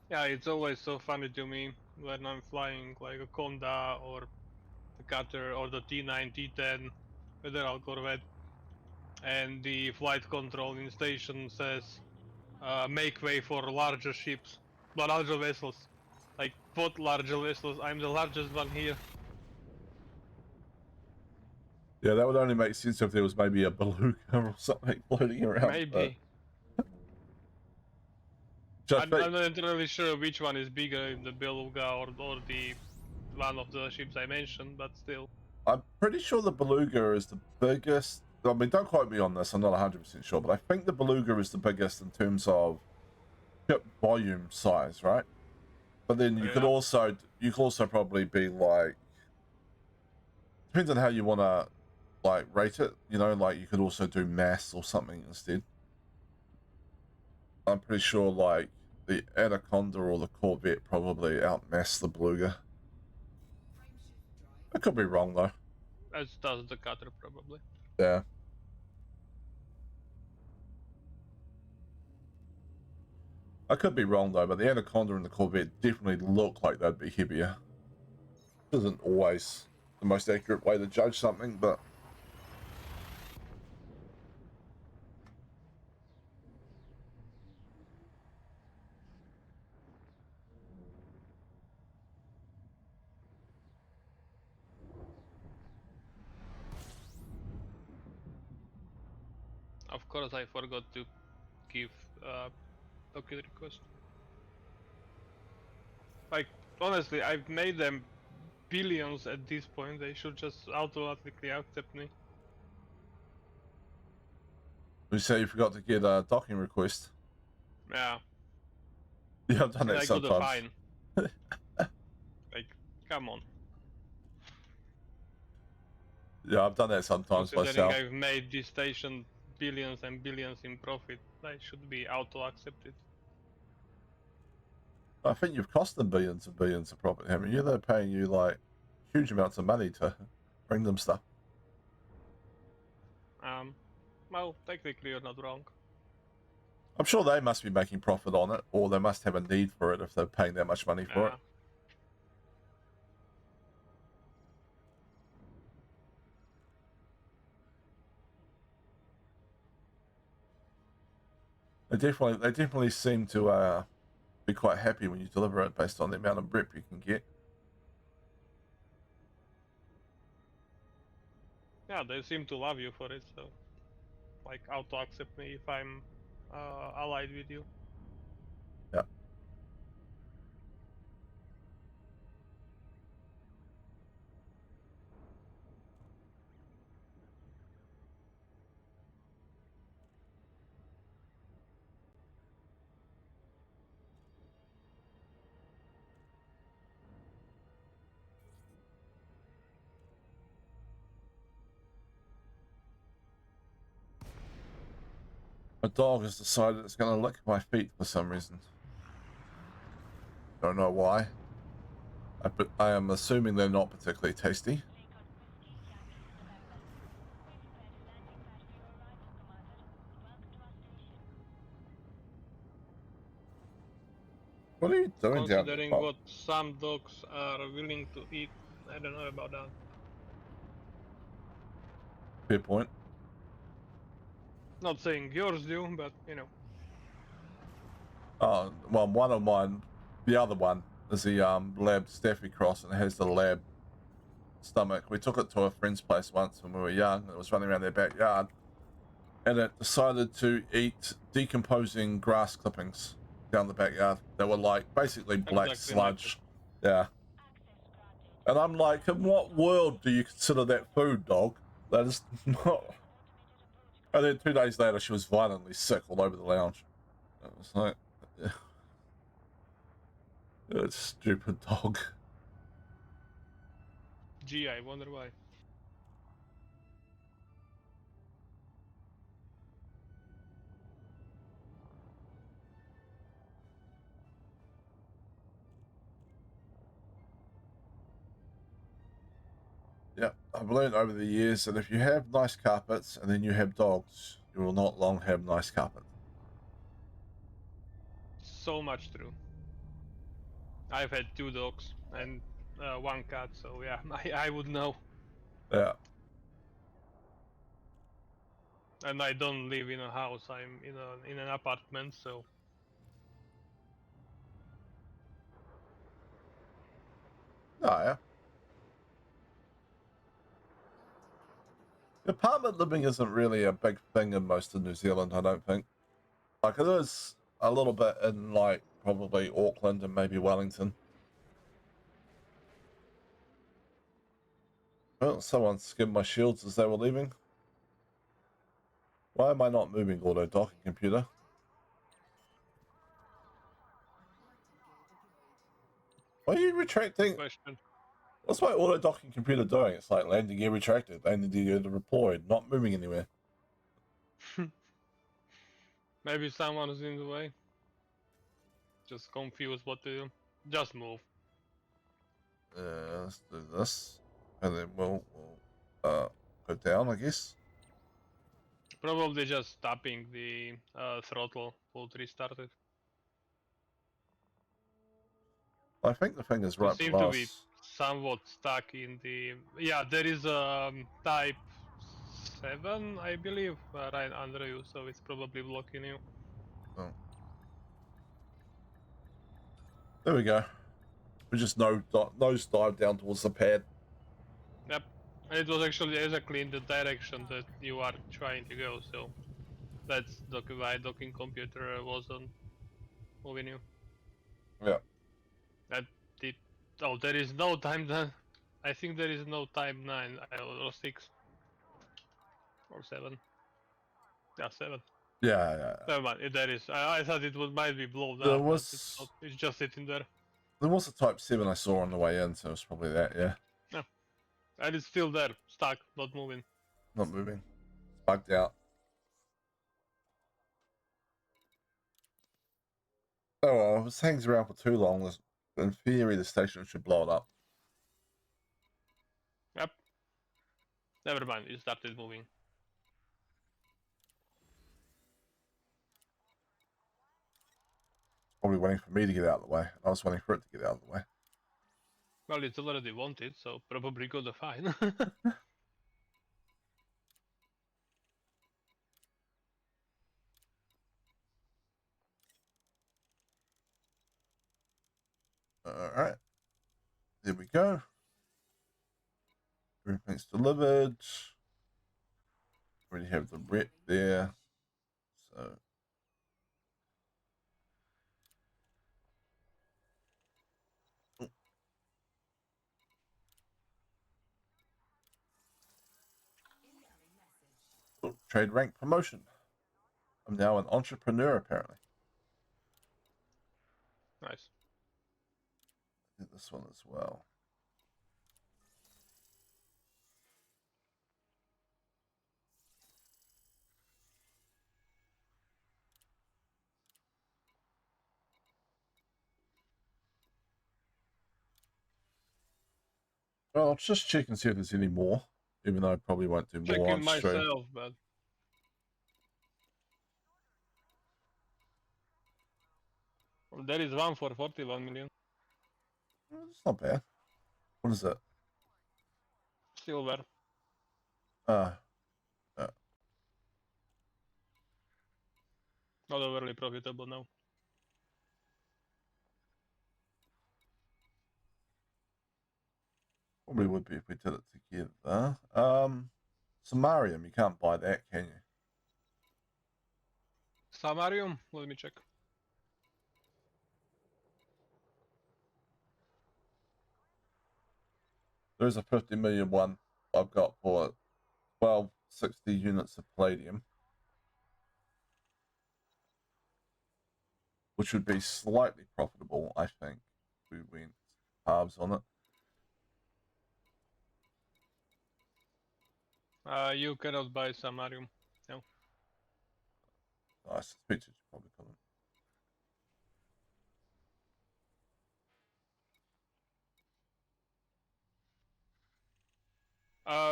Yeah, it's always so funny to me when I'm flying like a Conda or the Cutter or the T9, T10, Federal Corvette, and the flight control in station says, make way for larger ships, larger vessels. Like, what larger vessels? I'm the largest one here. Yeah, that would only make sense if there was maybe a beluga or something floating around. Maybe. I'm not entirely sure which one is bigger, the Beluga or the one of the ships I mentioned, but still. I'm pretty sure the beluga is the biggest. I mean, don't quote me on this. I'm not 100% sure, but I think the beluga is the biggest in terms of ship volume size, right? But then you could also probably be like, depends on how you want to like rate it. You know, like you could also do mass or something instead. I'm pretty sure like the Anaconda or the Corvette probably outmass the beluga. I could be wrong though. As does the Cutter probably. Yeah. I could be wrong though, but the Anaconda and the Corvette definitely look like they'd be heavier. Isn't always the most accurate way to judge something, but Of course, I forgot to give docket request. Like, honestly, I've made them billions at this point. They should just automatically accept me. you say you forgot to get a docking request. Yeah. Yeah, I've done that I got a sometimes. fine. Like, come on. Yeah, I've done that sometimes Considering myself. I've made this station billions and billions in profit, I should be auto-accepted. I think you've cost them billions and billions of profit, haven't you? They're paying you like huge amounts of money to bring them stuff. Well, technically you're not wrong. I'm sure they must be making profit on it, or they must have a need for it if they're paying that much money for it. They definitely seem to be quite happy when you deliver it based on the amount of rep you can get. Yeah, they seem to love you for it, so like auto accept me if I'm allied with you. Yeah. A dog has decided it's going to lick my feet for some reason. Don't know why. I am assuming they're not particularly tasty. What are you doing down there, Considering Bob? what some dogs are willing to eat, I don't know about that. Fair point. Not saying yours do, but you know. Oh, well, one of mine, the other one is the lab Staffy Cross, and it has the lab stomach. We took it to a friend's place once when we were young, and it was running around their backyard, and it decided to eat decomposing grass clippings down the backyard. They were like basically black Exactly sludge. Yeah. And I'm like, in what world do you consider that food, dog? That is not. And then 2 days later, she was violently sick all over the lounge. It was like, yeah. It's stupid dog. Gee, I wonder why. Yeah, I've learned over the years that if you have nice carpets and then you have dogs, you will not long have nice carpets. So much true. I've had 2 dogs and 1 cat, so yeah, I would know. Yeah. And I don't live in a house. I'm in an apartment, so. Oh, yeah. Apartment living isn't really a big thing in most of New Zealand, I don't think. Like, it is a little bit in, like, probably Auckland and maybe Wellington. Well, someone skimmed my shields as they were leaving. Why am I not moving, auto docking computer? Why are you retracting? Question. What's my auto docking computer doing? It's like landing gear retracted, landing gear deployed, not moving anywhere. Maybe someone's in the way. Just confused what to do. Just move. Let's do this, and then we'll go down, I guess. Probably just tapping the throttle would restart it. I think the thing is You right seem below to be us. somewhat stuck in the. Yeah, there is a type 7, I believe, right under you, so it's probably blocking you. Oh. There we go. We just nose dive down towards the pad. Yep. And it was actually exactly in the direction that you are trying to go, so that's why docking computer wasn't moving you. Yeah. That did. Oh, there is no time then. I think there is no time 9 or 6 or 7. Yeah, 7. Yeah. Never mind. There is. I thought it might be blown There up, but it's not. was It's just sitting there. a type 7 I saw on the way in, so it's probably that. Yeah. Yeah. And it's still there, stuck, not moving. Not moving. It's bugged out. Oh well, if it hangs around for too long, in theory the station should blow it up. Yep. Never mind, it started moving. Probably waiting for me to get out of the way. I was waiting for it to get out of the way. Well, it's already wanted, so probably gonna fine. Alright. There we go. Everything's delivered. Already have the rep there. So trade rank promotion. I'm now an entrepreneur apparently. Nice. I did this one as well. Well, I'll just check and see if there's any more, even though I probably won't do more on Checking stream. myself, but there is one for 41 million. It's not bad. What is it? Silver. Uh, Not overly profitable now. probably would be if we did it together. Samarium, you can't buy that, can you? Samarium? Let me check. There's a 50 million one I've got for 1260 units of palladium, which would be slightly profitable, I think, if we went halves on it. You cannot buy Samarium. No. I suspect you probably couldn't.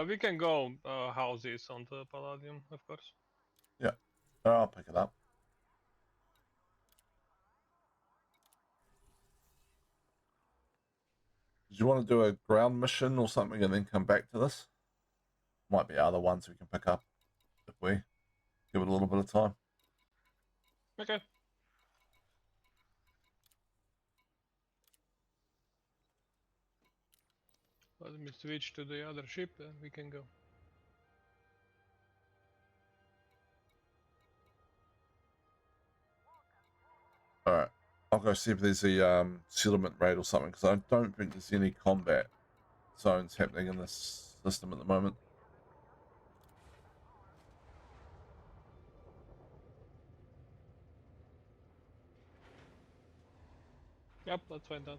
We can go houses on the Palladium, of course. Yeah, I'll pick it up. Did you want to do a ground mission or something and then come back to this? Might be other ones we can pick up if we give it a little bit of time. Okay. Let me switch to the other ship and we can go. Alright, I'll go see if there's a settlement raid or something, because I don't think there's any combat zones happening in this system at the moment. Yep, let's find out.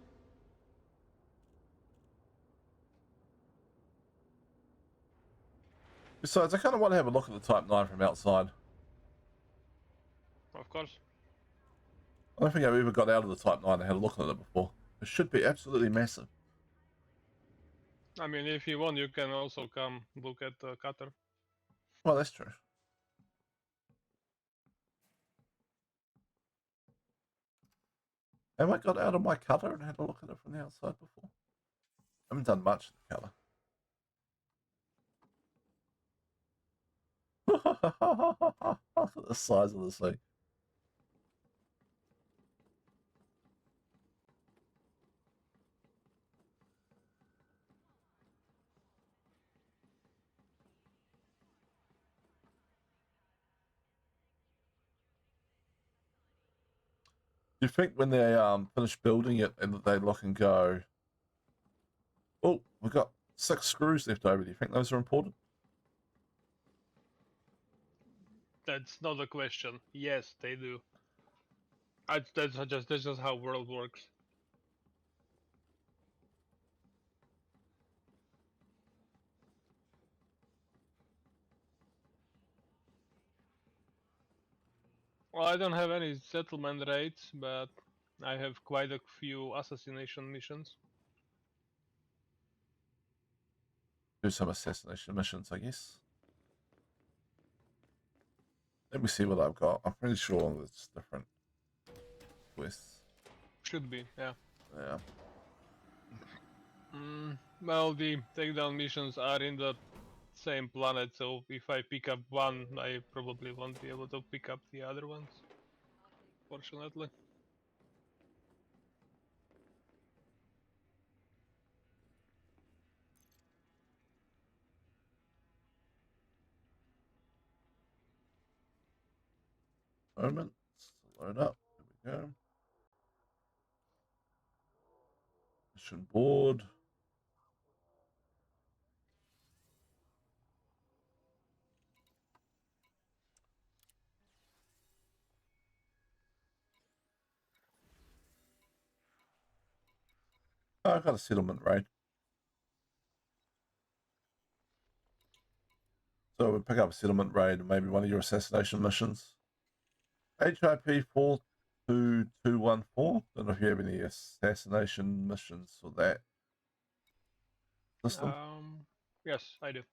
Besides, I kind of want to have a look at the Type 9 from outside. Of course. I don't think I've ever got out of the Type 9 and had a look at it before. It should be absolutely massive. I mean, if you want, you can also come look at the cutter. Well, that's true. Have I got out of my cutter and had a look at it from the outside before? I haven't done much to the cutter. Look at the size of the sea. Do you think when they finish building it and they look and go, oh, we've got 6 screws left over, do you think those are important? That's not a question. Yes, they do. That's just how world works. Well, I don't have any settlement rates, but I have quite a few assassination missions. Do some assassination missions, I guess. Let me see what I've got. I'm pretty sure it's different quests. Should be, yeah. Yeah. Well, the takedown missions are in the same planet, so if I pick up one, I probably won't be able to pick up the other ones. Fortunately. Moment. Load up. Here we go. Mission board. Oh, I got a settlement raid. So we pick up a settlement raid and maybe one of your assassination missions. HIP 42214. Don't know if you have any assassination missions for that system. Yes, I do.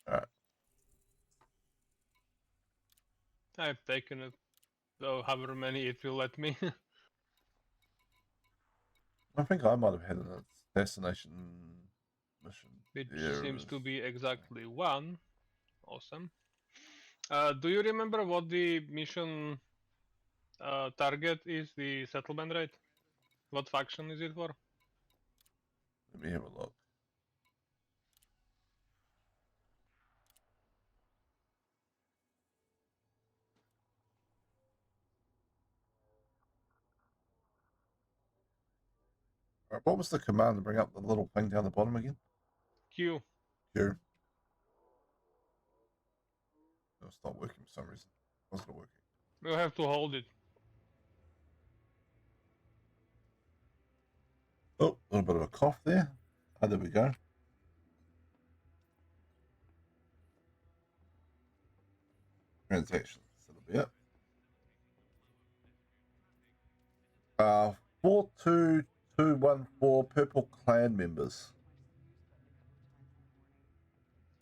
Alright. I've taken it, so however many it will let me. I think I might have had an assassination mission. Which There seems is. to be exactly one. Awesome. Do you remember what the mission target is, the settlement rate? What faction is it for? Let me have a look. Alright, what was the command to bring up the little thing down the bottom again? Q. Q. No, it's not working for some reason. Wasn't working. You have to hold it. Oh, a little bit of a cough there. Oh, there we go. Transactions. That'll be it. 42214 Purple Clan members.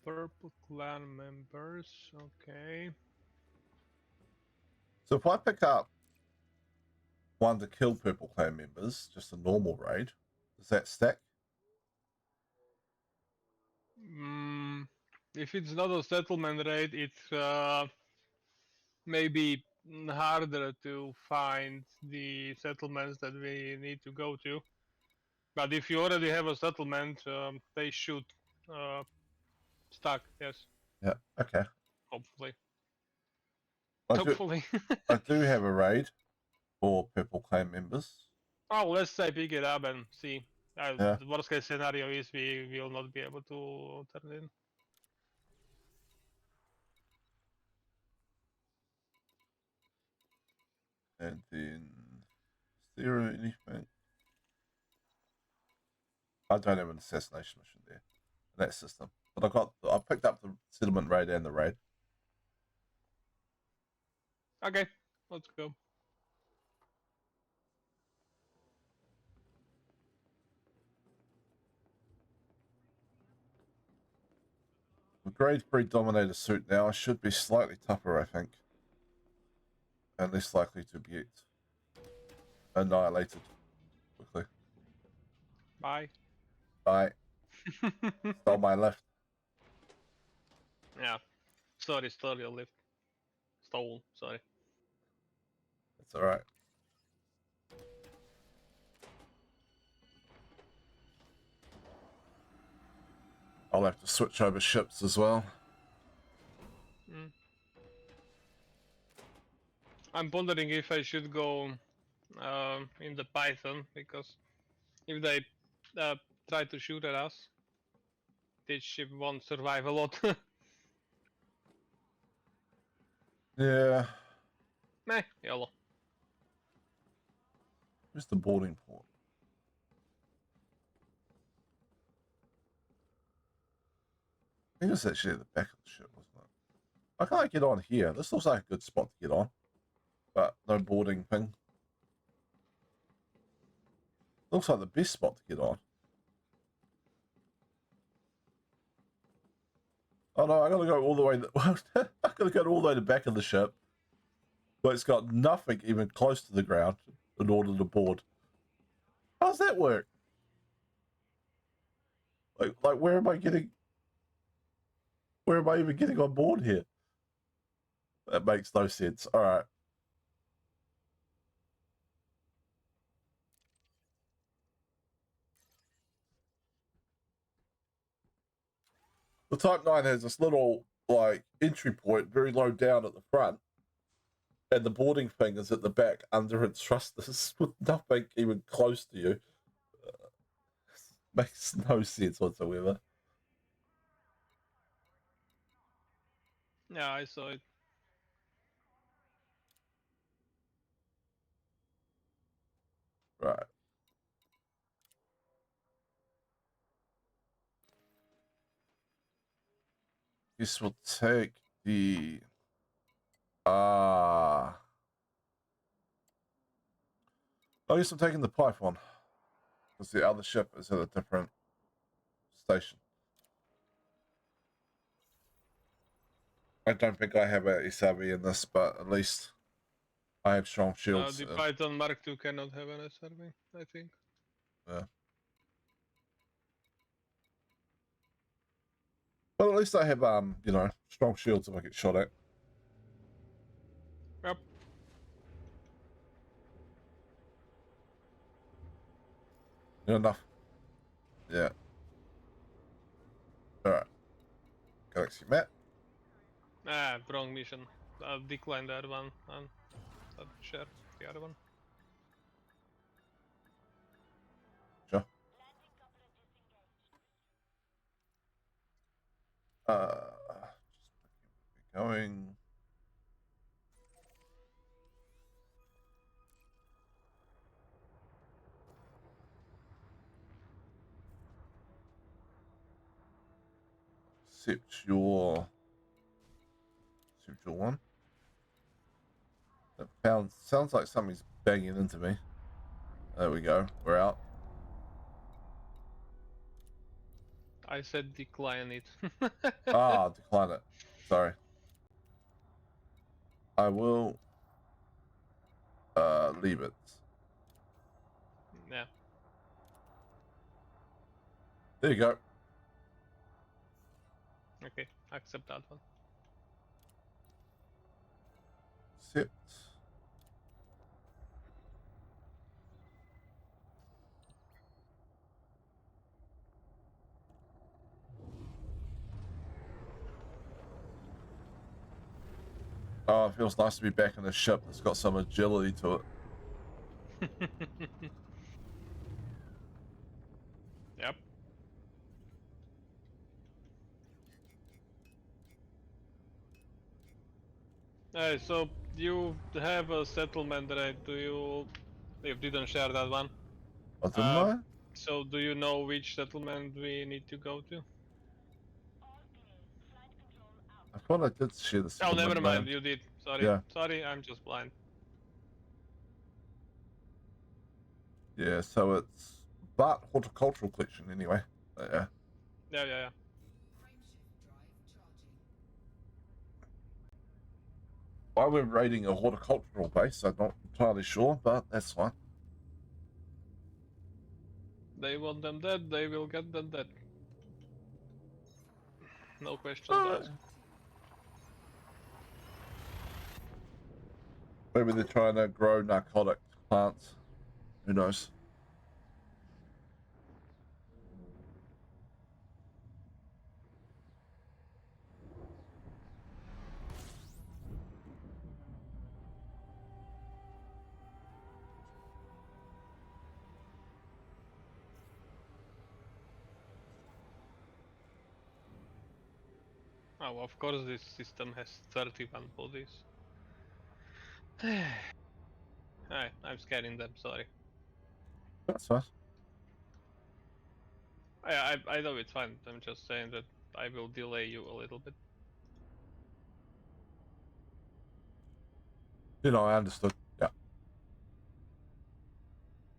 Purple clan members, okay. So if I pick up one to kill Purple Clan members, just a normal raid, does that stack? If it's not a settlement raid, it's maybe harder to find the settlements that we need to go to. But if you already have a settlement, they should stack, yes. Yeah, okay. Hopefully. I Hopefully. do have a raid for Purple Clan members. Oh, let's say pick it up and see. Yeah. The worst case scenario is we will not be able to turn it in. And then, is there anything? I don't have an assassination mission there in that system. But I picked up the settlement raid and the raid. Okay, let's go. The grade 3 Dominator suit now should be slightly tougher, I think. And less likely to get annihilated quickly. Bye. Bye. Stole my lift. Yeah. Sorry, stole your lift. Stole, sorry. That's alright. I'll have to switch over ships as well. I'm wondering if I should go in the Python, because if they try to shoot at us, this ship won't survive a lot. Yeah. Meh, yellow. Where's the boarding port? I think it's actually at the back of the ship, wasn't it? I can't get on here. This looks like a good spot to get on. but no boarding thing. Looks like the best spot to get on. Oh no, I gotta go all the way. I gotta go all the way to the back of the ship, but it's got nothing even close to the ground in order to board. How does that work? Like where am I getting? Where am I even getting on board here? That makes no sense. All right. The Type 9 has this little like entry point very low down at the front, and the boarding thing is at the back under its thrusters with nothing even close to you. Makes no sense whatsoever. Yeah, I saw it. Right. Guess we'll take the I guess I'm taking the Python because the other ship is at a different station. I don't think I have a SRV in this, but at least I have strong shields. The Python Mark II cannot have an SRV, I think. Yeah. But at least I have you know, strong shields if I get shot at. Yep. Good enough. Yeah. Alright. Galaxy map. Ah, wrong mission. I'll decline that one and I'll share the other one. Sure. Just going. Accept your one. That sounds like something's banging into me. There we go. We're out. I said decline it. Decline it. Sorry. I will leave it. Yeah. There you go. Okay, accept that one. Accept. Oh, it feels nice to be back in a ship that's got some agility to it. Yep. So you have a settlement, right? You didn't share that one. Oh, didn't I? So do you know which settlement we need to go to? I thought I did share the Oh, never settlement mind. land. You did. Sorry. Yeah. Sorry, I'm just blind. Yeah, so it's Bart Horticultural Collection anyway. Yeah. Yeah. Why we're raiding a horticultural base, I'm not entirely sure, but that's fine. They want them dead, they will get them dead. No questions asked. Maybe they're trying to grow narcotic plants. Who knows? Oh, of course this system has 31 bodies. I'm scanning them, sorry. That's fine. I know it's fine, I'm just saying that I will delay you a little bit. You know, I understood. Yeah.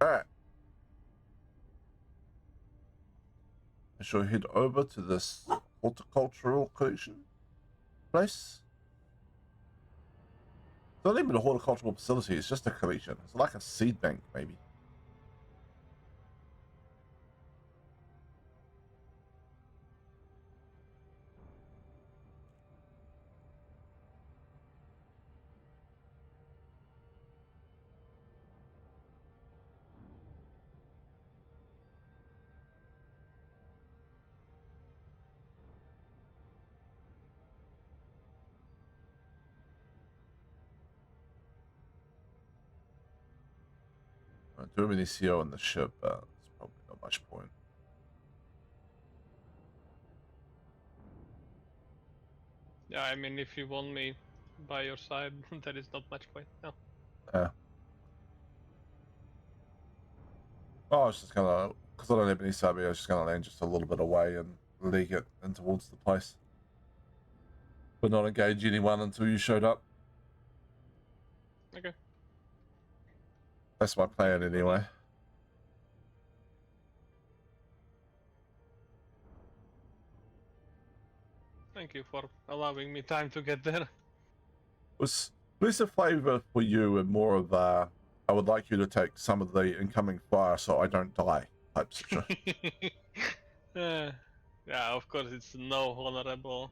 Alright. I shall head over to this horticultural collection place. It's not even a horticultural facility, it's just a collection. It's like a seed bank, maybe. Too many CO in the ship, there's probably not much point. Yeah, I mean, if you want me by your side, there is not much point. No. Yeah. Oh, I was just gonna, because I don't have any sub, I was just gonna land just a little bit away and leg it in towards the place. But not engage anyone until you showed up. Okay. That's my plan anyway. Thank you for allowing me time to get there. It was less a flavor for you and more of I would like you to take some of the incoming fire so I don't die type situation. Yeah, of course, it's no honorable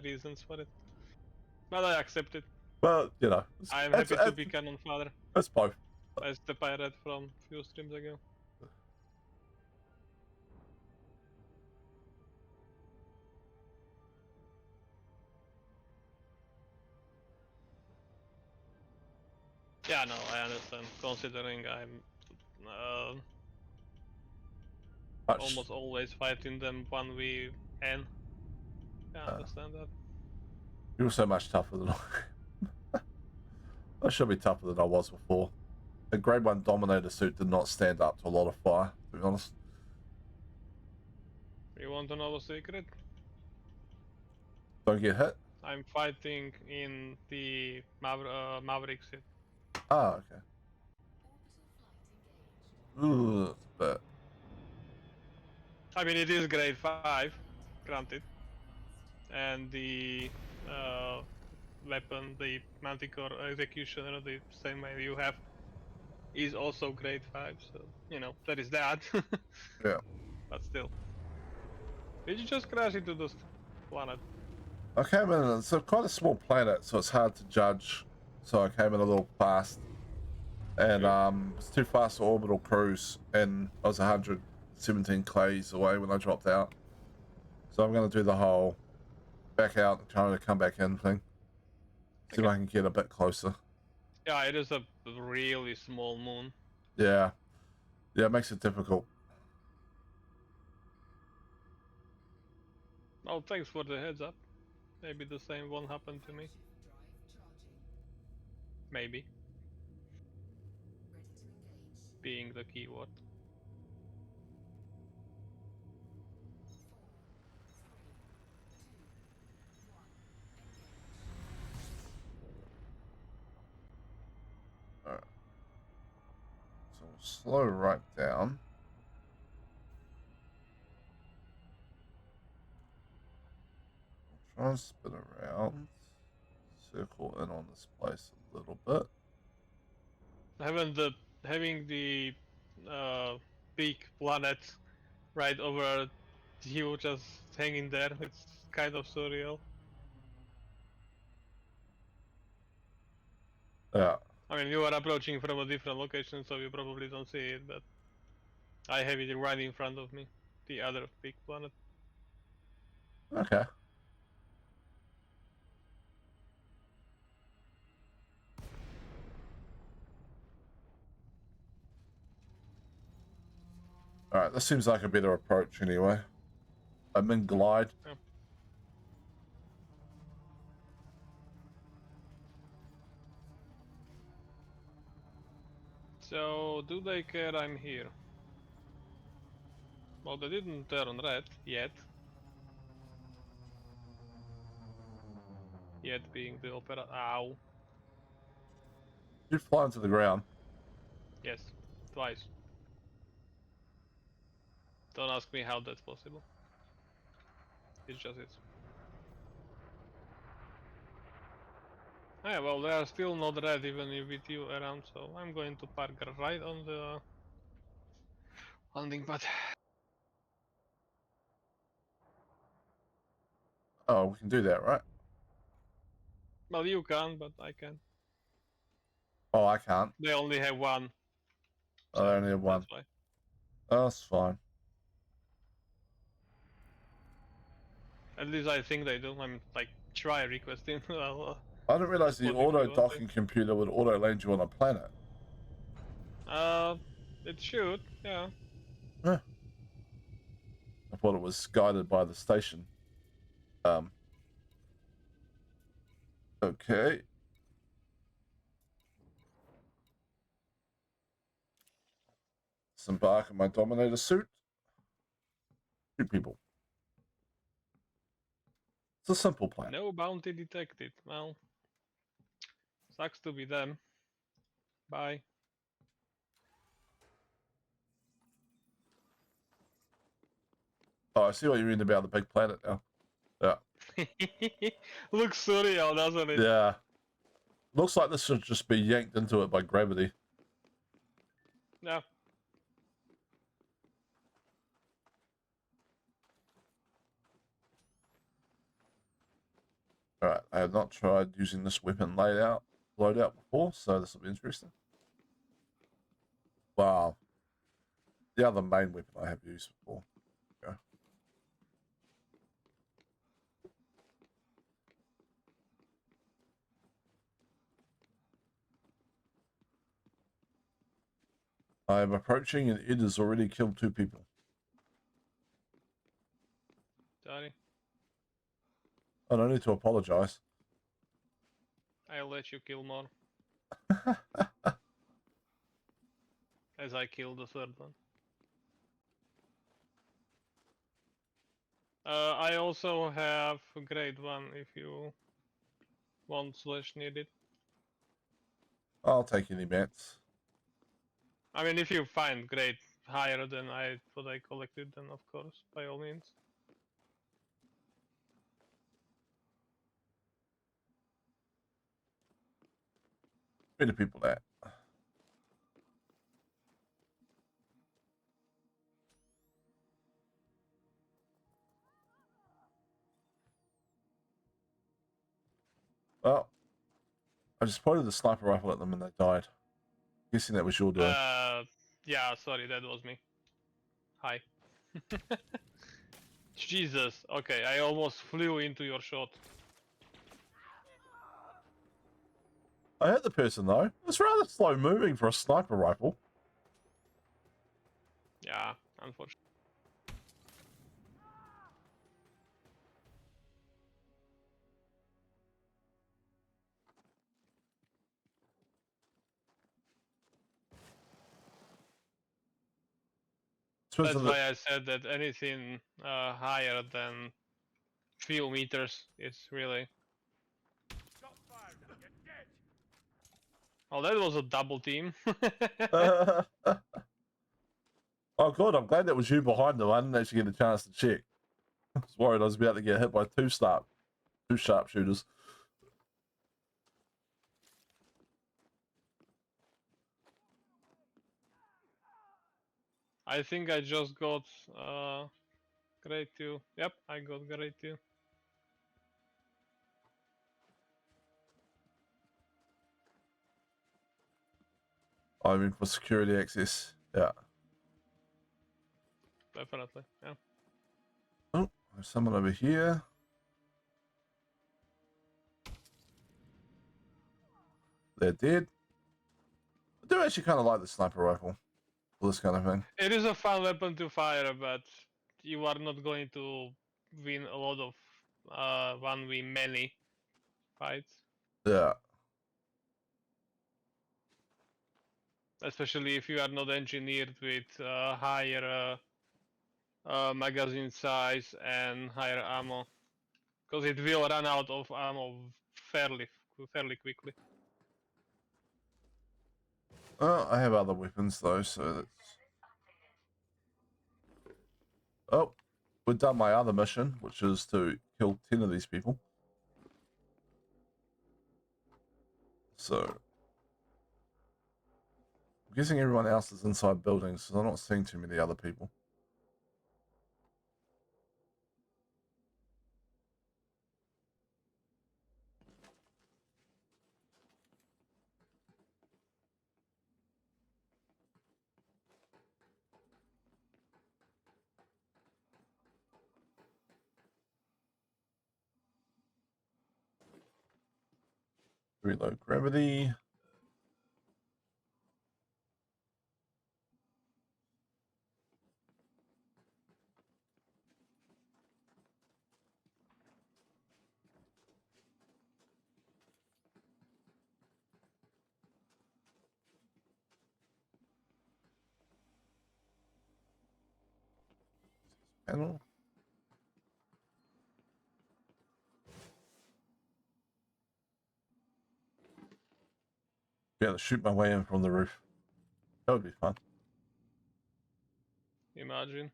reasons for it. But I accept it. But, you know, I am happy to be canon father. It's both. As the pirate from few streams ago. Yeah, no, I understand. Considering I'm almost always fighting them 1v n. Yeah, I understand that. You're so much tougher than I. I should be tougher than I was before. The grade 1 Dominator suit did not stand up to a lot of fire, to be honest. You want to know a secret? Don't get hit? I'm fighting in the Maverick suit. Ah, okay. Ooh, but I mean, it is grade 5, granted. And the weapon, the Manticore Executioner, the same way you have, is also grade 5, so, you know, there is that. yeah. But still. Did you just crash into this planet? I came in, it's quite a small planet, so it's hard to judge. So I came in a little fast. And it's too fast for orbital cruise, and I was 117 clays away when I dropped out. So I'm going to do the whole back out and trying to come back in thing. See if I can get a bit closer. Yeah, it is a really small moon. Yeah. Yeah, it makes it difficult. Oh, thanks for the heads up. Maybe the same won't happen to me. Maybe. Being the keyword. Alright. So we'll slow right down. We'll try and spin around. Circle in on this place a little bit. Having the big planet right over you just hanging there, it's kind of surreal. Yeah. I mean, you are approaching from a different location, so you probably don't see it, but I have it right in front of me, the other big planet. Okay. Alright, this seems like a better approach anyway. I'm in glide. Yeah. So, do they care I'm here? Well, they didn't turn red yet. Yet being the opera. Ow. Did fly into the ground. Yes, twice. Don't ask me how that's possible. It's just it. Yeah, well, they are still not red even with you around, so I'm going to park right on the landing pad. Oh, we can do that, right? Well, you can, but I can. Oh, I can't. They only have one. Oh, So I only have one. that's why. Oh, that's fine. At least I think they do. I'm like try requesting. I didn't realize the Suppose if auto you want docking computer would auto land you on a planet. it should, yeah. Huh. I thought it was guided by the station. Okay. Disembark in my Dominator suit. Shoot people. It's a simple plan. No bounty detected. Well, sucks to be them. Bye. Oh, I see what you mean about the big planet now. Yeah. Looks surreal, doesn't it? Yeah. Looks like this should just be yanked into it by gravity. Yeah. Alright, I have not tried using this weapon loadout before, so this will be interesting. Wow. The other main weapon I have used before. Okay. I am approaching and it has already killed 2 people. Sorry. I don't need to apologize. I'll let you kill more. As I kill the third one. I also have grade 1 if you want / need it. I'll take any bets. I mean, if you find grade higher than what I collected, then of course, by all means. Where do people at? Well, I just pointed the sniper rifle at them and they died. Guessing that was your doing. Yeah, sorry, that was me. Hi. Jesus, okay, I almost flew into your shot. I hit the person though. It's rather slow moving for a sniper rifle. Yeah, unfortunately. That's why I said that anything higher than few meters is really... Oh, that was a double team. Oh, good. I'm glad that was you behind them. I didn't actually get a chance to check. I was worried I was about to get hit by two sharpshooters. I think I just got grade 2. Yep, I got grade 2. I mean, for security access. Yeah. Definitely, yeah. Oh, there's someone over here. They're dead. I do actually kind of like the sniper rifle for this kind of thing. It is a fun weapon to fire, but you are not going to win a lot of 1v many fights. Yeah. Especially if you are not engineered with higher magazine size and higher ammo. Because it will run out of ammo fairly quickly. I have other weapons though, so that's... Oh, we've done my other mission, which is to kill 10 of these people. So, I'm guessing everyone else is inside buildings, so I'm not seeing too many other people. Very low gravity. Panel. Be able to shoot my way in from the roof. That would be fun. Imagine.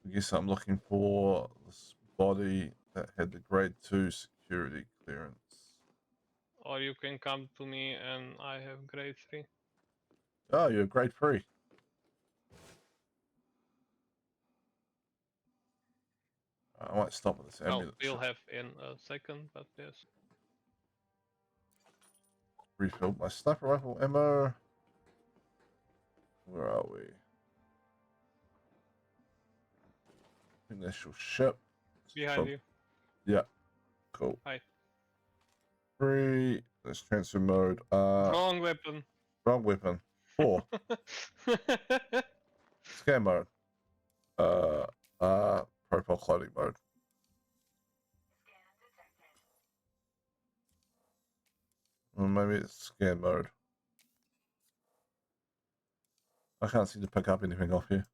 I guess I'm looking for this body that had the grade 2 security clearance. Or you can come to me and I have grade 3. Oh, you're grade 3. I might stop at this Well, ambulance. we'll have in a second, but yes. Refilled my sniper rifle ammo. Where are we? Initial ship. Behind you. Yeah. Cool. Hi. 3. Let's transfer mode. Wrong weapon. Wrong weapon. 4. Scan mode. Profile clothing mode. Or maybe it's scan mode. I can't seem to pick up anything off here.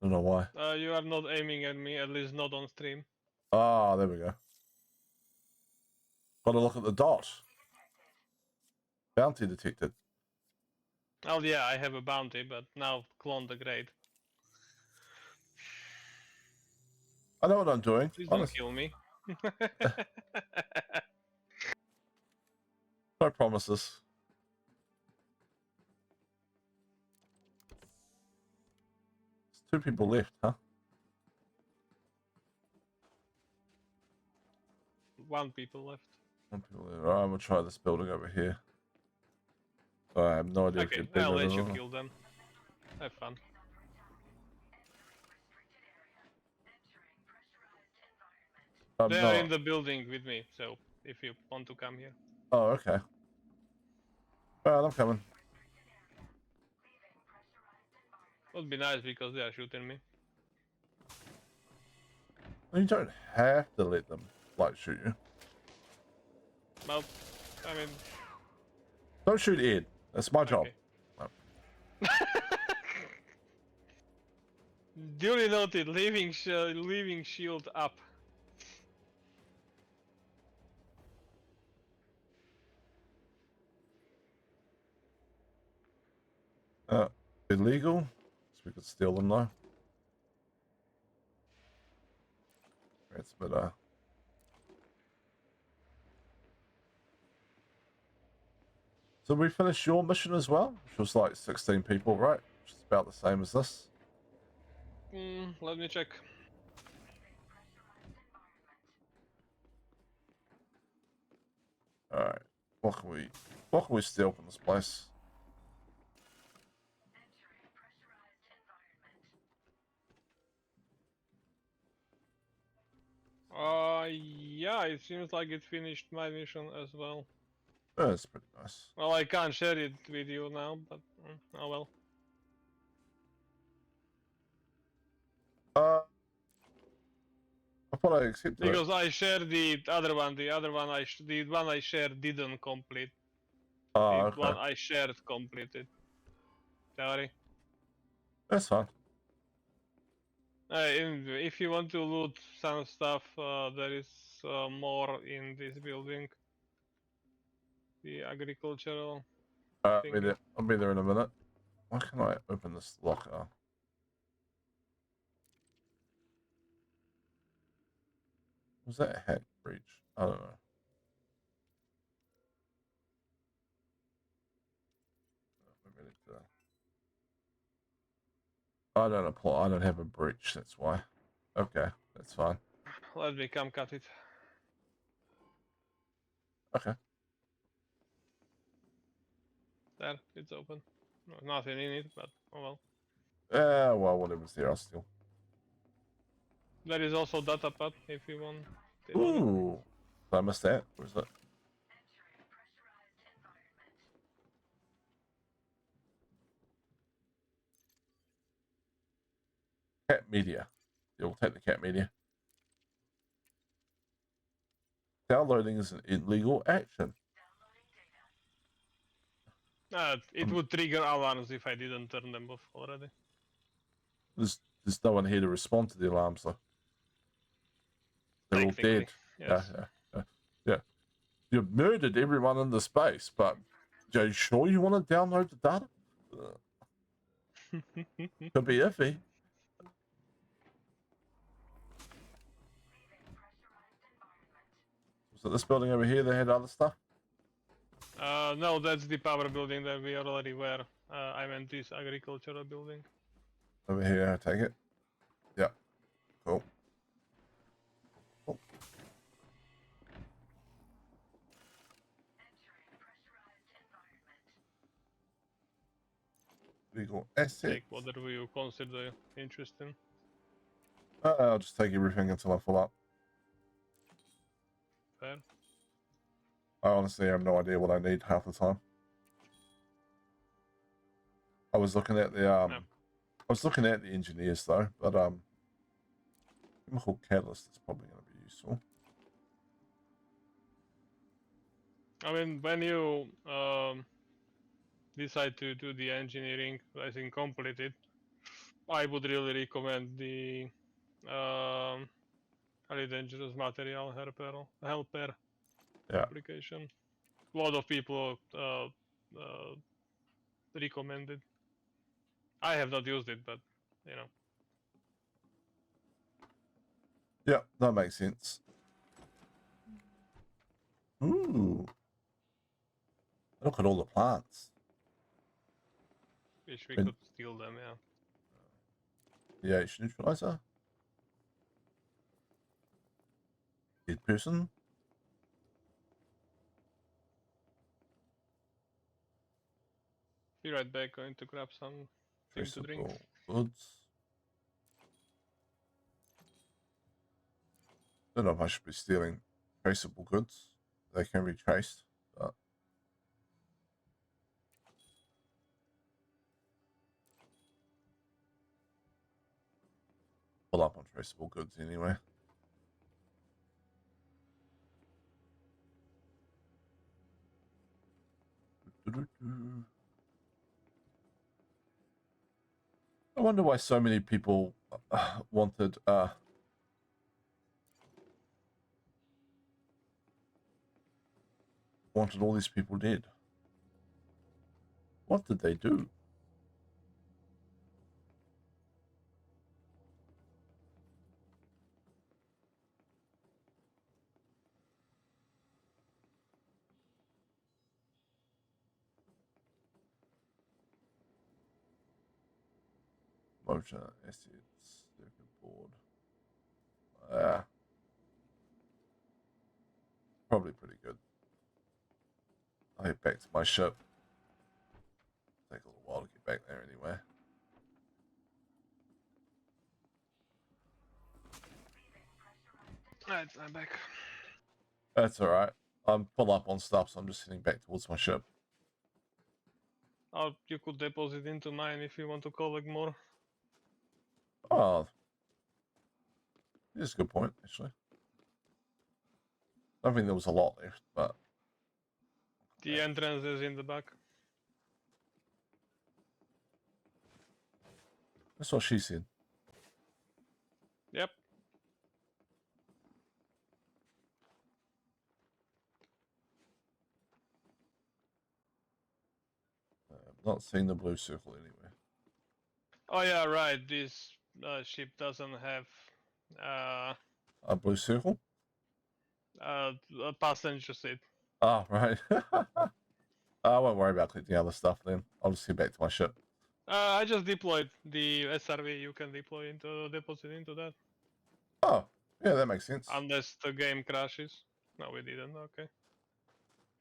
Don't know why. You are not aiming at me, at least not on stream. Ah, there we go. Got to look at the dot. Bounty detected. Oh yeah, I have a bounty, but now clone the grade. I know what I'm doing. Please don't Honest. kill me. No promises. There's 2 people left, huh? One people left. 1 people left. Alright, I'm gonna try this building over here. I have no idea if Okay, you're bigger I'll let you than... kill them. Have fun. They are in the building with me, so if you want to come here. Oh, okay. Alright, I'm coming. Would be nice because they are shooting me. You don't have to let them light shoot you. Well, I mean... Don't shoot Ed. That's my job. Okay. Duly noted, leaving shield up. Illegal? So we could steal them though. It's a bit, So we finished your mission as well? Which was like 16 people, right? Which is about the same as this. Let me check. Alright. What can we steal from this place? Yeah, it seems like it finished my mission as well. Oh, that's pretty nice. Well, I can't share it with you now, but oh well. I thought I accepted Because I shared the other one. The one I shared didn't complete. Oh, The okay. one I shared completed. Theory. That's fine. If you want to loot some stuff, there is more in this building. The agricultural thingy. I'll be there in a minute. Why can't I open this locker? Was that a hack breach? I don't know. Maybe I need to... I don't apply. I don't have a breach. That's why. Okay, that's fine. Let me come cut it. Okay. There, it's open. No, nothing in it, but oh well. Yeah, well, whatever's there, I'll steal. There is also data pad if you want. Ooh, I missed that. Where's it? Cat media. You'll take the cat media. Downloading is an illegal action. It would trigger alarms if I didn't turn them off already. There's no one here to respond to the alarms, though. They're all dead. Yes. Yeah. You've murdered everyone in the space, but are you sure you want to download the data? Could be iffy. Was it this building over here that had other stuff? No, that's the power building that we already were. I meant this agricultural building. Over here, I take it. Yeah. Cool. Cool. Legal assets. Take whatever you consider interesting. I'll just take everything until I fill up. Fair. I honestly have no idea what I need half the time. I was looking at the I was looking at the engineers though, but chemical catalyst is probably going to be useful. I mean, when you decide to do the engineering, I think complete it, I would really recommend the highly dangerous material helper application. A lot of people recommend it. I have not used it, but you know. Yeah, that makes sense. Ooh. Look at all the plants. Wish we could steal them, yeah. pH neutralizer. Dead person. Be right back, going to grab some thing to drink. Traceable goods. Don't know if I should be stealing traceable goods. They can be traced, but pull up on traceable goods anyway. I wonder why so many people wanted all these people dead. What did they do? Motor assets, circuit board. Probably pretty good. I'll head back to my ship. Take a little while to get back there anyway. Alright, I'm back. That's alright. I'm full up on stuff, so I'm just heading back towards my ship. You could deposit into mine if you want to collect more. Oh, that's a good point, actually. I don't think there was a lot left, but The entrance is in the back. That's what she said. Yep. I've not seen the blue circle anywhere. Oh yeah, right. This ship doesn't have A blue circle? a passenger seat. Oh, right. I won't worry about clicking the other stuff then. I'll just head back to my ship. I just deployed the SRV. You can deploy into deposit into that. Oh, yeah, that makes sense. Unless the game crashes. No, we didn't. Okay.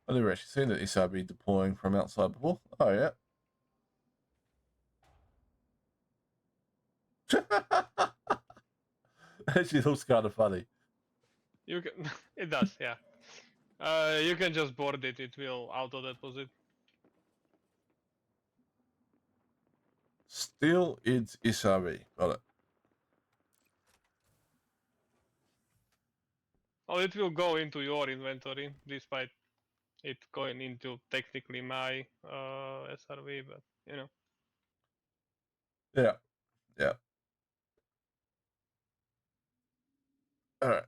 I've never actually seen the SRB deploying from outside before. Oh, yeah. Actually looks kind of funny. You can. It does. Yeah. You can just board it. It will auto deposit. Steel Ed's SRB. Got it. Oh, it will go into your inventory, despite it going into technically my SRV, but you know. Yeah. Yeah. All right.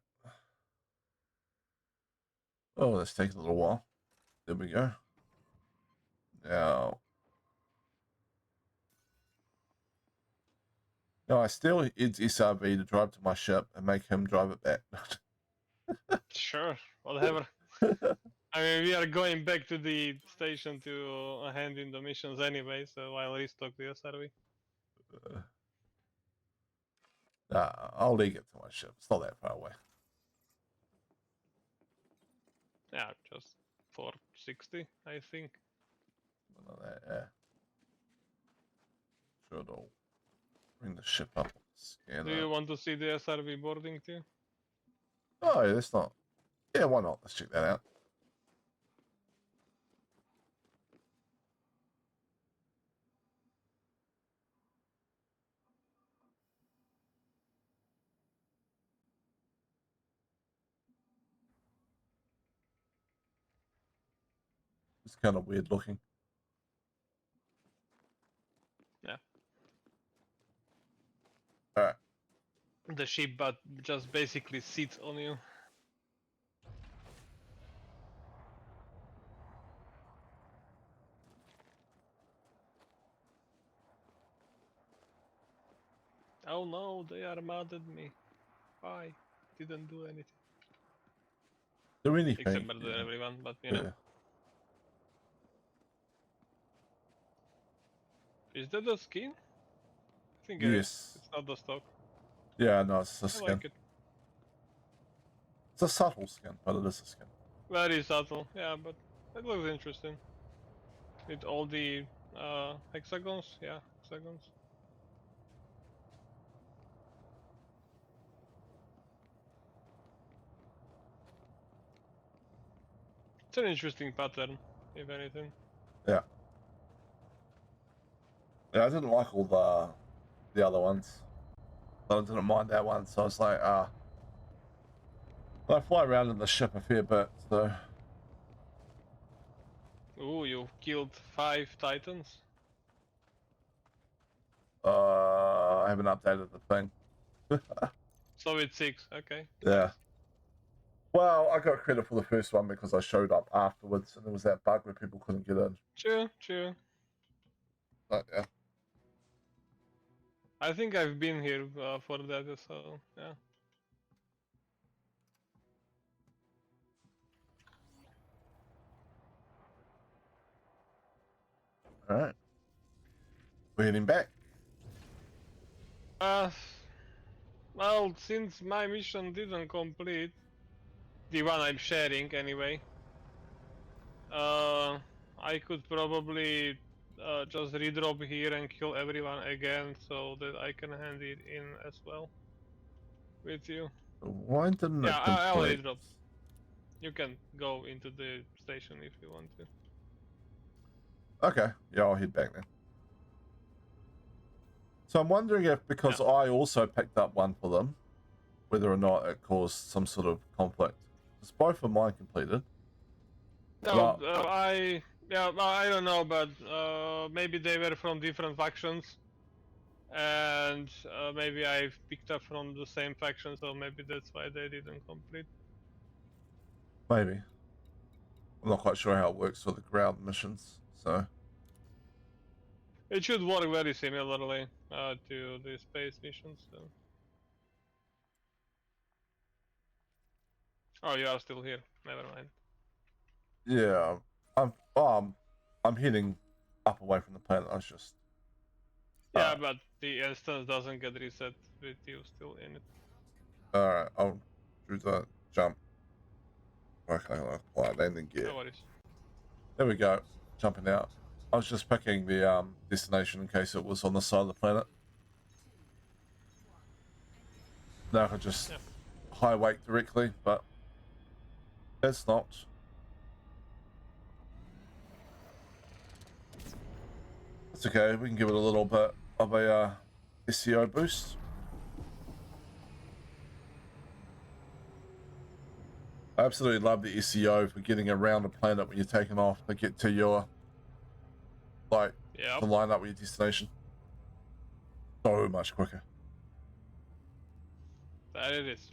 Oh, that's taking a little while. There we go. Now I steal Ed's SRB to drive to my ship and make him drive it back. Sure, whatever. I mean, we are going back to the station to hand in the missions anyway, so I'll restock the SRV. Nah, I'll leave it to my ship. It's not that far away. Yeah, just 460, I think. None of that, yeah. Sure, it'll bring the ship up on the scanner. Do you want to see the SRV boarding too? Oh, yeah, that's not. Yeah, why not? Let's check that out. It's kind of weird looking. Yeah. All right. The ship, but just basically sits on you. Oh no, they are mad at me. Why? Didn't do anything. Do anything. Except murder Yeah. everyone, but you know. Is that the skin? I think it is. Yes. It's not the stock. Yeah, no, it's a I skin. like it. It's a subtle skin, but it is a skin. Very subtle, yeah, but it looks interesting. With all the hexagons, yeah, hexagons. It's an interesting pattern, if anything. Yeah. Yeah, I didn't like all the other ones. But I didn't mind that one, so I was like, I fly around in the ship a fair bit, so Ooh, you killed 5 titans? I haven't updated the thing. So it's 6, okay. Yeah. Nice. Well, I got credit for the first one because I showed up afterwards and there was that bug where people couldn't get in. True. But yeah. I think I've been here for that, so yeah. Alright. We're heading back. Well, since my mission didn't complete, the one I'm sharing anyway, I could probably just redrop here and kill everyone again so that I can hand it in as well with you. Why didn't it I'll complete? redrop. You can go into the station if you want to. Okay, yeah, I'll head back then. So I'm wondering if, because I also picked up one for them, whether or not it caused some sort of conflict. Because both of mine completed. No, Well, I don't know, but maybe they were from different factions, and maybe I picked up from the same faction, so maybe that's why they didn't complete. maybe. I'm not quite sure how it works for the ground missions, so. It should work very similarly to the space missions. So. Oh, you are still here. Never mind. Yeah, I'm heading up away from the planet. I was just. Yeah, but the instance doesn't get reset with you still in it. Alright, I'll do the jump. Okay, I'll apply landing gear. No worries. There we go. Jumping out. I was just picking the destination in case it was on the side of the planet. Now I could just high wake directly, but it's not. It's okay. We can give it a little bit of a SEO boost. I absolutely love the SEO for getting around the planet when you're taking off to get to your, like, to line up with your destination. So much quicker. That it is.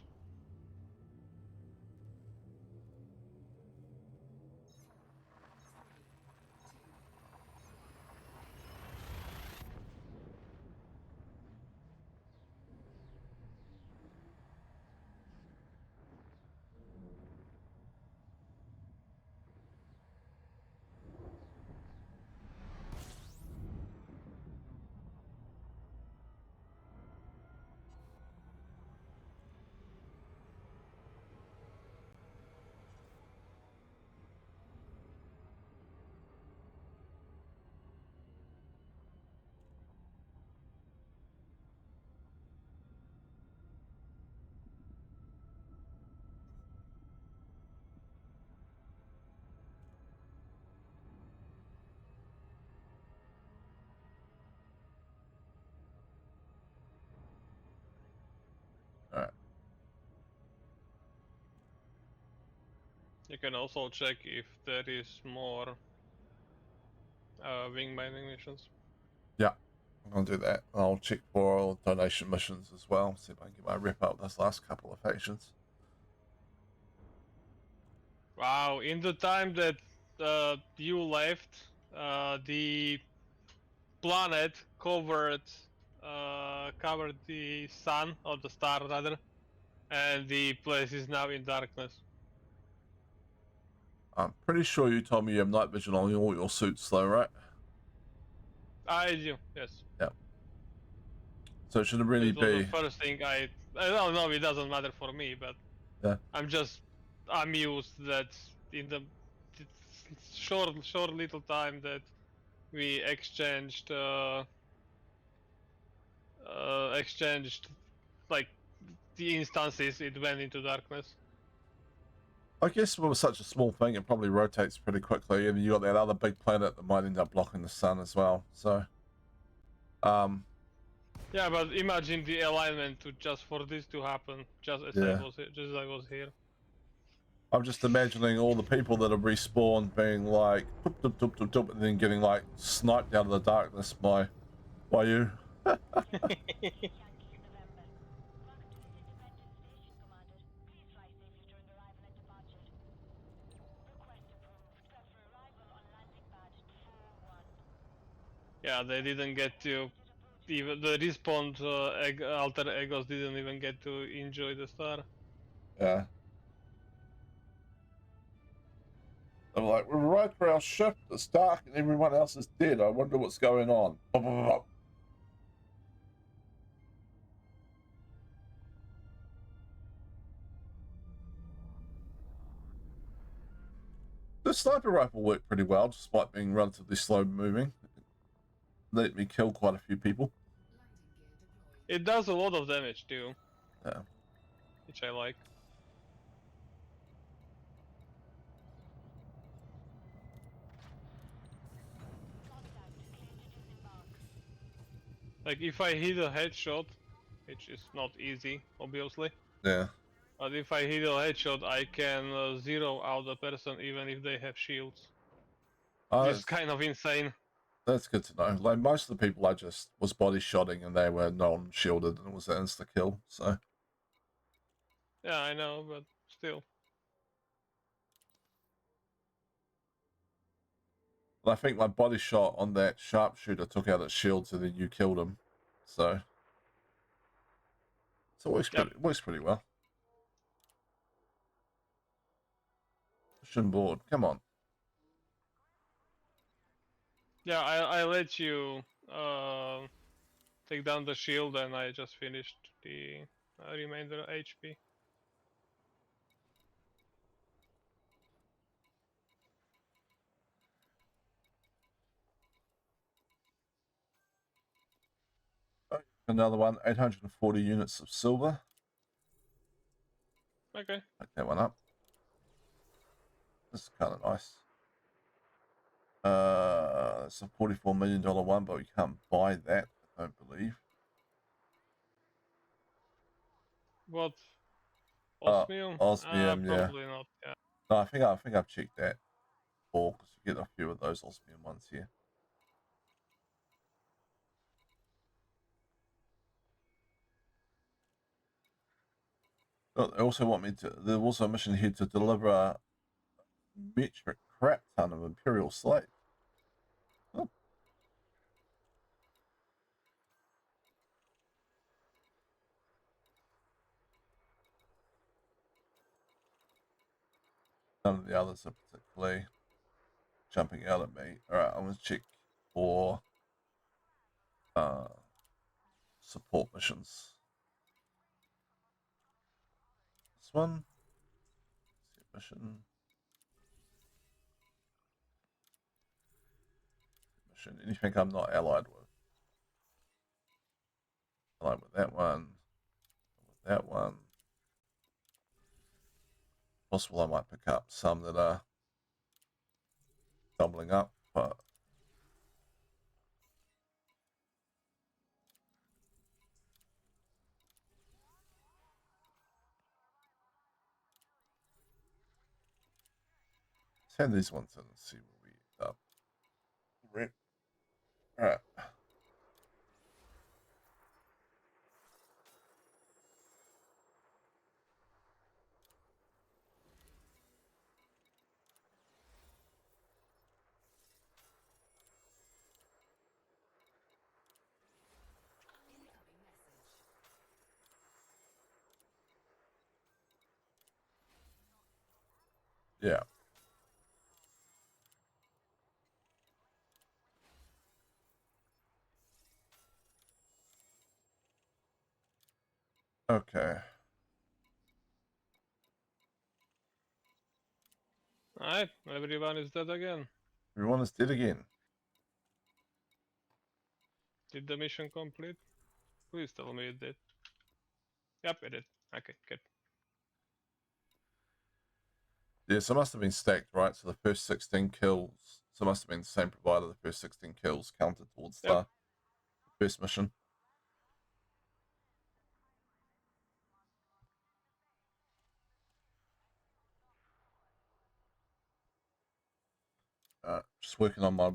Alright. You can also check if there is more wing binding missions. Yeah, I'm gonna do that. I'll check for all donation missions as well. See if I can get my rep up this last couple of factions. Wow, in the time that you left, the planet covered the sun, or the star rather, and the place is now in darkness. I'm pretty sure you told me you have night vision on all your suits though, right? I do, yes. Yeah. So it shouldn't really It was the be. first thing I don't know, it doesn't matter for me, but Yeah. I'm just amused that in the short little time that we exchanged like the instances, it went into darkness. I guess with such a small thing, it probably rotates pretty quickly, and you got that other big planet that might end up blocking the sun as well. So, yeah, but imagine the alignment to just for this to happen, just as yeah. I was here. I'm just imagining all the people that have respawned being like, doop, doop, doop, doop, doop, and then getting like sniped out of the darkness by you. Yankee November. Welcome to this independent station, Commander. Please fly safely during arrival and departure. Request approved. Prep for arrival on landing pad 4-1. Yeah, they didn't get to even the respawned alter egos didn't even get to enjoy the star. Yeah. I'm like, we're right for our ship. It's dark and everyone else is dead. I wonder what's going on. The sniper rifle worked pretty well, despite being relatively slow moving. Let me kill quite a few people. It does a lot of damage too. Yeah. Which I like. Like if I hit a headshot, which is not easy, obviously. Yeah. But if I hit a headshot, I can zero out the person even if they have shields. Which is kind of insane. That's good to know. Like, most of the people I just was body shotting and they were non-shielded and it was an insta-kill, so... Yeah, I know, but still. And I think my body shot on that sharpshooter took out its shields and then you killed him, so... So it works pretty well. Mission board, come on. Yeah, I let you take down the shield and I just finished the remainder HP. Another one, 840 units of silver. Okay. Pick that one up. This is kind of nice. It's a $44 million one, but we can't buy that, I don't believe. What? Osmium? Osmium, yeah. Probably not. Yeah. No, I think I've checked that before because we get a few of those osmium ones here. Oh, they also want me to. There's also a mission here to deliver a metric crap ton of Imperial slate. Oh. None of the others are particularly jumping out at me. All right, I'm going to check for support missions. This one. Mission. Anything I'm not allied with. Allied with that one. With that one. Possible I might pick up some that are doubling up, but send these ones in and see where we end up. Right. All right. Yeah. Okay. Alright, everyone is dead again. Everyone is dead again. Did the mission complete? Please tell me it did. Yep, it did. Okay, good. Yeah, so it must have been stacked, right? So the first 16 kills, so it must have been the same provider. The first 16 kills counted towards the first mission. Just working on my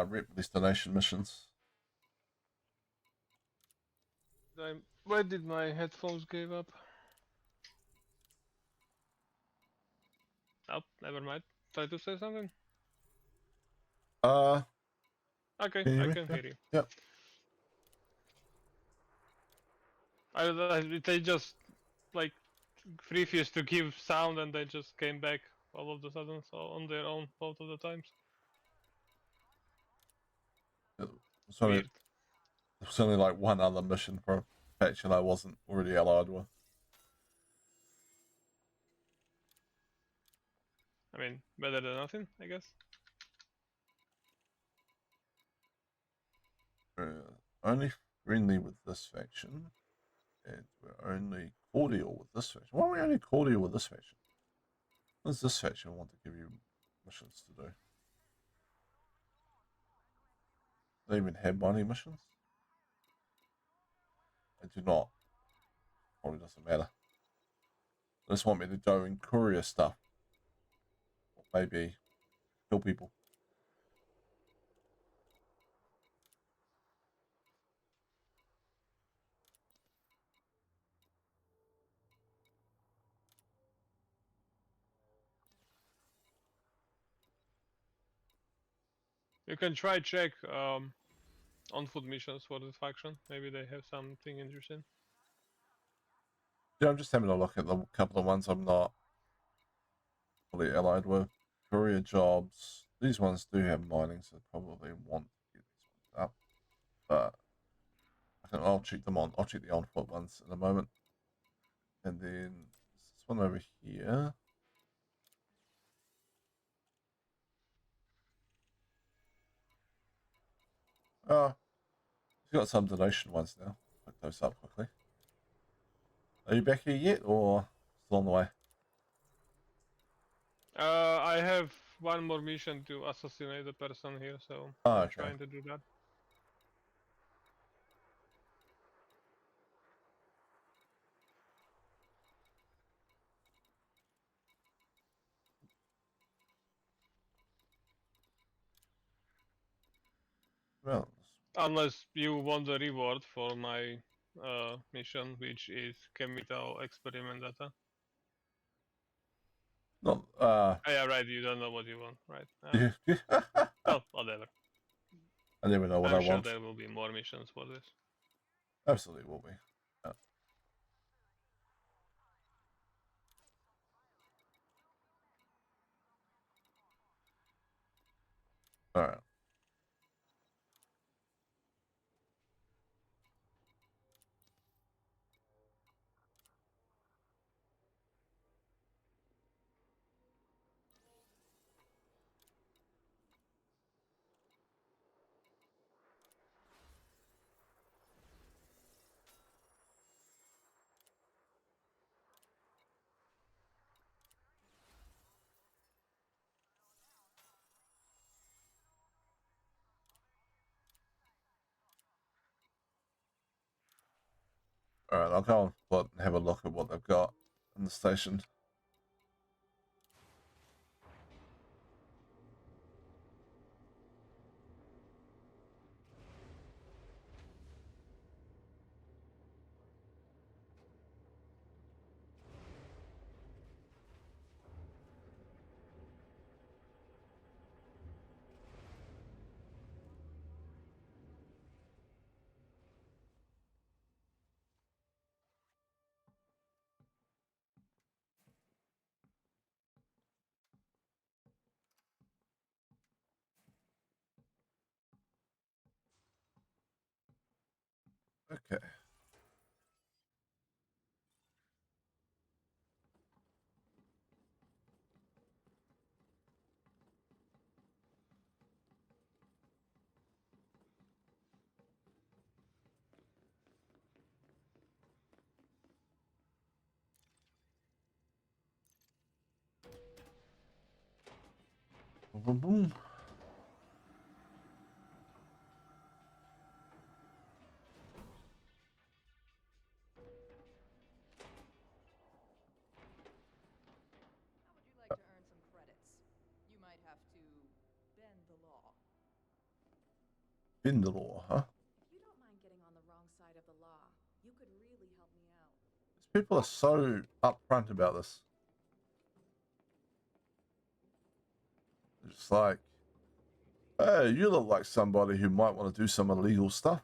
rep destination missions. Why did my headphones give up? Oh, never mind. Try to say something? Okay, Can you I hear me? can hear you. Yep. They just like refused to give sound and they just came back all of a sudden, so on their own both of the times. Weird. There's only like one other mission for a faction I wasn't already allied with. I mean, better than nothing, I guess. We're only friendly with this faction, and we're only cordial with this faction. Why are we only cordial with this faction? What does this faction want to give you missions to do? They even have mining missions? I do not. Probably doesn't matter. They just want me to go and courier stuff. Or maybe kill people. You can try check on foot missions for this faction. Maybe they have something interesting. Yeah, I'm just having a look at the couple of ones I'm not fully allied with. Courier jobs. These ones do have mining, so probably want to get these ones up. But I'll check them on. I'll check the on foot ones in a moment. And then this one over here. Oh, he's got some donation ones now. Pick those up quickly. Are you back here yet, or still on the way? I have one more mission to assassinate the person here, so Oh, I'm okay. trying to do that. Well, Unless you want the reward for my mission, which is chemical experiment data. not. Oh, yeah, right. You don't know what you want, right? Yeah. Oh, whatever. I never know what I I'm sure want. there will be more missions for this. Absolutely will be. All right. All right. I'll go and have a look at what they've got in the station. Okay. Boom, boom, boom. How would you like to earn some credits? You might have to bend the law. In the law, huh? If you don't mind getting on the wrong side of the law, you could really help me out. These people are so upfront about this. It's like, hey, you look like somebody who might want to do some illegal stuff.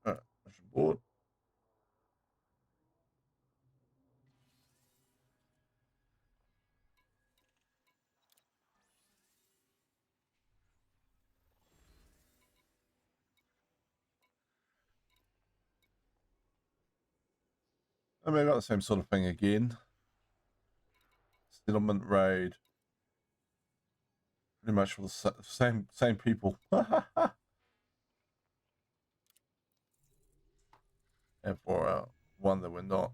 All right, mission board. I mean, I got the same sort of thing again. Settlement raid. Pretty much for the same people. And for one that we're not.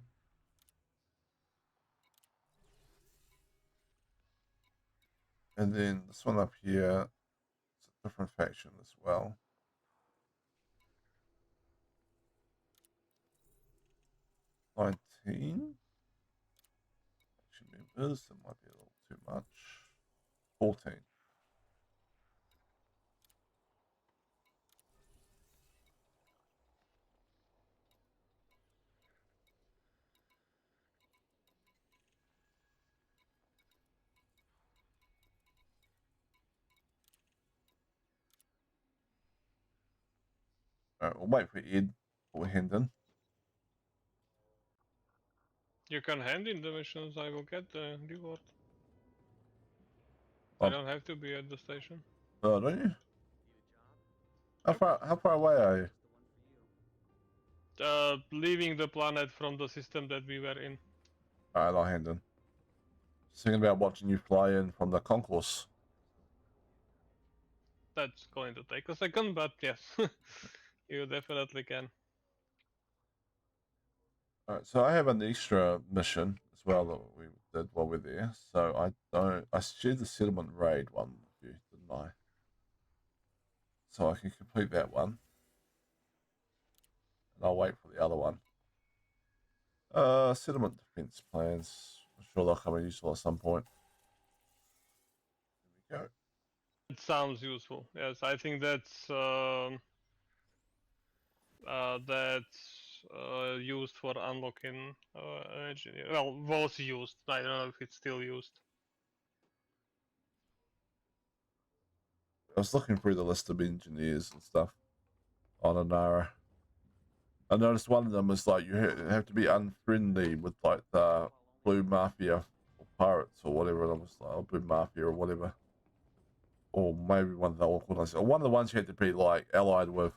And then this one up here, it's a different faction as well. $19. Action members, that might be a little too much. 14. Alright, we'll wait for Ed or Hendon. You can hand in the missions, I will get the reward. I don't have to be at the station. Oh, don't you? How Nope. how far away are you? Leaving the planet from the system that we were in. Alright, I'll hand in. Just thinking about watching you fly in from the concourse. That's going to take a second, but yes, you definitely can. Alright, so I have an extra mission as well that we did while we're there. So I shared the settlement raid one with you, didn't I? So I can complete that one. And I'll wait for the other one. Settlement defense plans. I'm sure they'll come in useful at some point. There we go. It sounds useful. Yes, I think that's used for unlocking an engineer. Well, was used. I don't know if it's still used. I was looking through the list of engineers and stuff on Anara. I noticed one of them was like you have to be unfriendly with like the Blue Mafia or pirates or whatever. And I was like, oh, Blue Mafia or whatever. Or maybe one of the organizations. Or one of the ones you had to be like allied with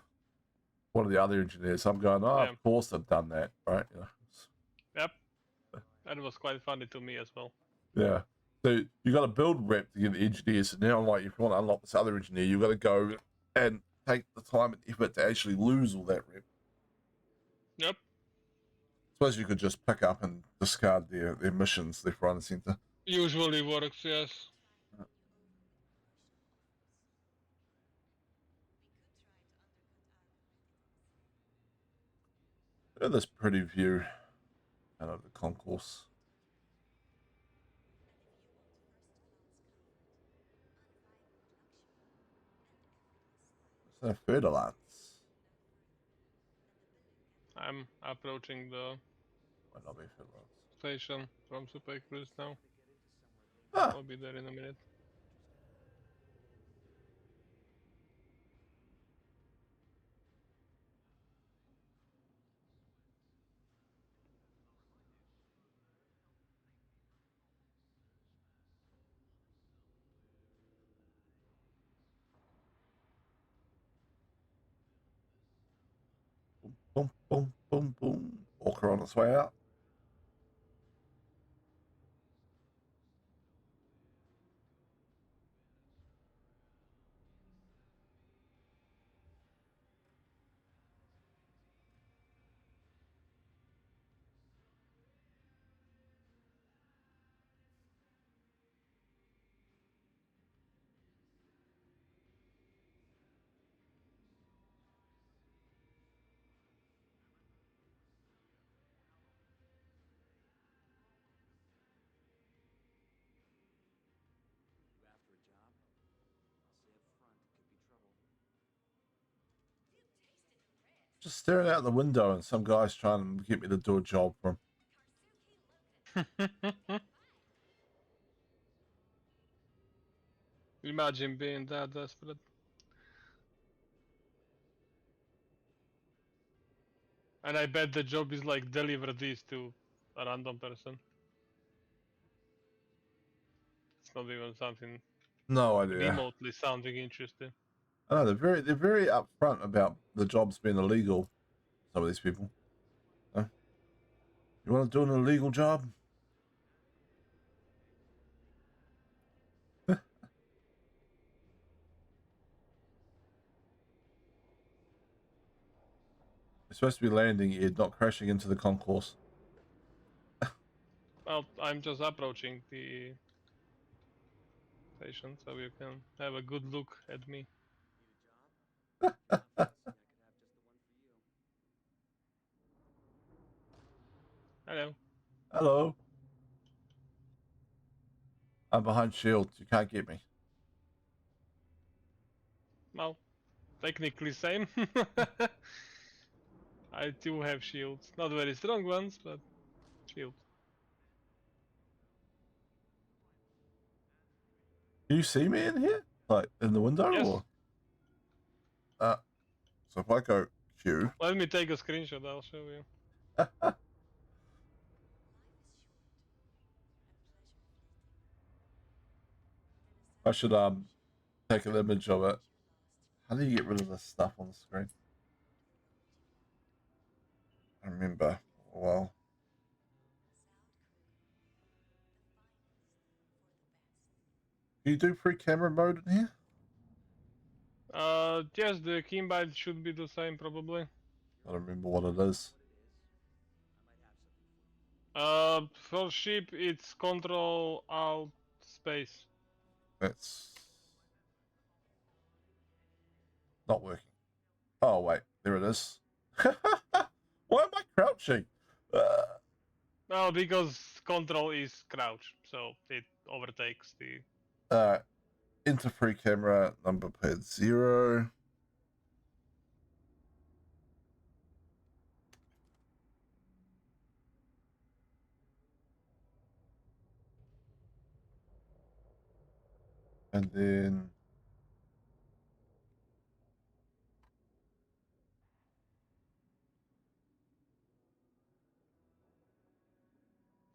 one of the other engineers. I'm going, oh, Yeah. of course I've done that, right? Yep. That was quite funny to me as well. Yeah. So you got to build rep to get the engineers. And now, like, if you want to unlock this other engineer, you got to go and take the time and effort to actually lose all that rep. Yep. Suppose you could just pick up and discard their missions left, right, and center. Usually works, yes. Look at this pretty view out of the concourse. It's a fertilance. I'm approaching the Might not be fertilance. station from Super Cruise now. Ah, I'll be there in a minute. boom, boom, boom, boom. Walker on its way out. You after a job? I'll say up front, it could be trouble. Just staring out the window, and some guy's trying to get me to do a job for him. Imagine being that desperate. And I bet the job is like deliver these to a random person. It's not even something No idea. remotely sounding interesting. I know they're very upfront about the jobs being illegal. Some of these people. Huh? You want to do an illegal job? You're supposed to be landing, Ed, not crashing into the concourse. Well, I'm just approaching the station so you can have a good look at me. Need a job? Yeah, fancy. I could have just the one for you. Hello. Hello. I'm behind shields. You can't get me. Well, technically same. I do have shields. Not very strong ones, but shields. Do you see me in here? Like in the window Yes. or? So if I go Q. Let me take a screenshot, I'll show you. I should take an image of it. How do you get rid of this stuff on the screen? I remember. Well, can you do free camera mode in here? Yes, the keybind should be the same probably. I don't remember what it is. For ship it's Control Alt Space. It's not working. Oh wait, there it is. Why am I crouching? No, because Control is crouch, so it overtakes the. Enter free camera number pad 0. And then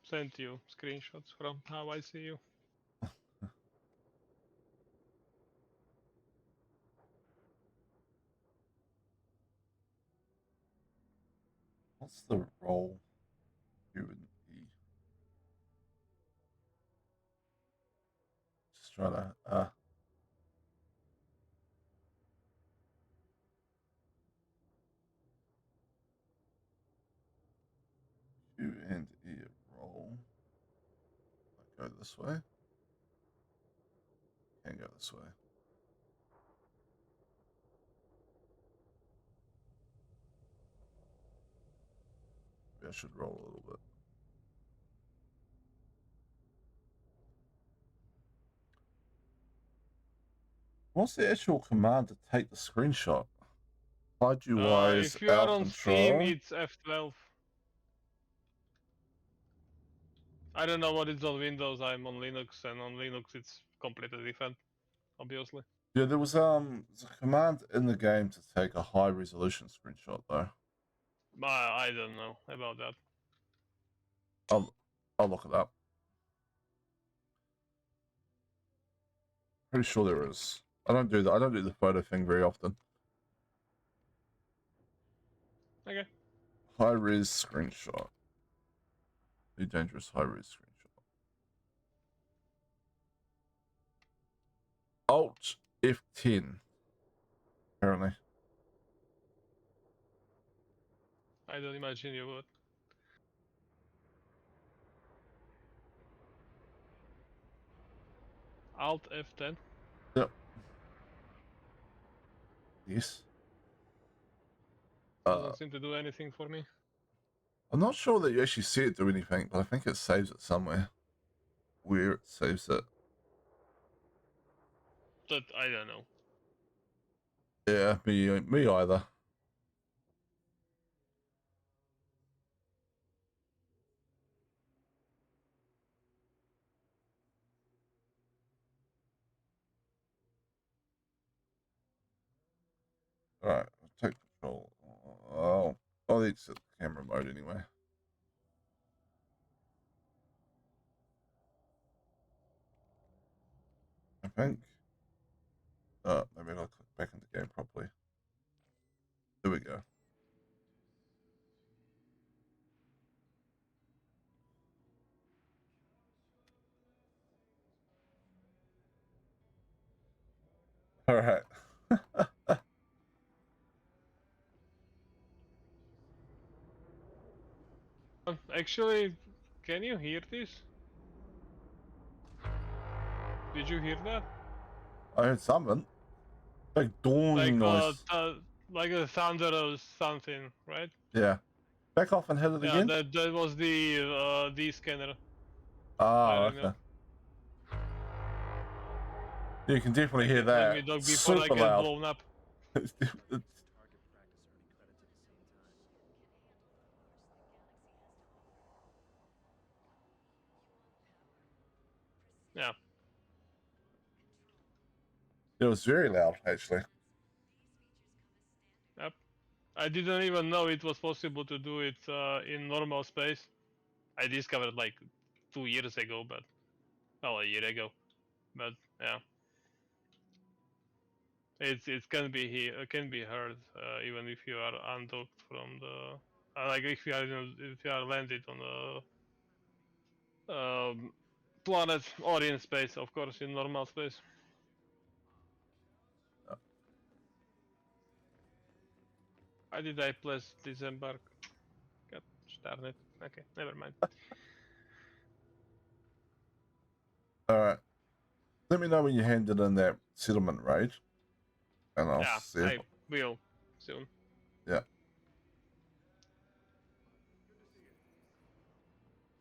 Send you screenshots from how I see you. what's the role? Q and E. Just trying to Q and E roll. I go this way. Can't go this way. Maybe I should roll a little bit. What's the actual command to take the screenshot? Hide UI is If you are out on Steam, control. it's F12. I don't know what is on Windows. I'm on Linux, and on Linux it's completely different, obviously. Yeah, there's a command in the game to take a high resolution screenshot though. I don't know about that. I'll look it up. Pretty sure there is. I don't do the photo thing very often. Okay. High res screenshot. Be dangerous high res screenshot. Alt F10. Apparently. I don't imagine you would. Alt F10. Yep. Yes. Doesn't seem to do anything for me. I'm not sure that you actually see it do anything, but I think it saves it somewhere. Where it saves it. But I don't know. Yeah, me either. Alright, take control. Oh, I'll exit the camera mode anyway. I think. Maybe I'll click back into the game properly. There we go. Alright. Actually, can you hear this? Did you hear that? I heard something. Big dawning noise. Like a thunder or something, right? Yeah. Back off and hit it Yeah, again? that was the scanner Oh, firing okay. up. You can definitely hear Okay, let that. me dog before I Super get loud. blown up. It's- Target practice earning credits at the same time. Yeah. it was very loud, actually. Yep. I didn't even know it was possible to do it in normal space. I discovered like 2 years ago, but well, a year ago. But yeah, it can be heard even if you are undocked from the like if you are landed on the planet or in space, of course, in normal space. Why did I press disembark? God darn it. Okay, never mind. Alright. Let me know when you handed in that settlement raid. And I'll Yeah, see if... I will soon. Yeah.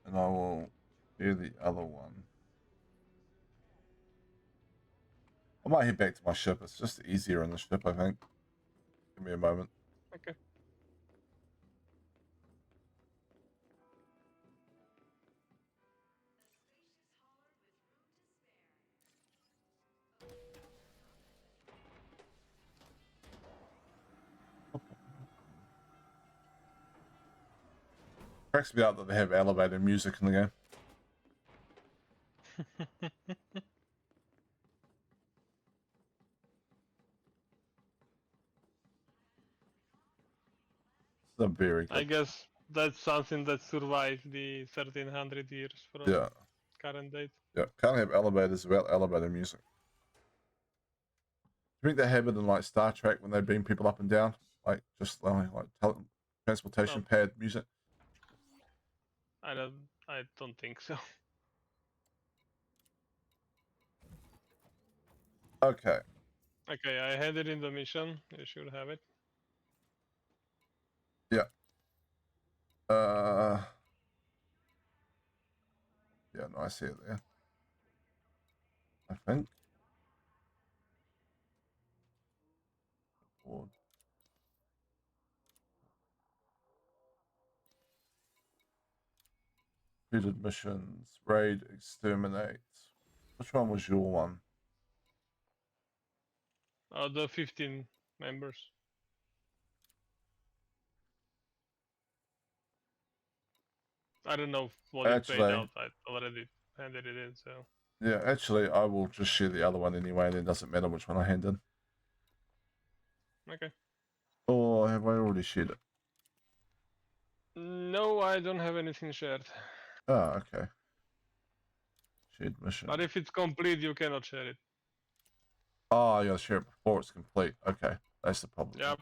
And I will do the other one. I might head back to my ship. It's just easier in the ship, I think. Give me a moment. Okay. Cracks me up that they have elevator music in the game. It's a very I good. guess that's something that survived the 1300 years from Yeah. current date. Yeah. Can't have elevators without elevator music. Do you think they have it in like Star Trek when they beam people up and down? Like just like transportation No, pad music? I don't think so. Okay. Okay, I handed in the mission. You should have it. Yeah. Yeah, no, I see it there. I think. Board. Completed missions. Raid, exterminate. Which one was your one? The 15 members. I don't know what it paid Actually, out. I already handed it in, so. yeah, actually, I will just share the other one anyway, and it doesn't matter which one I hand in. Okay. Or have I already shared it? No, I don't have anything shared. Oh, okay. Shared mission. But if it's complete, you cannot share it. Oh, I gotta share it before it's complete. Okay, that's the problem. Yep.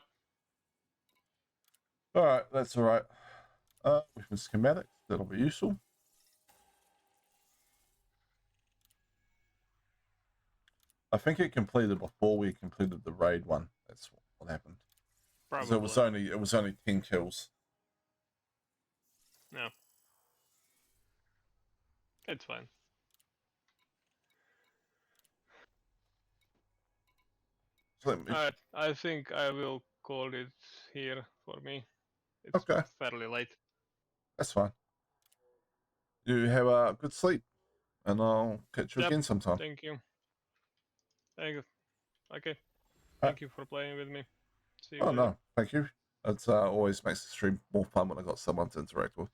Alright, that's alright. Weapon schematics, that'll be useful. I think it completed before we completed the raid one. That's what happened. Probably. It was only 10 kills. Yeah. It's fine. So let me... Alright, I think I will call it here for me. It's Okay, fairly late. that's fine. You have a good sleep, and I'll catch you Yep. again sometime. Thank you. Thank you. Okay. Ah. Thank you for playing with me. See you Oh later. no, thank you. It always makes the stream more fun when I got someone to interact with.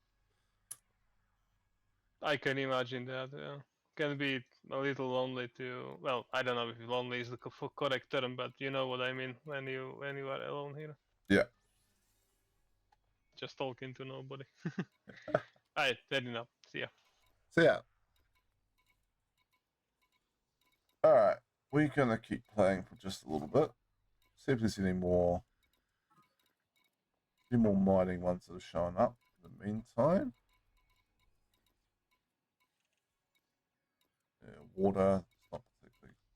I can imagine that. Yeah. Can be a little lonely to. Well, I don't know if lonely is the correct term, but you know what I mean when you are alone here. Yeah. Just talking to nobody. Alright, then enough. See ya. So yeah. Alright, we're gonna keep playing for just a little bit. See if there's any more mining ones that are showing up in the meantime. Yeah, water, it's not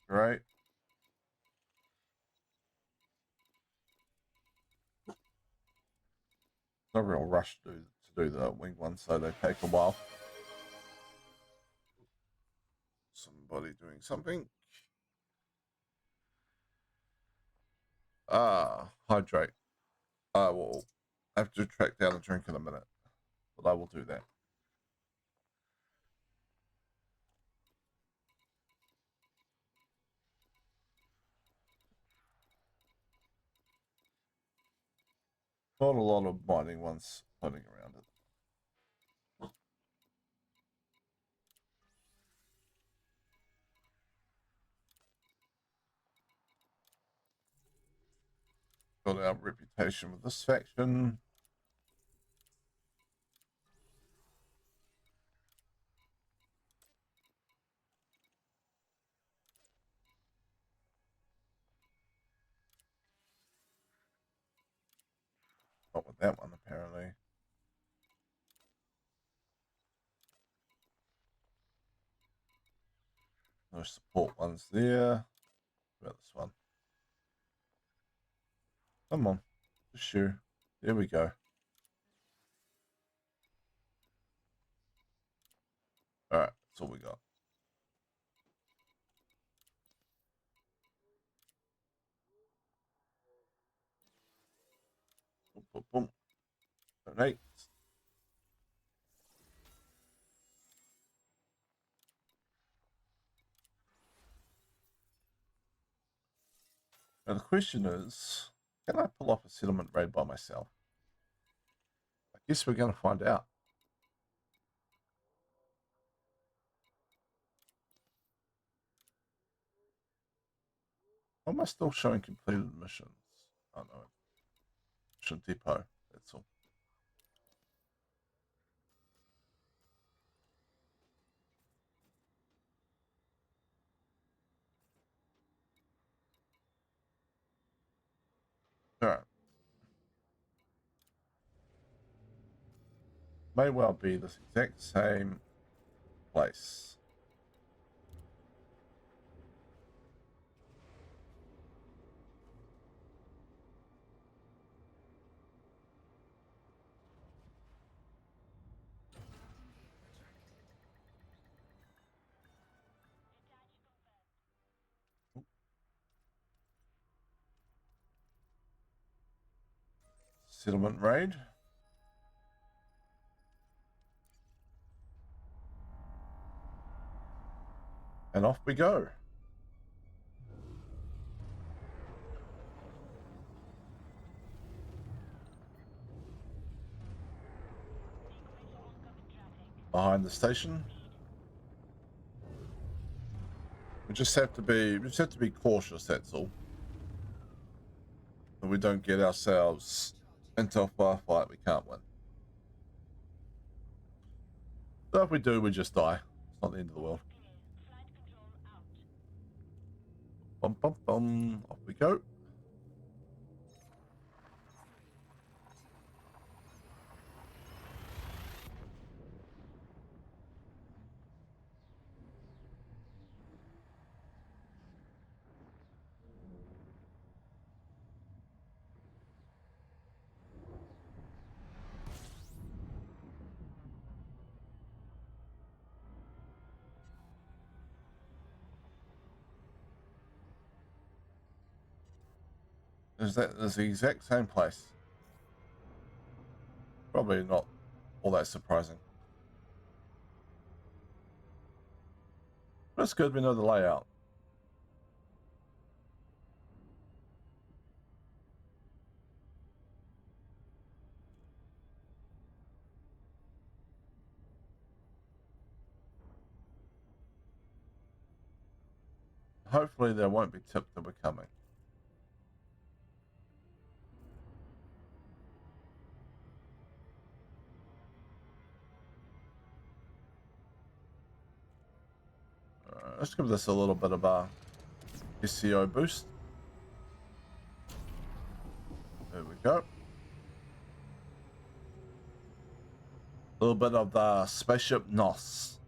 Great. No real rush to do the wing ones, so they take a while. Somebody doing something. Hydrate. I will have to track down a drink in a minute, but I will do that. Not a lot of mining ones floating around it. Got our reputation with this faction. Not with that one, apparently. No support ones there. What about this one? Come on. Just sure. There we go. Alright, that's all we got. Boom, boom, boom. Donate. Now the question is, can I pull off a settlement raid by myself? I guess we're going to find out. Why am I still showing completed missions? Oh no. Mission depot, that's all. Alright. May well be this exact same place. Settlement raid. And off we go. Behind the station. We just have to be cautious, that's all. That we don't get ourselves into a firefight we can't win. So if we do, we just die. It's not the end of the world. Bum bum bum. Off we go. Is the exact same place? Probably not all that surprising. But it's good we know the layout. Hopefully there won't be tipped that we're coming. Let's give this a little bit of a SEO boost. There we go. A little bit of the spaceship NOS.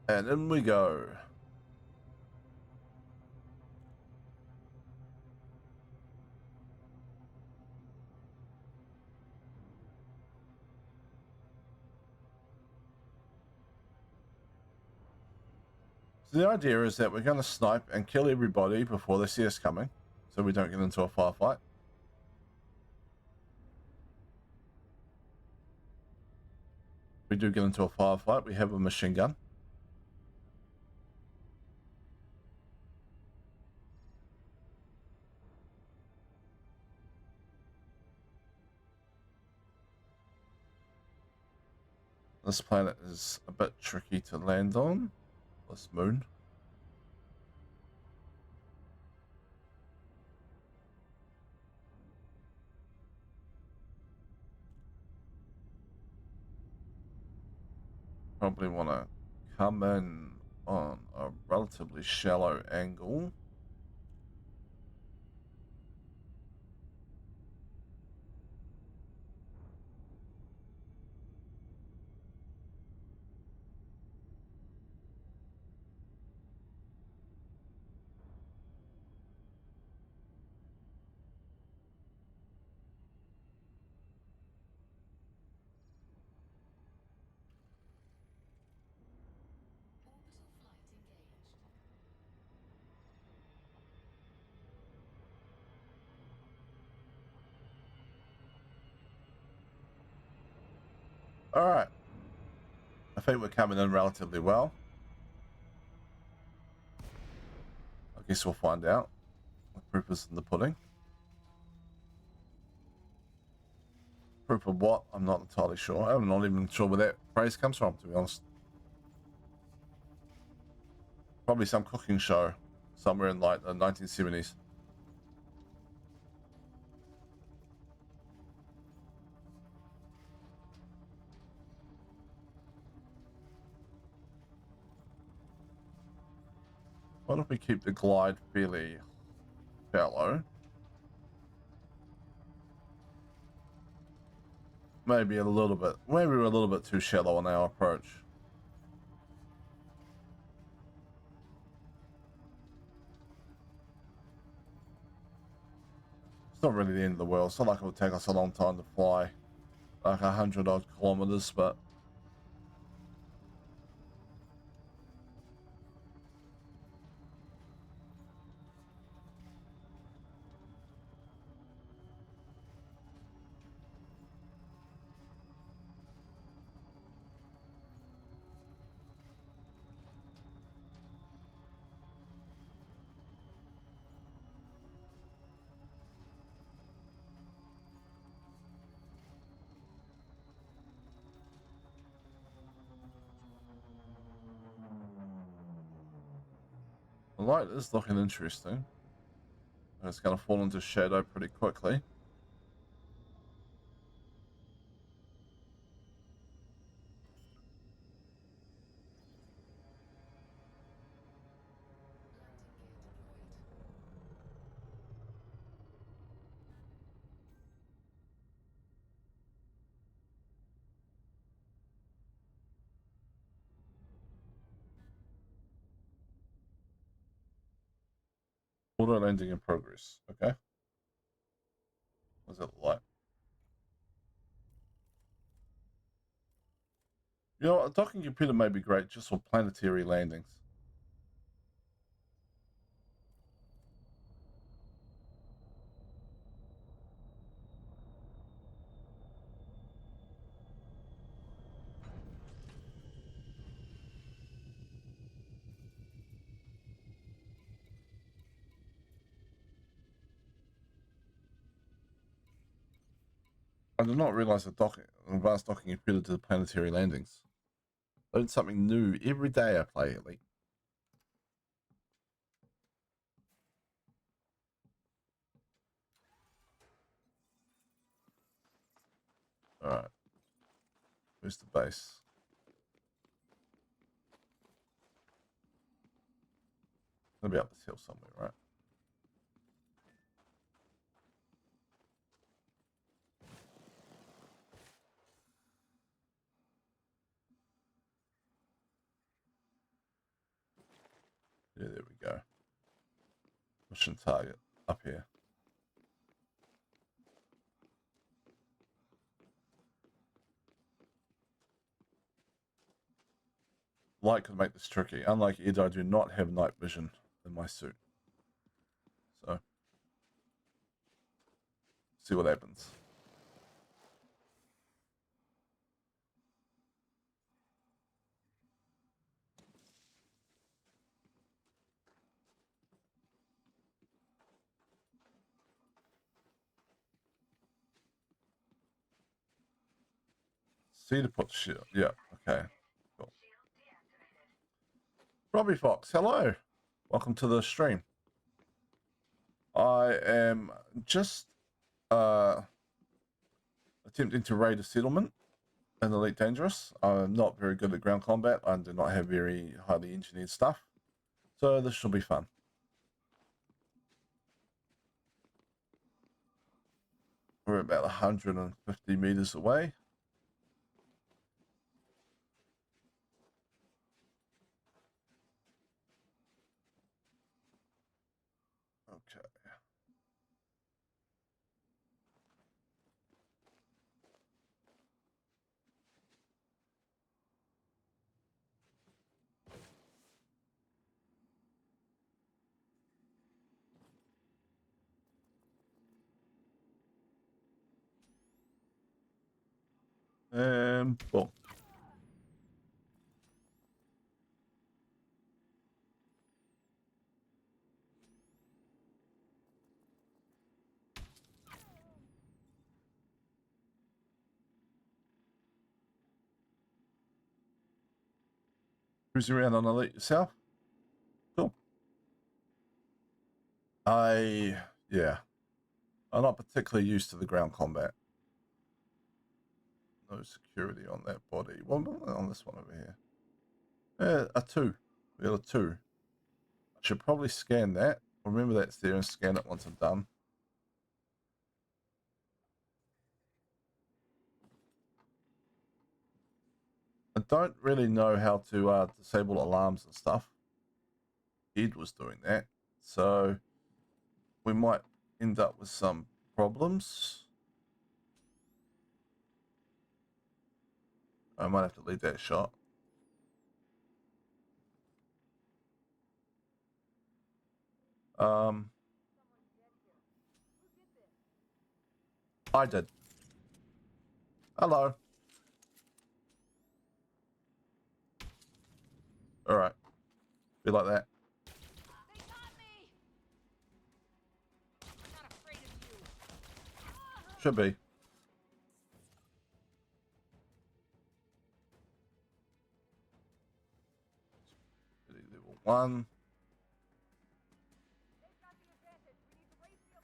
And in we go. So the idea is that we're going to snipe and kill everybody before they see us coming, so we don't get into a firefight. If we do get into a firefight, we have a machine gun. This planet is a bit tricky to land on. This moon. Probably want to come in on a relatively shallow angle. All right. I think we're coming in relatively well. I guess we'll find out. The proof is in the pudding. Proof of what? I'm not entirely sure. I'm not even sure where that phrase comes from, to be honest. Probably some cooking show somewhere in like the 1970s. What if we keep the glide fairly shallow? Maybe a little bit. Maybe we're a little bit too shallow on our approach. It's not really the end of the world. It's not like it would take us a long time to fly, like 100 odd kilometers, but the light is looking interesting. And it's going to fall into shadow pretty quickly. Auto landing in progress. Okay. What's it like? You know, a docking computer may be great just for planetary landings. I did not realize that an advanced docking computer did planetary landings. Learn something new every day I play Elite. Alright. Where's the base? It'll be up this hill somewhere, right? Yeah, there we go. Mission target up here. light could make this tricky. Unlike Ed, I do not have night vision in my suit. So, see what happens. See to put shield. Yeah, okay. Cool. Robbie Fox, hello. Welcome to the stream. I am just attempting to raid a settlement in Elite Dangerous. I'm not very good at ground combat. I do not have very highly engineered stuff. So this should be fun. We're about 150 meters away. Okay. And boom. Cruising around on Elite yourself? Cool. Yeah. I'm not particularly used to the ground combat. No security on that body. Well, on this one over here. Yeah, a 2. We got a 2. I should probably scan that. Remember that's there and scan it once I'm done. I don't really know how to disable alarms and stuff. Ed was doing that. So we might end up with some problems. I might have to leave that shot. I did. Hello. All right. Be like that. They got me! I'm not afraid of you. Should be. Level 1. They've got the advantage. We need to raise the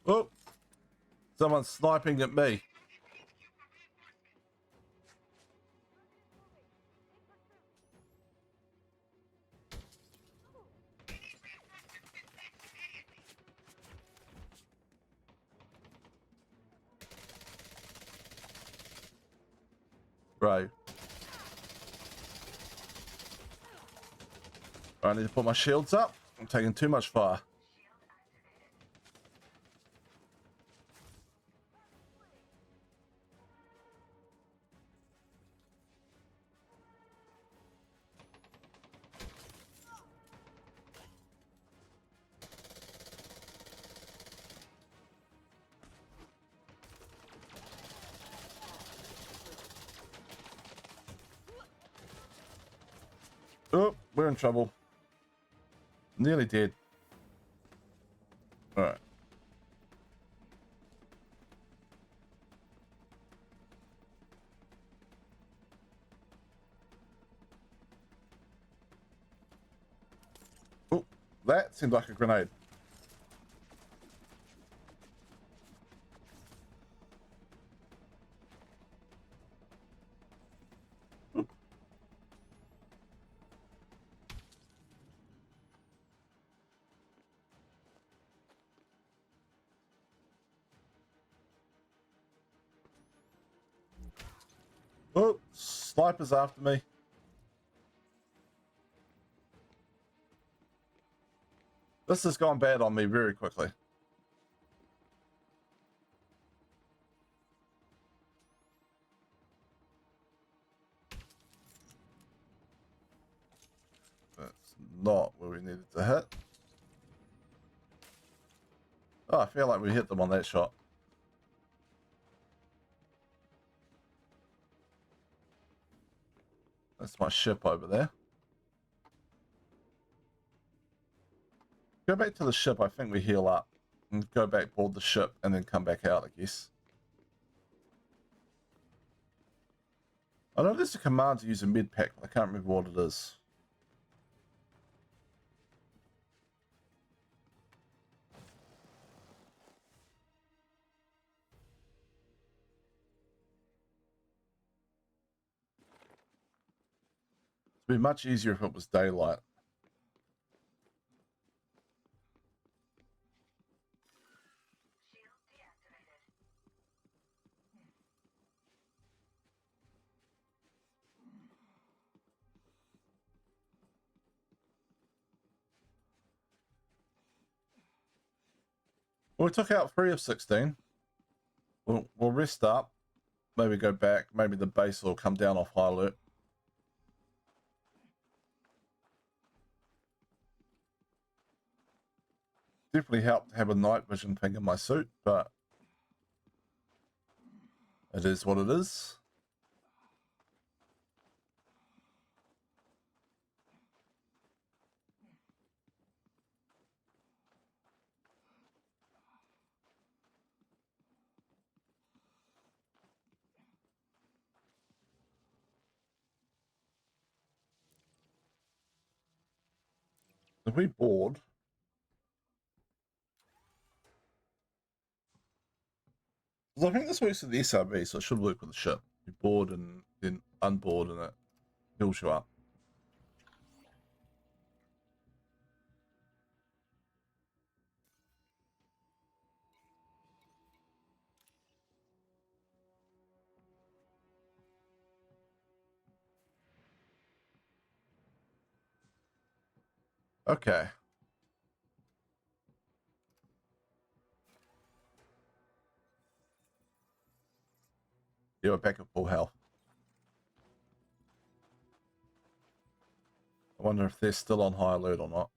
alarm. Oh. Someone's sniping at me. Right. I need to put my shields up. I'm taking too much fire. Oh, we're in trouble. Nearly dead. All right. Oh, that seemed like a grenade. Oh, sniper's after me. This has gone bad on me very quickly. not where we needed to hit. Oh, I feel like we hit them on that shot. That's my ship over there. Go back to the ship. I think we heal up. And go back board the ship and then come back out, I guess. I know there's a command to use a med pack, but I can't remember what it is. It'd be much easier if it was daylight. Well, we took out 3 of 16. We'll rest up. Maybe go back. Maybe the base will come down off high alert. Definitely helped to have a night vision thing in my suit, but it is what it is. If we board, because I think this works with the SRB, so it should work with the ship. You board and then unboard and it heals you up. Okay. Yeah, we're back at full health. I wonder if they're still on high alert or not.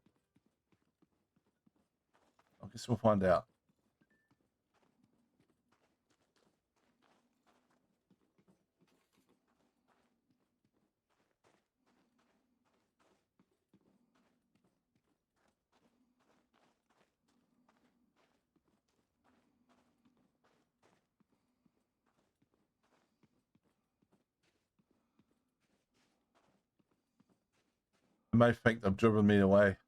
I guess we'll find out. They may think they've driven me away.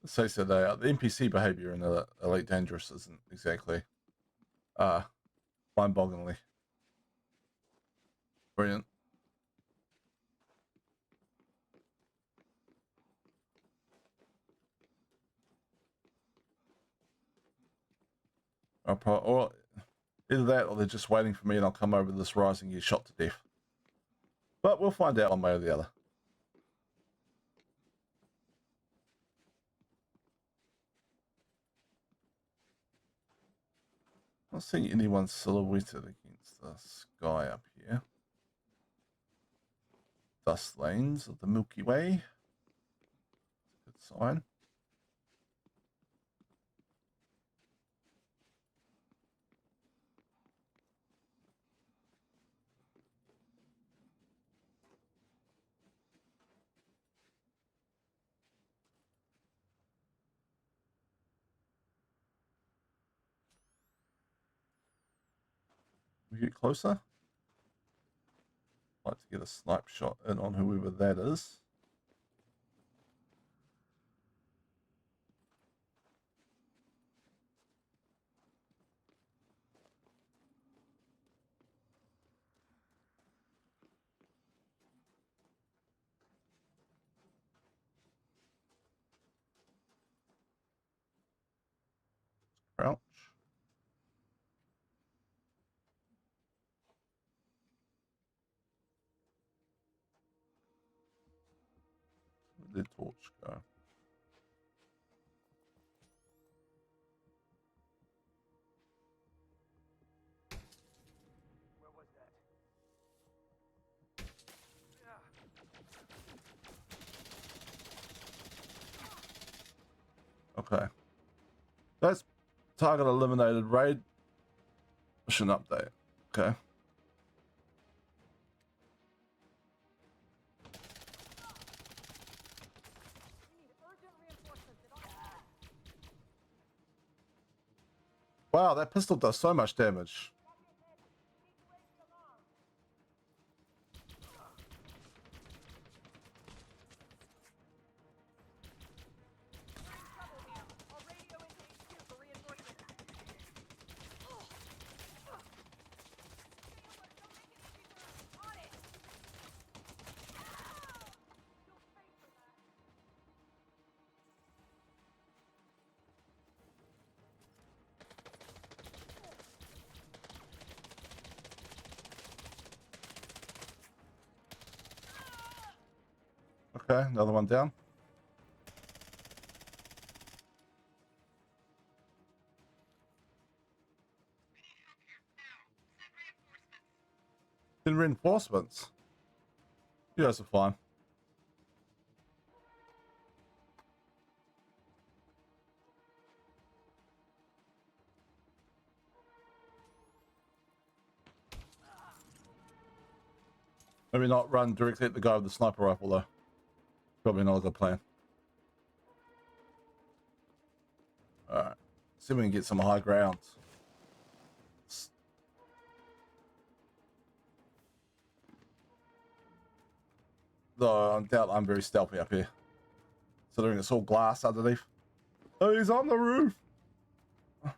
Let's say so the NPC behavior in the Elite Dangerous isn't exactly mind-bogglingly brilliant. Or either that or they're just waiting for me and I'll come over this rise and get shot to death. But we'll find out one way or the other. I don't see anyone silhouetted against the sky up here. Dust lanes of the Milky Way. Good sign. We get closer. I'd like to get a snipe shot in on whoever that is. Crouch. Where'd the torch go? Where was that? Okay. That's target eliminated. Raid mission update. Okay. Wow, that pistol does so much damage. Okay, another one down. In reinforcements. You guys are fine. Maybe not run directly at the guy with the sniper rifle though. Probably not a good plan. Alright. See if we can get some high ground. Though I doubt I'm very stealthy up here. Considering it's all glass underneath. Oh, he's on the roof! Do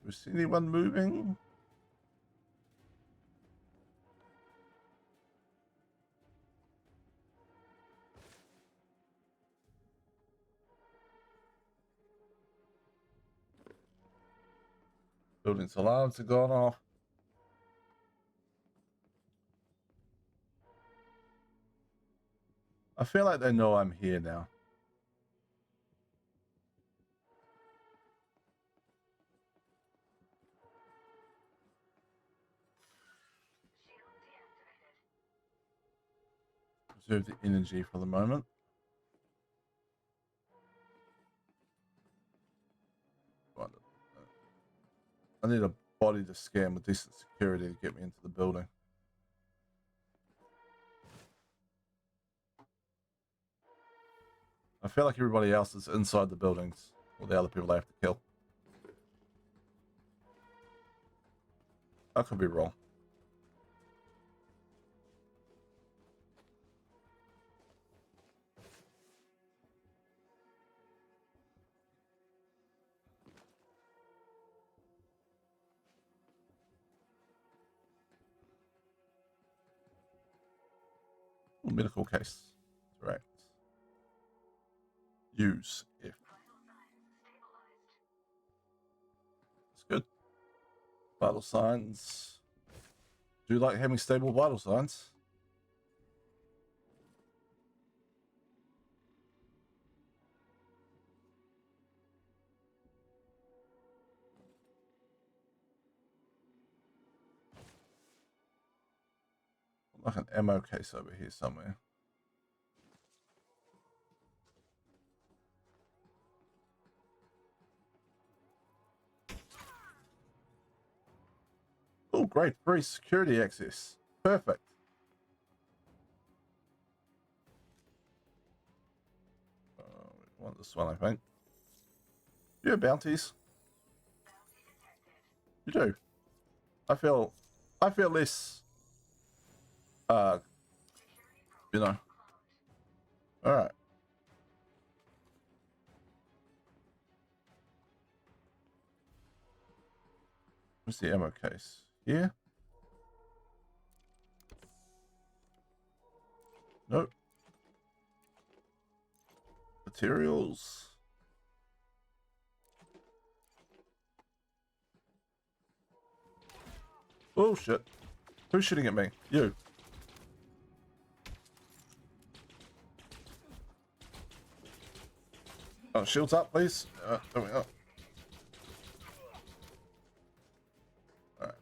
we see anyone moving? Building's alarms have gone off. I feel like they know I'm here now. Reserve the energy for the moment. I need a body to scan with decent security to get me into the building. I feel like everybody else is inside the buildings, or the other people they have to kill. I could be wrong. Medical case. Right. Use if. That's good. Vital signs. Do you like having stable vital signs? Like an ammo case over here somewhere. Oh, great. Free security access. Perfect. We want this one, I think. Yeah, bounties. You do. I feel less, you know. All right. Where's the ammo case? Here? Nope. Materials. Oh, shit. Who's shooting at me? You. Oh, shields up, please. There we go. Alright.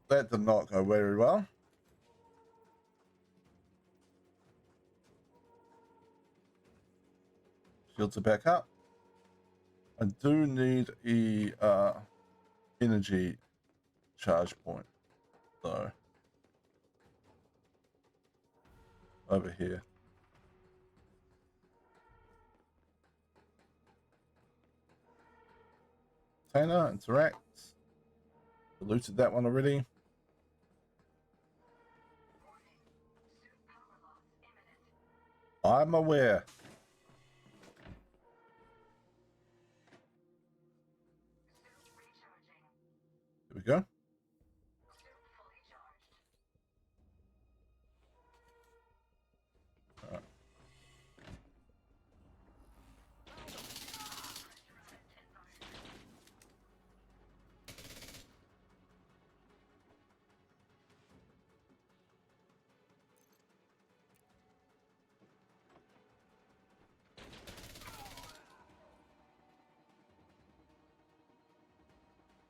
That did not go very well. Shields are back up. I do need a energy charge point, though. Over here. Container, interact. Looted that one already. I'm aware. Here we go. Alright.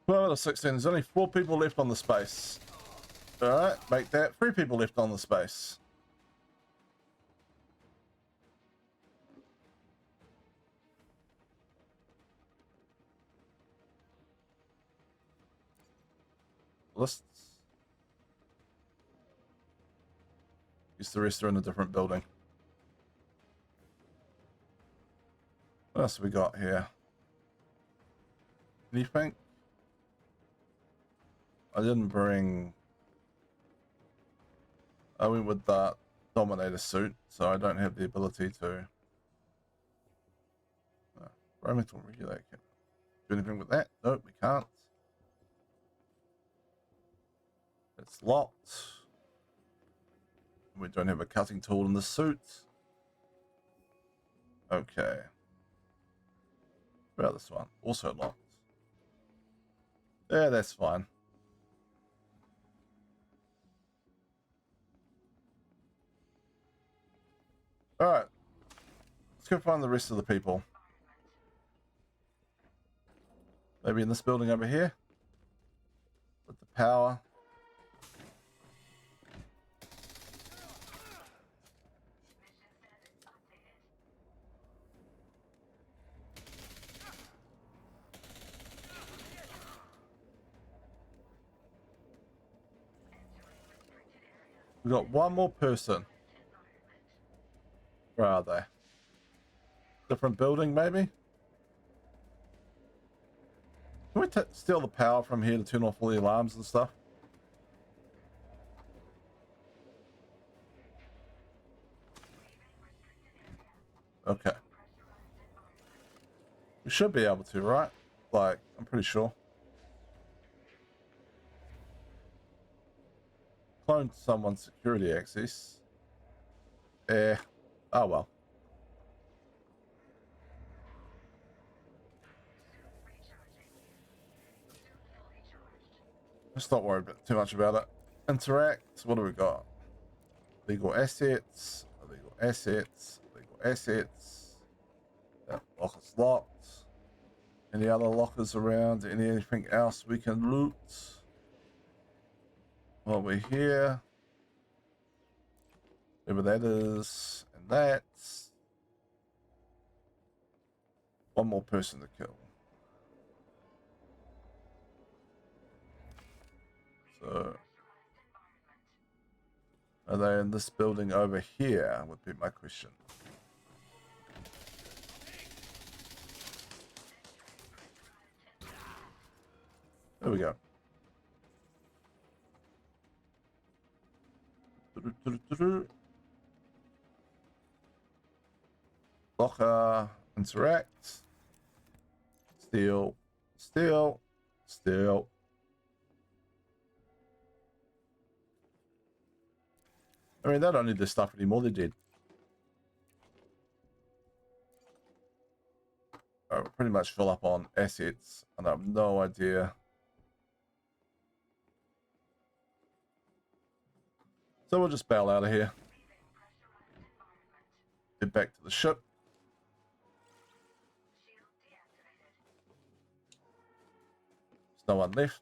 Well, out of 16, there's only 4 people left on the space. Alright, make that 3 people left on the space. Lists. Guess the rest are in a different building. What else have we got here? Anything? I didn't bring... I went with that Dominator suit, so I don't have the ability to... Environmental regulator. Do anything with that? Nope, we can't. It's locked. We don't have a cutting tool in the suit. Okay. What about this one? Also locked. Yeah, that's fine. Alright. Let's go find the rest of the people. Maybe in this building over here. With the power. We've got one more person. Where are they? Different building, maybe? Can we steal the power from here to turn off all the alarms and stuff? Okay. We should be able to, right? Like, I'm pretty sure. Clone someone's security access. Eh. Oh well. Let's not worry too much about it. Interact. What do we got? Legal assets. Illegal assets. Legal assets. That locker's locked. Any other lockers around? Anything else we can loot? While we're here. Whatever that is. And that's. One more person to kill. So. Are they in this building over here? Would be my question. There we go. Locker, interact. Steal, steal, steal. I mean, they don't need this stuff anymore, they did. We're pretty much full up on assets, and I have no idea. So we'll just bail out of here. Head back to the ship. There's no one left.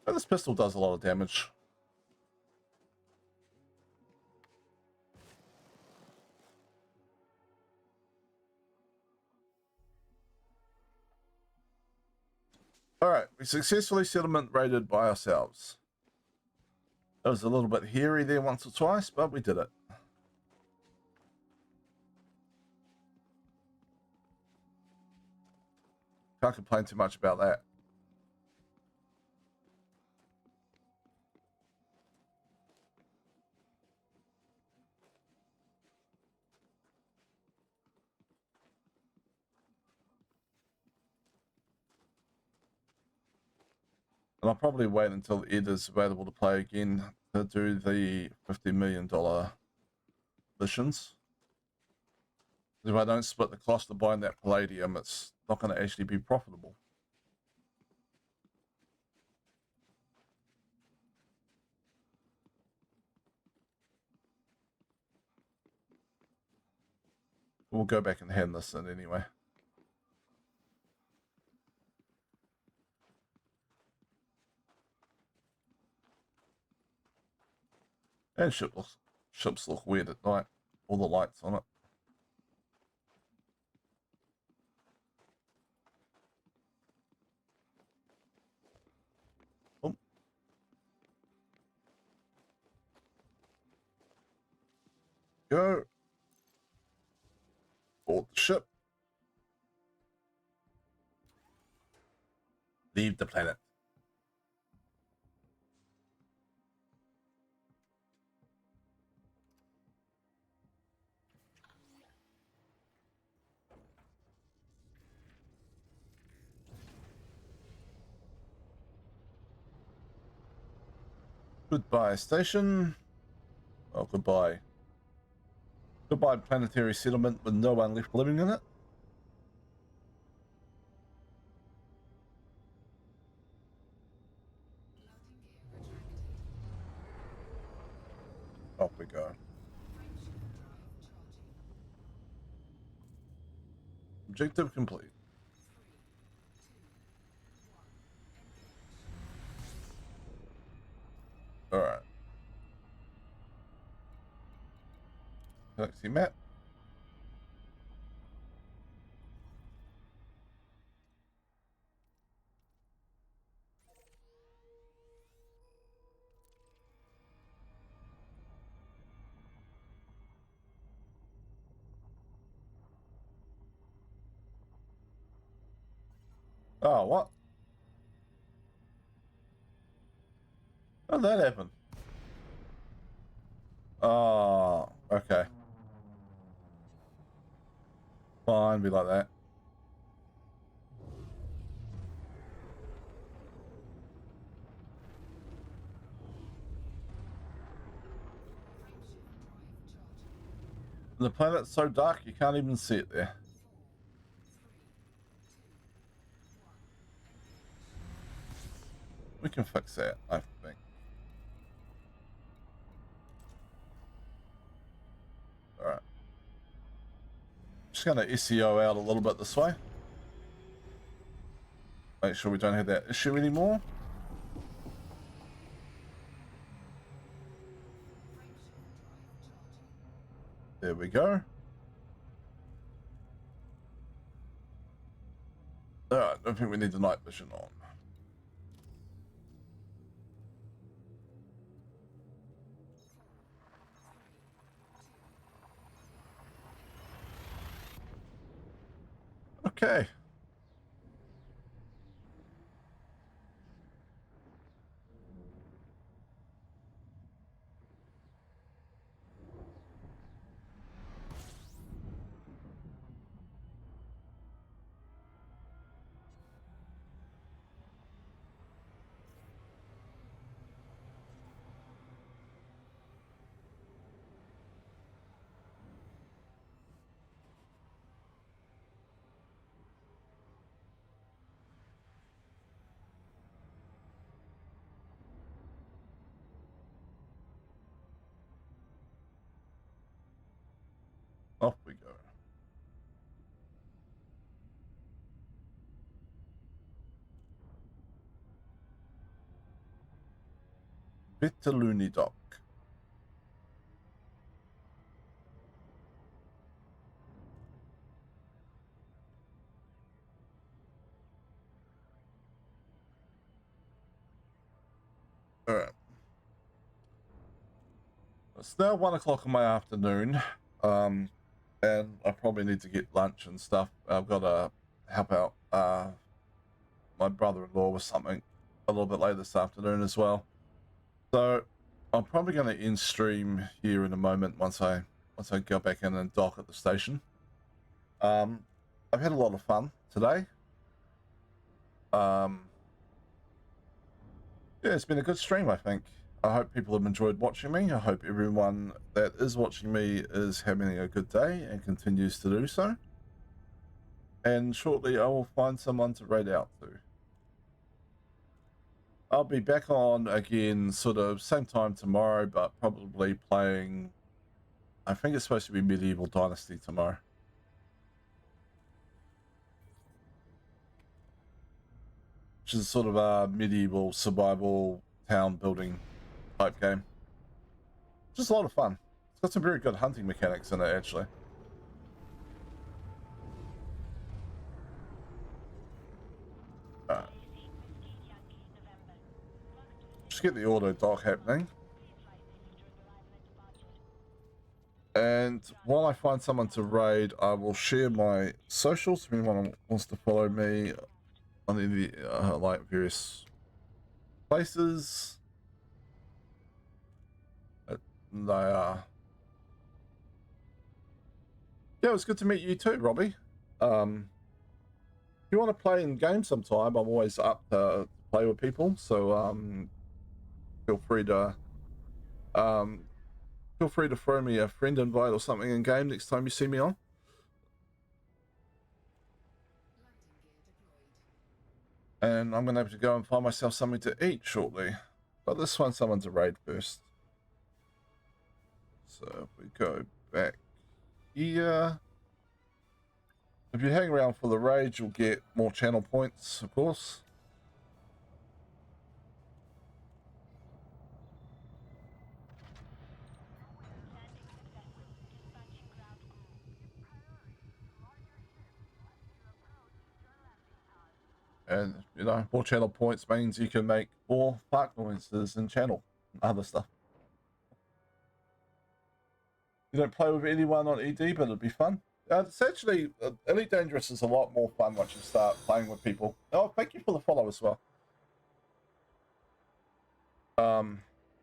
Oh, this pistol does a lot of damage. All right, we successfully settlement raided by ourselves. It was a little bit hairy there once or twice, but we did it. Can't complain too much about that. And I'll probably wait until Ed is available to play again to do the $50 million missions. If I don't split the cost of buying that palladium, it's not going to actually be profitable. We'll go back and hand this in anyway. And ships look weird at night. All the lights on it. Oh. Go. Board the ship. Leave the planet. Goodbye, station. Oh, goodbye. Goodbye, planetary settlement with no one left living in it. Off we go. Objective complete. All right. Galaxy map. Oh, what? How did that happen? Oh, okay. Fine, be like that. The planet's so dark you can't even see it there. We can fix that, I think. Alright. Just gonna SEO out a little bit this way. Make sure we don't have that issue anymore. There we go. Alright, I don't think we need the night vision on. Okay. Off we go. Vitaluni Dock. All right. It's now 1 o'clock in my afternoon, and I probably need to get lunch and stuff. I've got to help out my brother-in-law with something a little bit later this afternoon as well. So I'm probably going to end stream here in a moment once I go back in and dock at the station. I've had a lot of fun today. Yeah, it's been a good stream, I think. I hope people have enjoyed watching me. I hope everyone that is watching me is having a good day and continues to do so. And shortly I will find someone to raid out to. I'll be back on again sort of same time tomorrow, but probably playing, I think it's supposed to be Medieval Dynasty tomorrow. Which is sort of a medieval survival town building type game. Just a lot of fun. It's got some very good hunting mechanics in it, actually. Just get the auto dock happening. And while I find someone to raid, I will share my socials. If anyone wants to follow me on any like various places, they are. Yeah, it was good to meet you too, Robbie. If you want to play in games sometime, I'm always up to play with people. So feel free to throw me a friend invite or something in game next time you see me on. And I'm going to have to go and find myself something to eat shortly. But let's find someone to raid first. So if we go back here. If you hang around for the raid, you'll get more channel points, of course. And, you know, more channel points means you can make more fart noises in channel and other stuff. You don't play with anyone on ED, but it'll be fun. It's actually, Elite Dangerous is a lot more fun once you start playing with people. Oh, thank you for the follow as well. I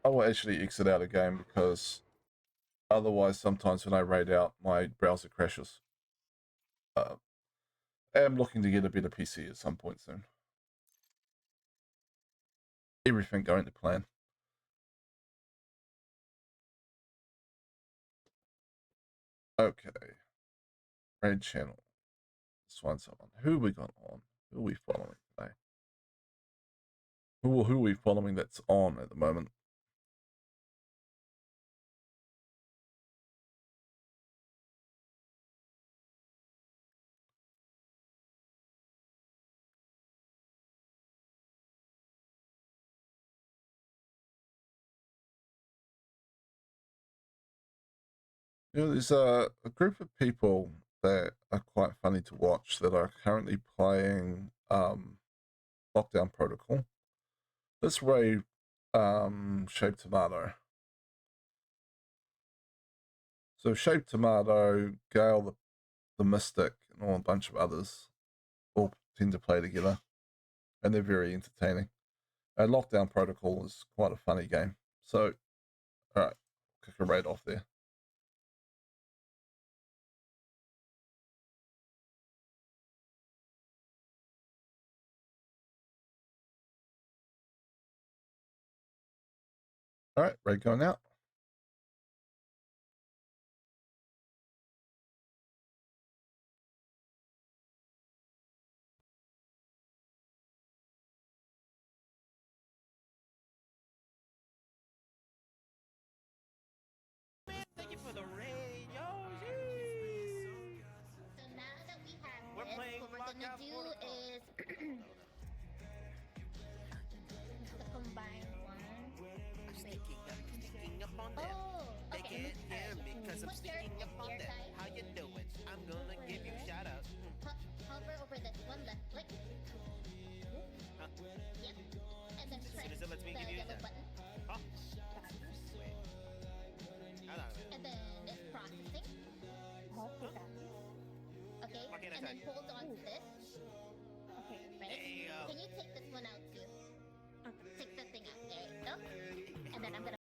will actually exit out a game because otherwise sometimes when I raid out, my browser crashes. I am looking to get a better PC at some point soon. Everything going to plan. Okay. Raid channel. Let's find someone. Who we got on? Who are we following today? Who are we following that's on at the moment? You know, there's a group of people that are quite funny to watch that are currently playing Lockdown Protocol. Let's raid Shaped Tomato. So Shaped Tomato, Gale the Mystic, and a bunch of others all tend to play together, and they're very entertaining. And Lockdown Protocol is quite a funny game. So, all right, kick a raid off there. All right, raid going out. Thank you for the raid, yo. Yee. So now that we have We're this, playing what we're gonna Lockout do Protocol. is the combined one. I'm sneaking up on them. Oh, They okay. can't hear me because I'm Put your sneaking up on ear them. guys. How you doing? I'm gonna give you shout out. Hover over this one left click. Huh? Yep. And then As press soon as it lets me